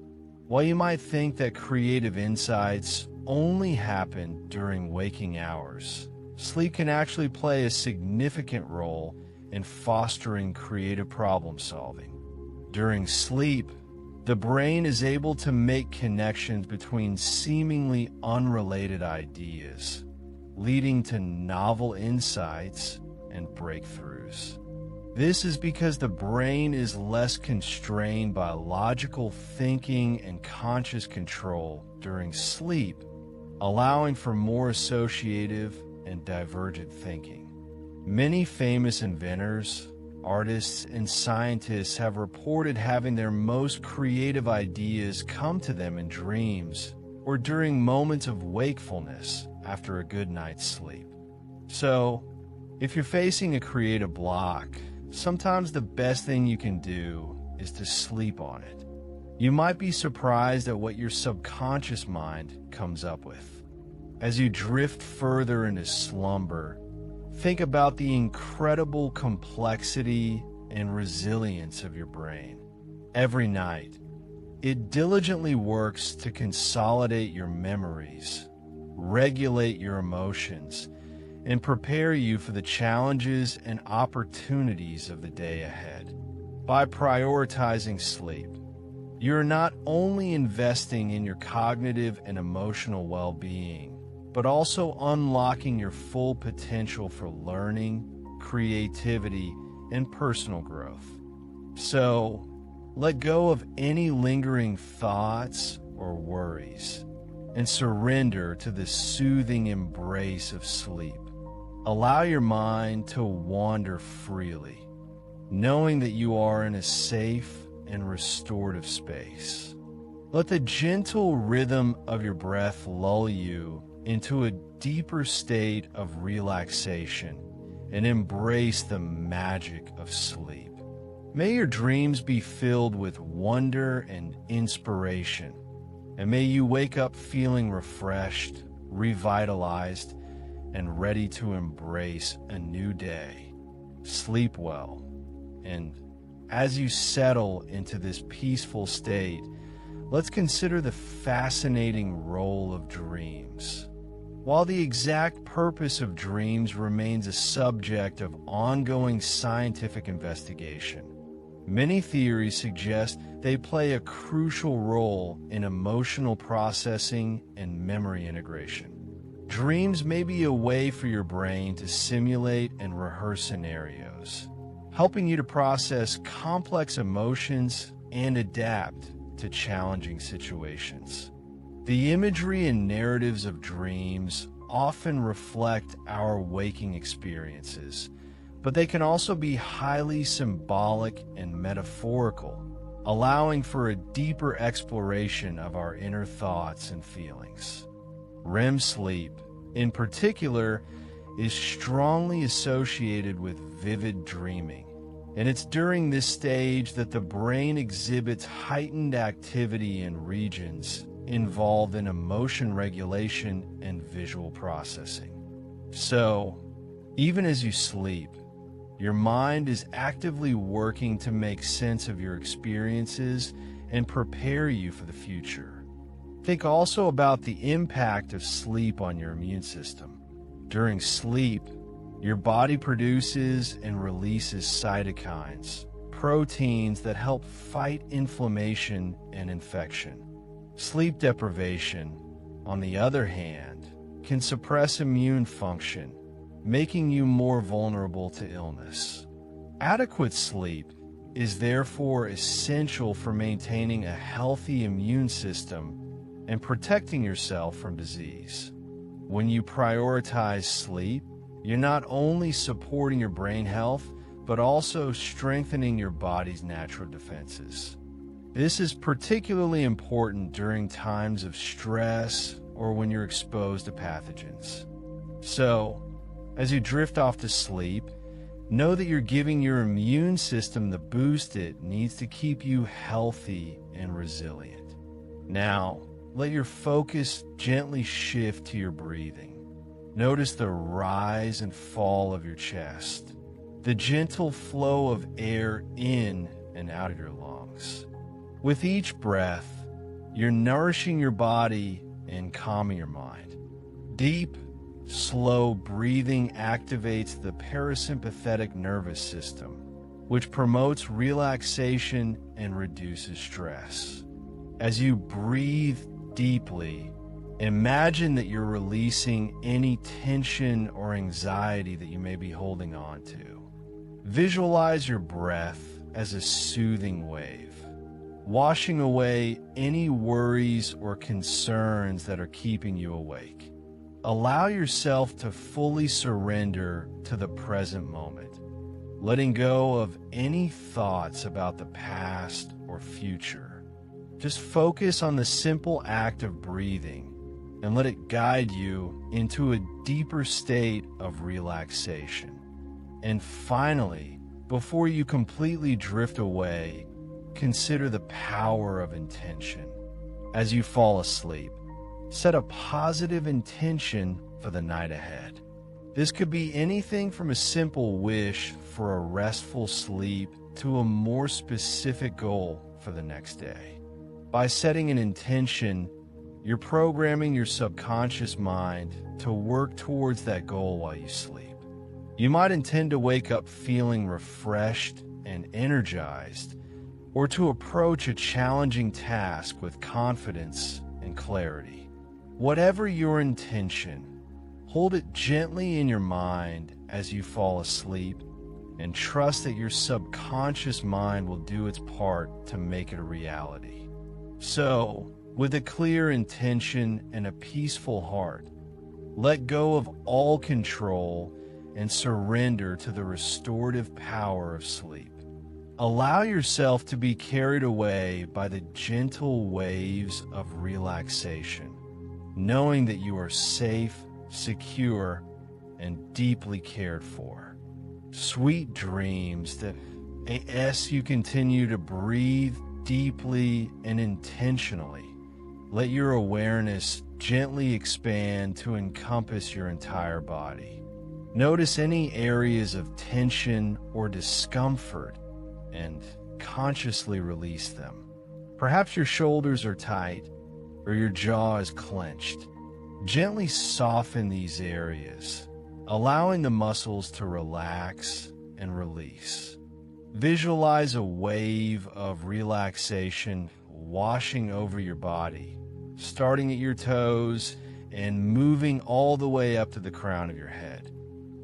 S1: While you might think that creative insights only happen during waking hours, sleep can actually play a significant role in fostering creative problem solving. During sleep, the brain is able to make connections between seemingly unrelated ideas, leading to novel insights and breakthroughs. This is because the brain is less constrained by logical thinking and conscious control during sleep, allowing for more associative and divergent thinking. Many famous inventors, artists, and scientists have reported having their most creative ideas come to them in dreams or during moments of wakefulness after a good night's sleep. So, if you're facing a creative block, sometimes the best thing you can do is to sleep on it. You might be surprised at what your subconscious mind comes up with. As you drift further into slumber, think about the incredible complexity and resilience of your brain. Every night, it diligently works to consolidate your memories, regulate your emotions, and prepare you for the challenges and opportunities of the day ahead. By prioritizing sleep, you're not only investing in your cognitive and emotional well-being, but also unlocking your full potential for learning, creativity, and personal growth. So, let go of any lingering thoughts or worries, and surrender to the soothing embrace of sleep. Allow your mind to wander freely, knowing that you are in a safe and restorative space. Let the gentle rhythm of your breath lull you into a deeper state of relaxation and embrace the magic of sleep. May your dreams be filled with wonder and inspiration, and may you wake up feeling refreshed, revitalized, and ready to embrace a new day. Sleep well, and as you settle into this peaceful state, let's consider the fascinating role of dreams. While the exact purpose of dreams remains a subject of ongoing scientific investigation, many theories suggest they play a crucial role in emotional processing and memory integration. Dreams may be a way for your brain to simulate and rehearse scenarios, helping you to process complex emotions and adapt to challenging situations. The imagery and narratives of dreams often reflect our waking experiences, but they can also be highly symbolic and metaphorical, allowing for a deeper exploration of our inner thoughts and feelings. REM sleep, in particular, is strongly associated with vivid dreaming, and it's during this stage that the brain exhibits heightened activity in regions involved in emotion regulation and visual processing. So, even as you sleep, your mind is actively working to make sense of your experiences and prepare you for the future. Think also about the impact of sleep on your immune system. During sleep, your body produces and releases cytokines, proteins that help fight inflammation and infection. Sleep deprivation, on the other hand, can suppress immune function, making you more vulnerable to illness. Adequate sleep is therefore essential for maintaining a healthy immune system and protecting yourself from disease. When you prioritize sleep, you're not only supporting your brain health, but also strengthening your body's natural defenses. This is particularly important during times of stress or when you're exposed to pathogens. So, as you drift off to sleep, know that you're giving your immune system the boost it needs to keep you healthy and resilient. Now, let your focus gently shift to your breathing. Notice the rise and fall of your chest, the gentle flow of air in and out of your lungs. With each breath, you're nourishing your body and calming your mind. Deep, slow breathing activates the parasympathetic nervous system, which promotes relaxation and reduces stress. As you breathe deeply, imagine that you're releasing any tension or anxiety that you may be holding on to. Visualize your breath as a soothing wave, washing away any worries or concerns that are keeping you awake. Allow yourself to fully surrender to the present moment, letting go of any thoughts about the past or future. Just focus on the simple act of breathing and let it guide you into a deeper state of relaxation. And finally, before you completely drift away, consider the power of intention. As you fall asleep, set a positive intention for the night ahead. This could be anything from a simple wish for a restful sleep to a more specific goal for the next day. By setting an intention, you're programming your subconscious mind to work towards that goal while you sleep. You might intend to wake up feeling refreshed and energized, or to approach a challenging task with confidence and clarity. Whatever your intention, hold it gently in your mind as you fall asleep and trust that your subconscious mind will do its part to make it a reality. So, with a clear intention and a peaceful heart, let go of all control and surrender to the restorative power of sleep. Allow yourself to be carried away by the gentle waves of relaxation, knowing that you are safe, secure, and deeply cared for. Sweet dreams that, as you continue to breathe deeply and intentionally, let your awareness gently expand to encompass your entire body. Notice any areas of tension or discomfort and consciously release them. Perhaps your shoulders are tight or your jaw is clenched. Gently soften these areas, allowing the muscles to relax and release. Visualize a wave of relaxation washing over your body, starting at your toes and moving all the way up to the crown of your head.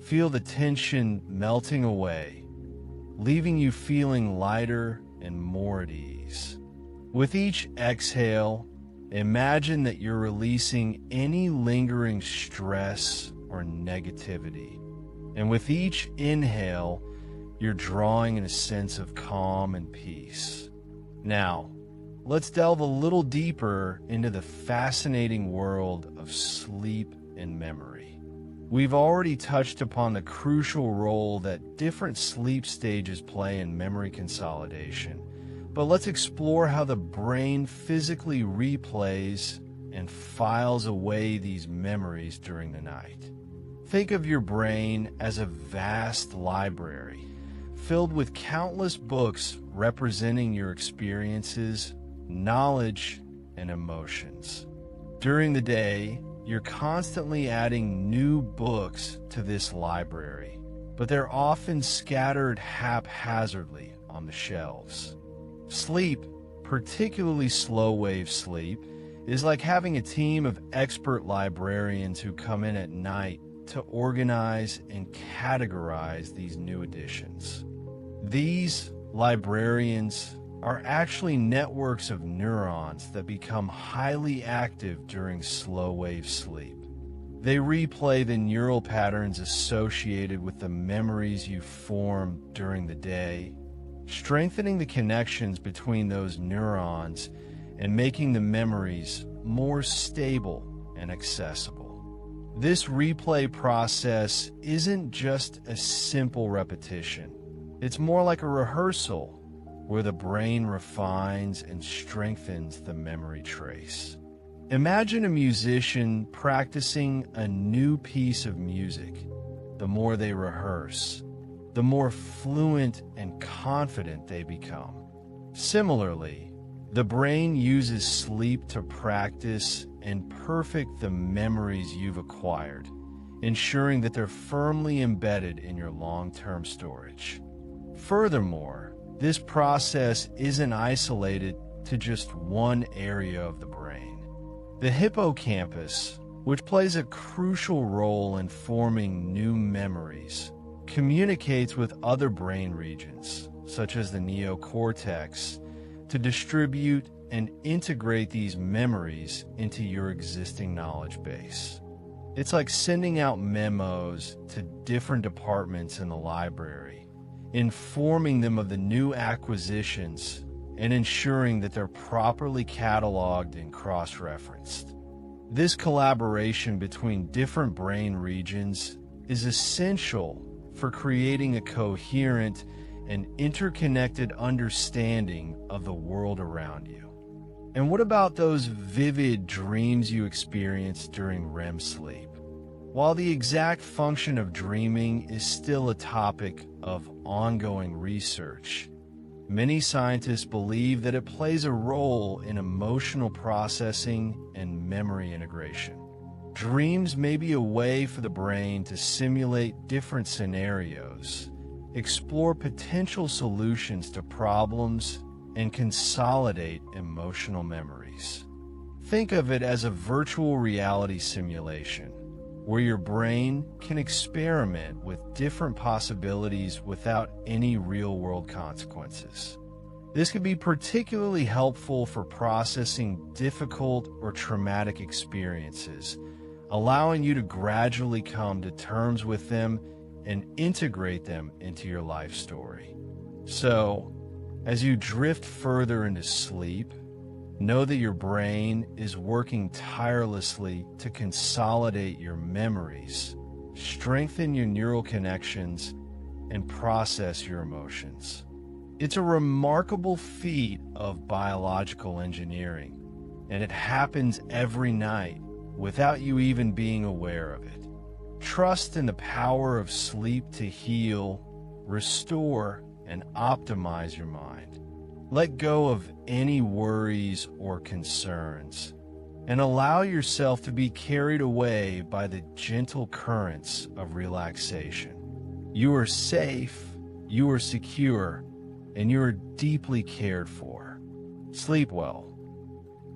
S1: Feel the tension melting away, leaving you feeling lighter and more at ease. With each exhale, imagine that you're releasing any lingering stress or negativity. And with each inhale, you're drawing in a sense of calm and peace. Now, let's delve a little deeper into the fascinating world of sleep and memory. We've already touched upon the crucial role that different sleep stages play in memory consolidation, but let's explore how the brain physically replays and files away these memories during the night. Think of your brain as a vast library filled with countless books representing your experiences, knowledge, and emotions. During the day, you're constantly adding new books to this library, but they're often scattered haphazardly on the shelves. Sleep, particularly slow-wave sleep, is like having a team of expert librarians who come in at night to organize and categorize these new additions. These librarians are actually networks of neurons that become highly active during slow-wave sleep. They replay the neural patterns associated with the memories you formed during the day, strengthening the connections between those neurons and making the memories more stable and accessible. This replay process isn't just a simple repetition. It's more like a rehearsal where the brain refines and strengthens the memory trace. Imagine a musician practicing a new piece of music. The more they rehearse, the more fluent and confident they become. Similarly, the brain uses sleep to practice and perfect the memories you've acquired, ensuring that they're firmly embedded in your long-term storage. Furthermore, this process isn't isolated to just one area of the brain. The hippocampus, which plays a crucial role in forming new memories, communicates with other brain regions, such as the neocortex, to distribute and integrate these memories into your existing knowledge base. It's like sending out memos to different departments in the library, informing them of the new acquisitions and ensuring that they're properly cataloged and cross-referenced. This collaboration between different brain regions is essential for creating a coherent and interconnected understanding of the world around you. And what about those vivid dreams you experience during REM sleep? While the exact function of dreaming is still a topic of ongoing research, many scientists believe that it plays a role in emotional processing and memory integration. Dreams may be a way for the brain to simulate different scenarios, explore potential solutions to problems, and consolidate emotional memories. Think of it as a virtual reality simulation, where your brain can experiment with different possibilities without any real-world consequences. This can be particularly helpful for processing difficult or traumatic experiences, allowing you to gradually come to terms with them and integrate them into your life story. So, as you drift further into sleep, know that your brain is working tirelessly to consolidate your memories, strengthen your neural connections, and process your emotions. It's a remarkable feat of biological engineering, and it happens every night without you even being aware of it. Trust in the power of sleep to heal, restore, and optimize your mind. Let go of any worries or concerns, and allow yourself to be carried away by the gentle currents of relaxation. You are safe, you are secure, and you are deeply cared for. Sleep well.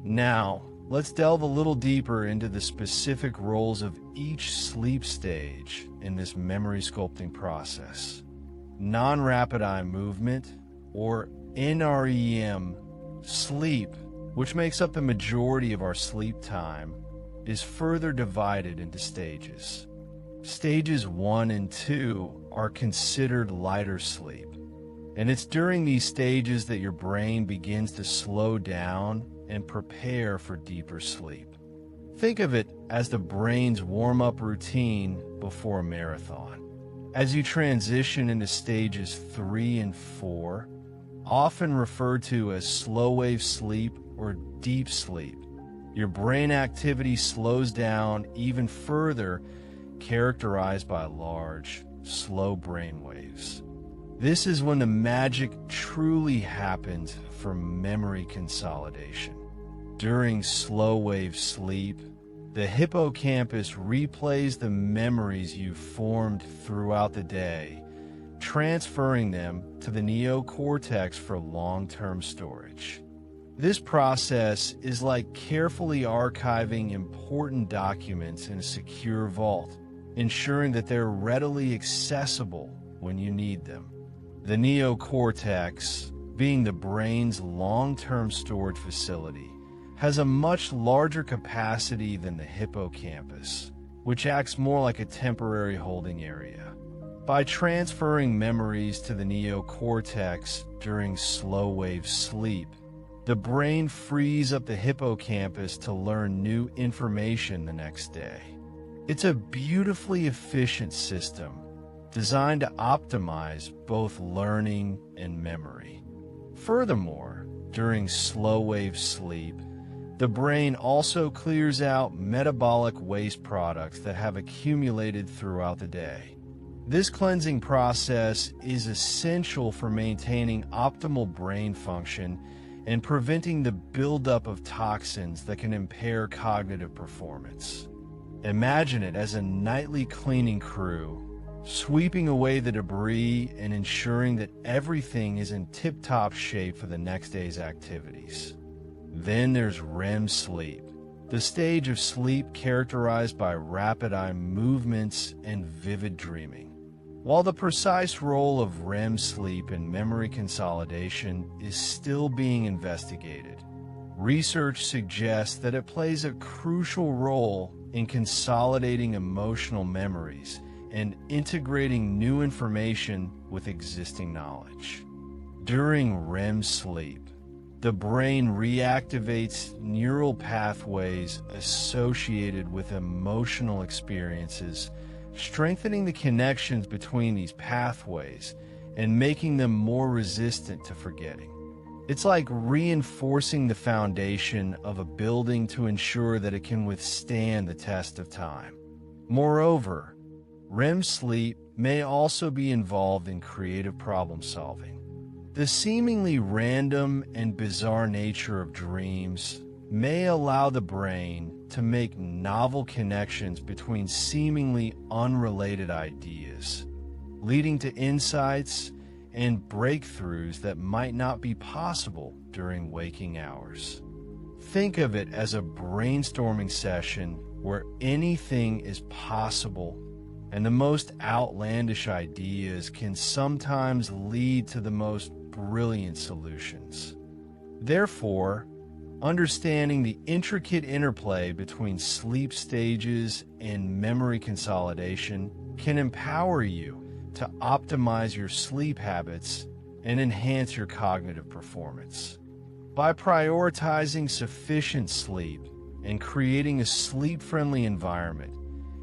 S1: Now, let's delve a little deeper into the specific roles of each sleep stage in this memory sculpting process. Non-rapid eye movement, or NREM, sleep, which makes up the majority of our sleep time, is further divided into stages. Stages 1 and 2 are considered lighter sleep, and it's during these stages that your brain begins to slow down and prepare for deeper sleep. Think of it as the brain's warm-up routine before a marathon. As you transition into stages 3 and 4, often referred to as slow-wave sleep or deep sleep, your brain activity slows down even further, characterized by large, slow brain waves. This is when the magic truly happens for memory consolidation. During slow-wave sleep, the hippocampus replays the memories you formed throughout the day, transferring them to the neocortex for long-term storage. This process is like carefully archiving important documents in a secure vault, ensuring that they're readily accessible when you need them. The neocortex, being the brain's long-term storage facility, has a much larger capacity than the hippocampus, which acts more like a temporary holding area. By transferring memories to the neocortex during slow-wave sleep, the brain frees up the hippocampus to learn new information the next day. It's a beautifully efficient system designed to optimize both learning and memory. Furthermore, during slow-wave sleep, the brain also clears out metabolic waste products that have accumulated throughout the day. This cleansing process is essential for maintaining optimal brain function and preventing the buildup of toxins that can impair cognitive performance. Imagine it as a nightly cleaning crew, sweeping away the debris and ensuring that everything is in tip-top shape for the next day's activities. Then there's REM sleep, the stage of sleep characterized by rapid eye movements and vivid dreaming. While the precise role of REM sleep in memory consolidation is still being investigated, research suggests that it plays a crucial role in consolidating emotional memories and integrating new information with existing knowledge. During REM sleep, the brain reactivates neural pathways associated with emotional experiences, strengthening the connections between these pathways and making them more resistant to forgetting. It's like reinforcing the foundation of a building to ensure that it can withstand the test of time. Moreover, REM sleep may also be involved in creative problem solving. The seemingly random and bizarre nature of dreams may allow the brain to make novel connections between seemingly unrelated ideas, leading to insights and breakthroughs that might not be possible during waking hours. Think of it as a brainstorming session where anything is possible, and the most outlandish ideas can sometimes lead to the most brilliant solutions. Therefore, understanding the intricate interplay between sleep stages and memory consolidation can empower you to optimize your sleep habits and enhance your cognitive performance. By prioritizing sufficient sleep and creating a sleep-friendly environment,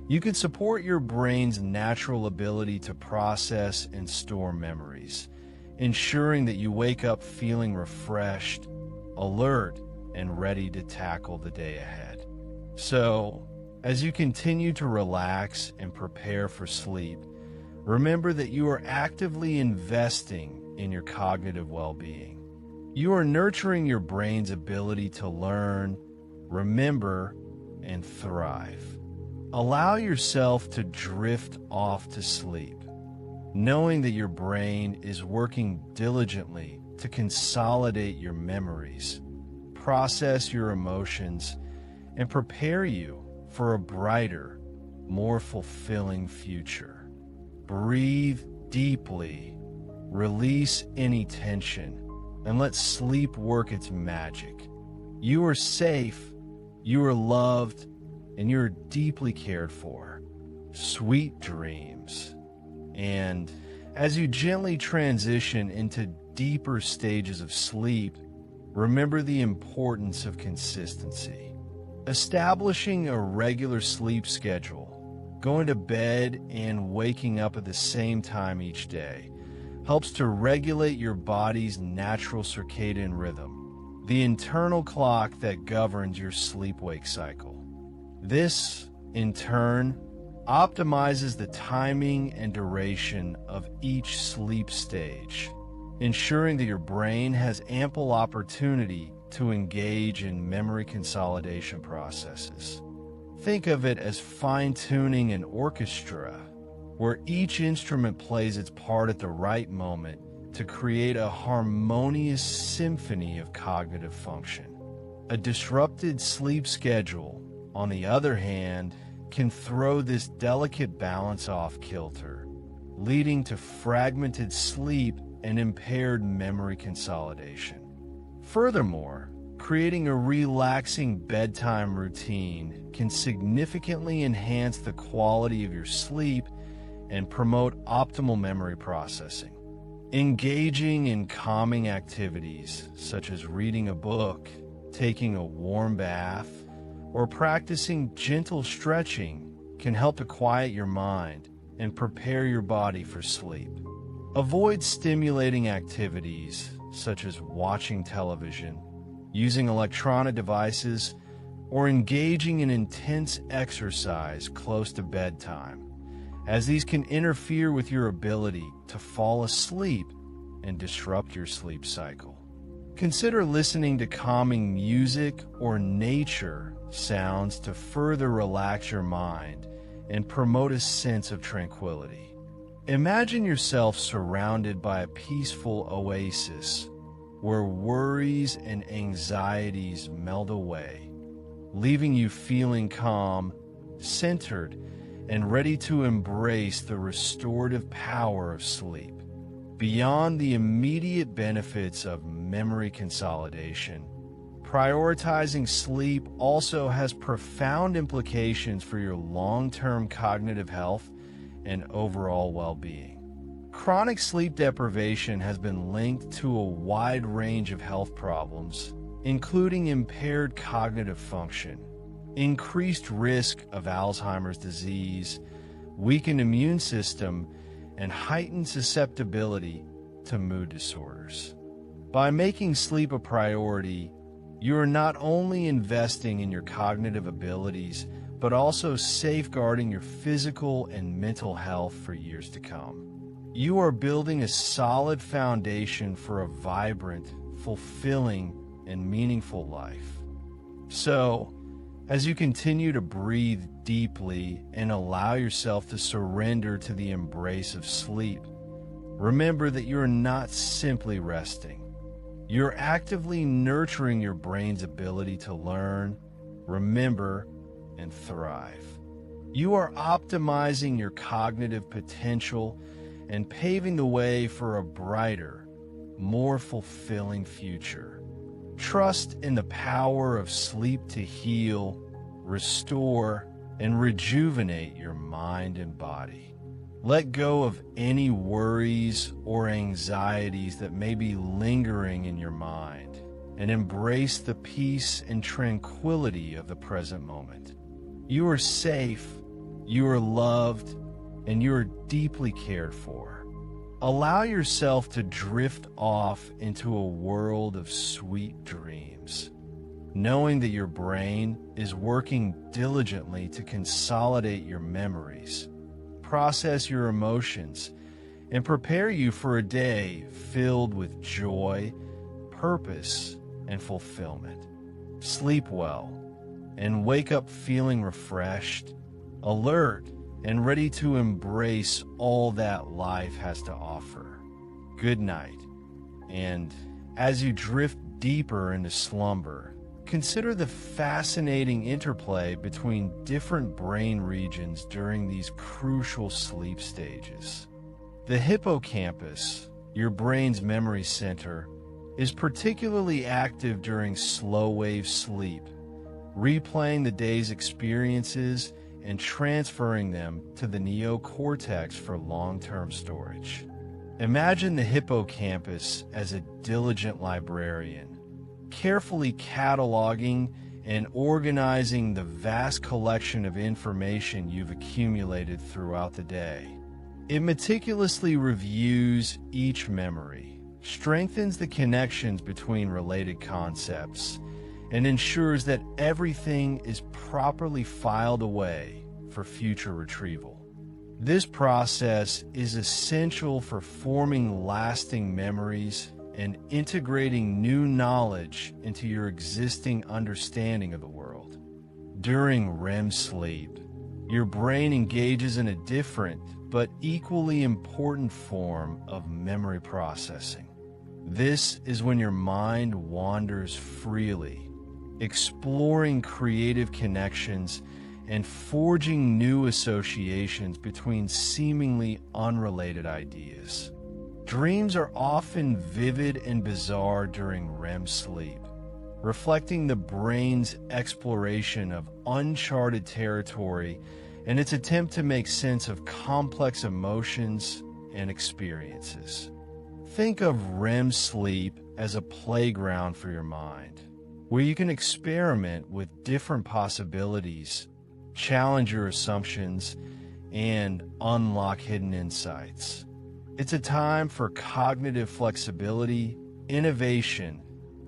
S1: you can support your brain's natural ability to process and store memories, ensuring that you wake up feeling refreshed, alert, and ready to tackle the day ahead. So, as you continue to relax and prepare for sleep, remember that you are actively investing in your cognitive well-being. You are nurturing your brain's ability to learn, remember, and thrive. Allow yourself to drift off to sleep, knowing that your brain is working diligently to consolidate your memories, process your emotions, and prepare you for a brighter, more fulfilling future. Breathe deeply, release any tension, and let sleep work its magic. You are safe, you are loved, and you are deeply cared for. Sweet dreams. And as you gently transition into deeper stages of sleep, remember the importance of consistency. Establishing a regular sleep schedule, going to bed and waking up at the same time each day, helps to regulate your body's natural circadian rhythm, the internal clock that governs your sleep-wake cycle. This, in turn, optimizes the timing and duration of each sleep stage, ensuring that your brain has ample opportunity to engage in memory consolidation processes. Think of it as fine-tuning an orchestra, where each instrument plays its part at the right moment to create a harmonious symphony of cognitive function. A disrupted sleep schedule, on the other hand, can throw this delicate balance off kilter, leading to fragmented sleep and impaired memory consolidation. Furthermore, creating a relaxing bedtime routine can significantly enhance the quality of your sleep and promote optimal memory processing. Engaging in calming activities such as reading a book, taking a warm bath, or practicing gentle stretching can help to quiet your mind and prepare your body for sleep. Avoid stimulating activities such as watching television, using electronic devices, or engaging in intense exercise close to bedtime, as these can interfere with your ability to fall asleep and disrupt your sleep cycle. Consider listening to calming music or nature sounds to further relax your mind and promote a sense of tranquility. Imagine yourself surrounded by a peaceful oasis where worries and anxieties melt away, leaving you feeling calm, centered, and ready to embrace the restorative power of sleep. Beyond the immediate benefits of memory consolidation, prioritizing sleep also has profound implications for your long-term cognitive health and overall well-being. Chronic sleep deprivation has been linked to a wide range of health problems, including impaired cognitive function, increased risk of Alzheimer's disease, weakened immune system, and heightened susceptibility to mood disorders. By making sleep a priority, you are not only investing in your cognitive abilities, but also safeguarding your physical and mental health for years to come. You are building a solid foundation for a vibrant, fulfilling, and meaningful life. So, as you continue to breathe deeply and allow yourself to surrender to the embrace of sleep, remember that you are not simply resting. You're actively nurturing your brain's ability to learn, remember, and thrive. You are optimizing your cognitive potential and paving the way for a brighter, more fulfilling future. Trust in the power of sleep to heal, restore, and rejuvenate your mind and body. Let go of any worries or anxieties that may be lingering in your mind, and embrace the peace and tranquility of the present moment. You are safe, you are loved, and you are deeply cared for. Allow yourself to drift off into a world of sweet dreams, knowing that your brain is working diligently to consolidate your memories, process your emotions, and prepare you for a day filled with joy, purpose, and fulfillment. Sleep well, and wake up feeling refreshed, alert, and ready to embrace all that life has to offer. Good night. And as you drift deeper into slumber, consider the fascinating interplay between different brain regions during these crucial sleep stages. The hippocampus, your brain's memory center, is particularly active during slow-wave sleep, replaying the day's experiences and transferring them to the neocortex for long-term storage. Imagine the hippocampus as a diligent librarian, carefully cataloging and organizing the vast collection of information you've accumulated throughout the day. It meticulously reviews each memory, strengthens the connections between related concepts, and ensures that everything is properly filed away for future retrieval. This process is essential for forming lasting memories and integrating new knowledge into your existing understanding of the world. During REM sleep, your brain engages in a different but equally important form of memory processing. This is when your mind wanders freely, exploring creative connections and forging new associations between seemingly unrelated ideas. Dreams are often vivid and bizarre during REM sleep, reflecting the brain's exploration of uncharted territory and its attempt to make sense of complex emotions and experiences. Think of REM sleep as a playground for your mind, where you can experiment with different possibilities, challenge your assumptions, and unlock hidden insights. It's a time for cognitive flexibility, innovation,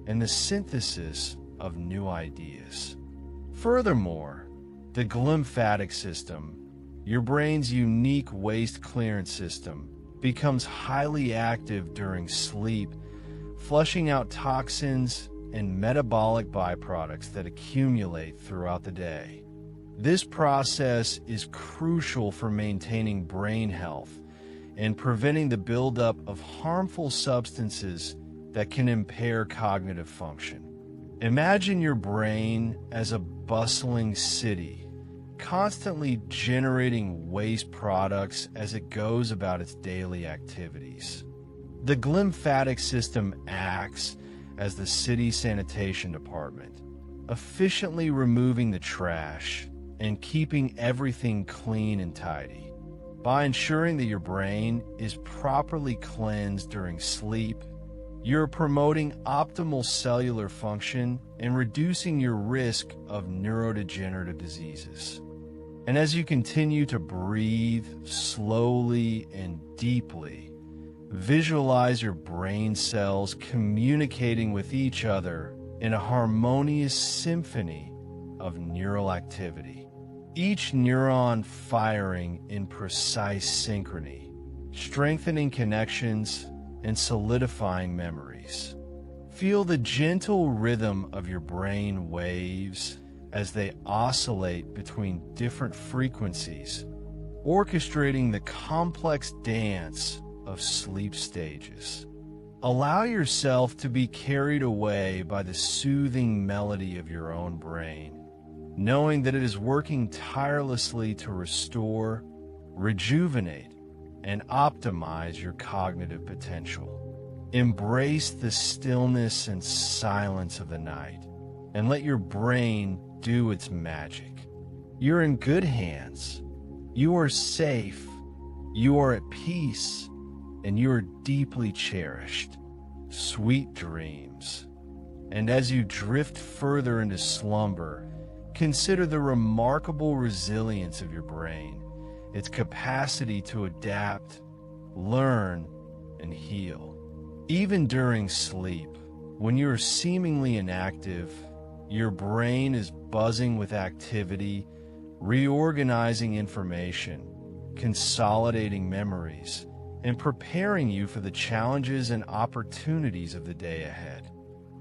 S1: and the synthesis of new ideas. Furthermore, the glymphatic system, your brain's unique waste clearance system, becomes highly active during sleep, flushing out toxins and metabolic byproducts that accumulate throughout the day. This process is crucial for maintaining brain health and preventing the buildup of harmful substances that can impair cognitive function. Imagine your brain as a bustling city, constantly generating waste products as it goes about its daily activities. The glymphatic system acts as the city sanitation department, efficiently removing the trash and keeping everything clean and tidy. By ensuring that your brain is properly cleansed during sleep, you're promoting optimal cellular function and reducing your risk of neurodegenerative diseases. And as you continue to breathe slowly and deeply, visualize your brain cells communicating with each other in a harmonious symphony of neural activity. Each neuron firing in precise synchrony, strengthening connections and solidifying memories. Feel the gentle rhythm of your brain waves as they oscillate between different frequencies, orchestrating the complex dance of sleep stages. Allow yourself to be carried away by the soothing melody of your own brain, knowing that it is working tirelessly to restore, rejuvenate, and optimize your cognitive potential. Embrace the stillness and silence of the night, and let your brain do its magic. You're in good hands. You are safe. You are at peace, and you are deeply cherished. Sweet dreams. And as you drift further into slumber, consider the remarkable resilience of your brain, its capacity to adapt, learn, and heal. Even during sleep, when you are seemingly inactive, your brain is buzzing with activity, reorganizing information, consolidating memories, and preparing you for the challenges and opportunities of the day ahead.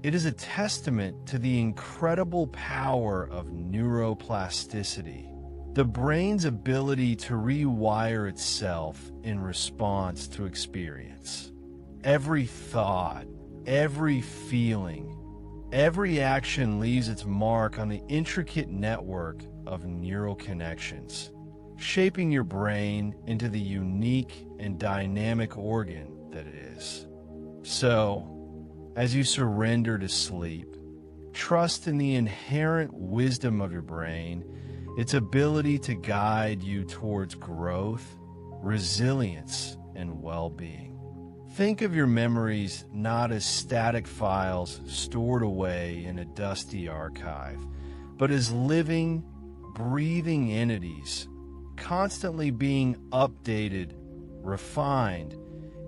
S1: It is a testament to the incredible power of neuroplasticity, the brain's ability to rewire itself in response to experience. Every thought, every feeling, every action leaves its mark on the intricate network of neural connections, shaping your brain into the unique and dynamic organ that it is. So, as you surrender to sleep, trust in the inherent wisdom of your brain, its ability to guide you towards growth, resilience, and well-being. Think of your memories not as static files stored away in a dusty archive, but as living, breathing entities, constantly being updated, refined,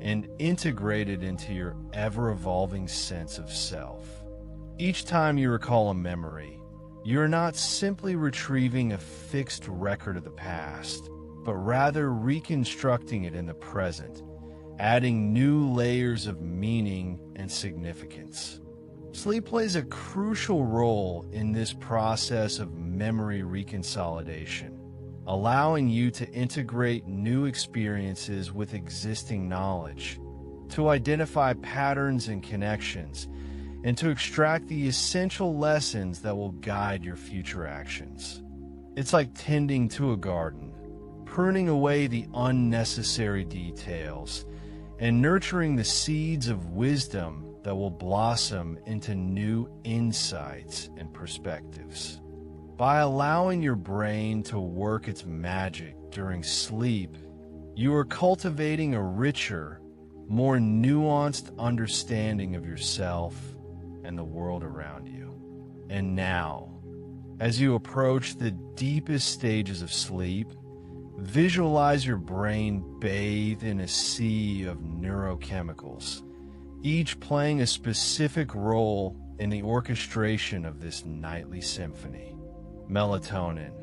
S1: and integrated into your ever-evolving sense of self. Each time you recall a memory, you're not simply retrieving a fixed record of the past, but rather reconstructing it in the present, adding new layers of meaning and significance. Sleep plays a crucial role in this process of memory reconsolidation, allowing you to integrate new experiences with existing knowledge, to identify patterns and connections, and to extract the essential lessons that will guide your future actions. It's like tending to a garden, pruning away the unnecessary details, and nurturing the seeds of wisdom that will blossom into new insights and perspectives. By allowing your brain to work its magic during sleep, you are cultivating a richer, more nuanced understanding of yourself and the world around you. And now, as you approach the deepest stages of sleep, visualize your brain bathed in a sea of neurochemicals, each playing a specific role in the orchestration of this nightly symphony. Melatonin,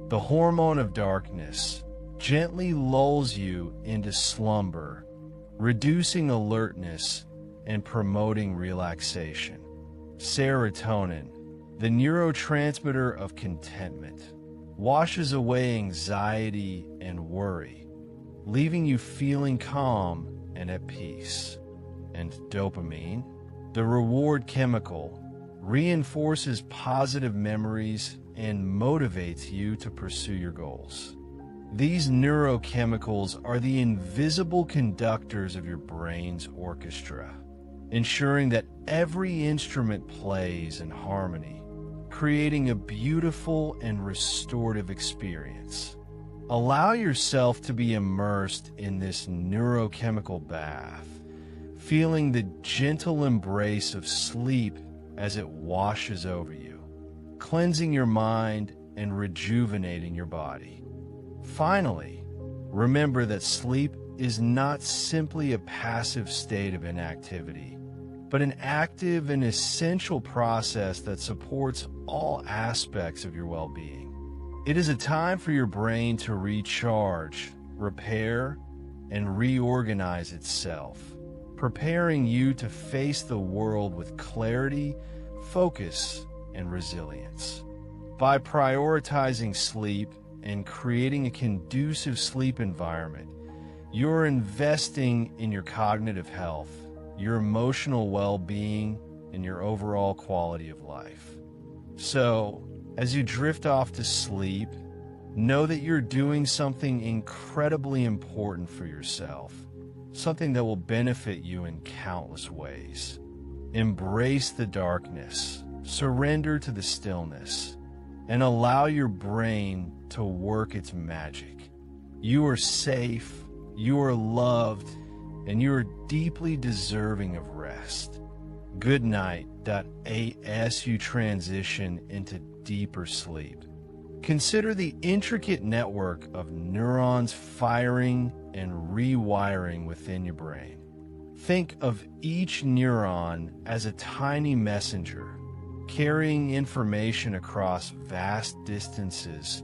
S1: the hormone of darkness, gently lulls you into slumber, reducing alertness and promoting relaxation. Serotonin, the neurotransmitter of contentment, washes away anxiety and worry, leaving you feeling calm and at peace. And dopamine, the reward chemical, reinforces positive memories and motivates you to pursue your goals. These neurochemicals are the invisible conductors of your brain's orchestra, ensuring that every instrument plays in harmony, creating a beautiful and restorative experience. Allow yourself to be immersed in this neurochemical bath, feeling the gentle embrace of sleep as it washes over you, cleansing your mind and rejuvenating your body. Finally, remember that sleep is not simply a passive state of inactivity, but an active and essential process that supports all aspects of your well-being. It is a time for your brain to recharge, repair, and reorganize itself, preparing you to face the world with clarity, focus, and resilience. By prioritizing sleep and creating a conducive sleep environment, you're investing in your cognitive health, your emotional well-being, and your overall quality of life. So, as you drift off to sleep, know that you're doing something incredibly important for yourself, something that will benefit you in countless ways. Embrace the darkness, surrender to the stillness, and allow your brain to work its magic. You are safe, you are loved, and you are deeply deserving of rest. Goodnight as you transition into deeper sleep. Consider the intricate network of neurons firing and rewiring within your brain. Think of each neuron as a tiny messenger, carrying information across vast distances,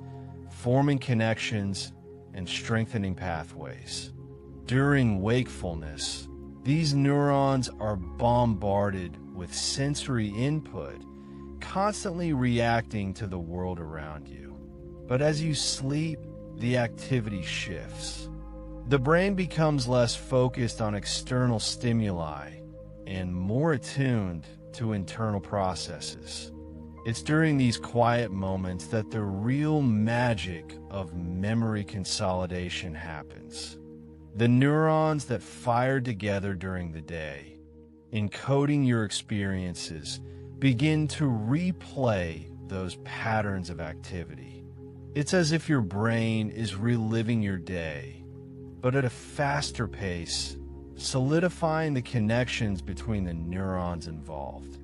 S1: forming connections and strengthening pathways. During wakefulness, these neurons are bombarded with sensory input, constantly reacting to the world around you. But as you sleep, the activity shifts. The brain becomes less focused on external stimuli and more attuned to internal processes. It's during these quiet moments that the real magic of memory consolidation happens. The neurons that fired together during the day, encoding your experiences, begin to replay those patterns of activity. It's as if your brain is reliving your day, but at a faster pace, solidifying the connections between the neurons involved.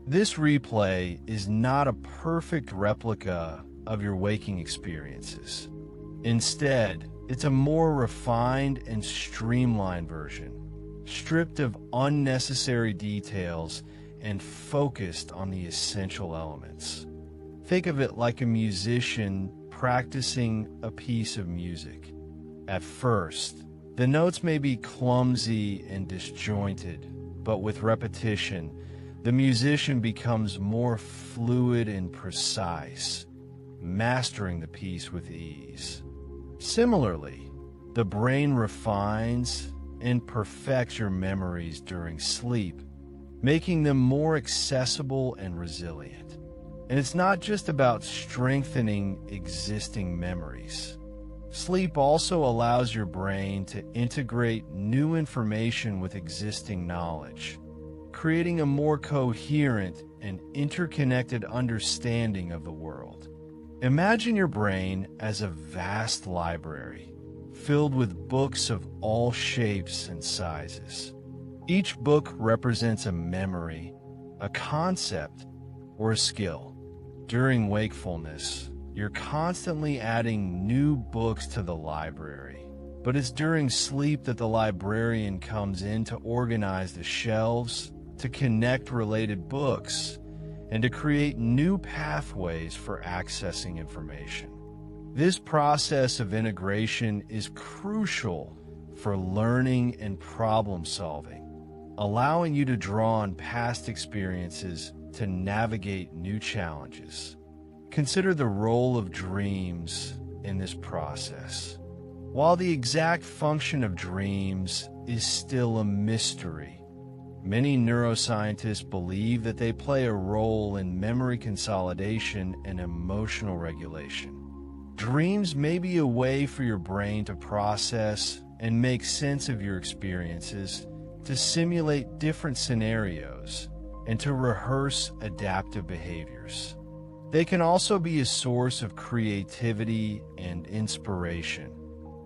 S1: This replay is not a perfect replica of your waking experiences. Instead, it's a more refined and streamlined version, stripped of unnecessary details and focused on the essential elements. Think of it like a musician practicing a piece of music. At first, the notes may be clumsy and disjointed, but with repetition, the musician becomes more fluid and precise, mastering the piece with ease. Similarly, the brain refines and perfects your memories during sleep, making them more accessible and resilient. And it's not just about strengthening existing memories. Sleep also allows your brain to integrate new information with existing knowledge, creating a more coherent and interconnected understanding of the world. Imagine your brain as a vast library, filled with books of all shapes and sizes. Each book represents a memory, a concept, or a skill. During wakefulness, you're constantly adding new books to the library, but it's during sleep that the librarian comes in to organize the shelves, to connect related books, and to create new pathways for accessing information. This process of integration is crucial for learning and problem solving, allowing you to draw on past experiences to navigate new challenges. Consider the role of dreams in this process. While the exact function of dreams is still a mystery, many neuroscientists believe that they play a role in memory consolidation and emotional regulation. Dreams may be a way for your brain to process and make sense of your experiences, to simulate different scenarios, and to rehearse adaptive behaviors. They can also be a source of creativity and inspiration,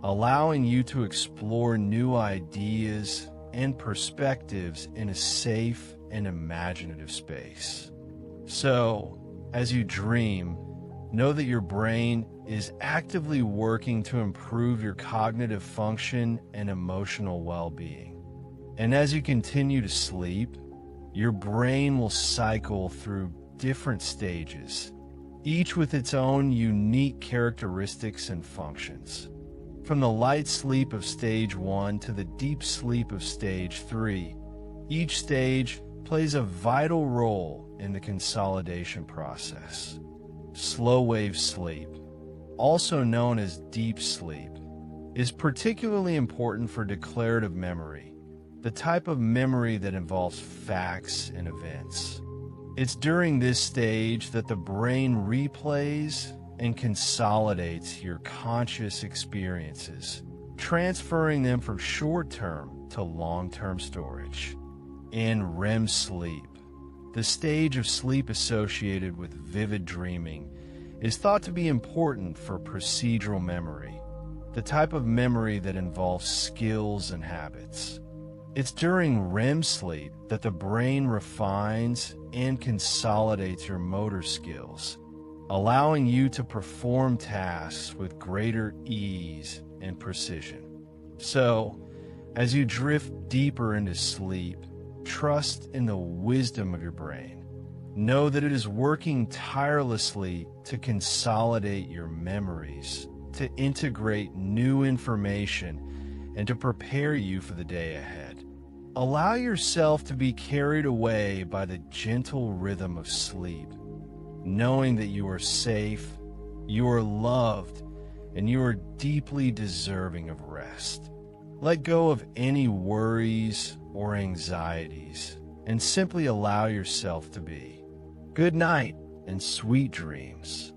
S1: allowing you to explore new ideas and perspectives in a safe and imaginative space. So, as you dream, know that your brain is actively working to improve your cognitive function and emotional well-being. And as you continue to sleep, your brain will cycle through different stages, each with its own unique characteristics and functions. From the light sleep of stage 1 to the deep sleep of stage 3, each stage plays a vital role in the consolidation process. Slow wave sleep, also known as deep sleep, is particularly important for declarative memory, the type of memory that involves facts and events. It's during this stage that the brain replays and consolidates your conscious experiences, transferring them from short-term to long-term storage. In REM sleep, the stage of sleep associated with vivid dreaming, is thought to be important for procedural memory, the type of memory that involves skills and habits. It's during REM sleep that the brain refines and consolidates your motor skills, allowing you to perform tasks with greater ease and precision. So, as you drift deeper into sleep, trust in the wisdom of your brain. Know that it is working tirelessly to consolidate your memories, to integrate new information, and to prepare you for the day ahead. Allow yourself to be carried away by the gentle rhythm of sleep, knowing that you are safe, you are loved, and you are deeply deserving of rest. Let go of any worries or anxieties and simply allow yourself to be. Good night and sweet dreams.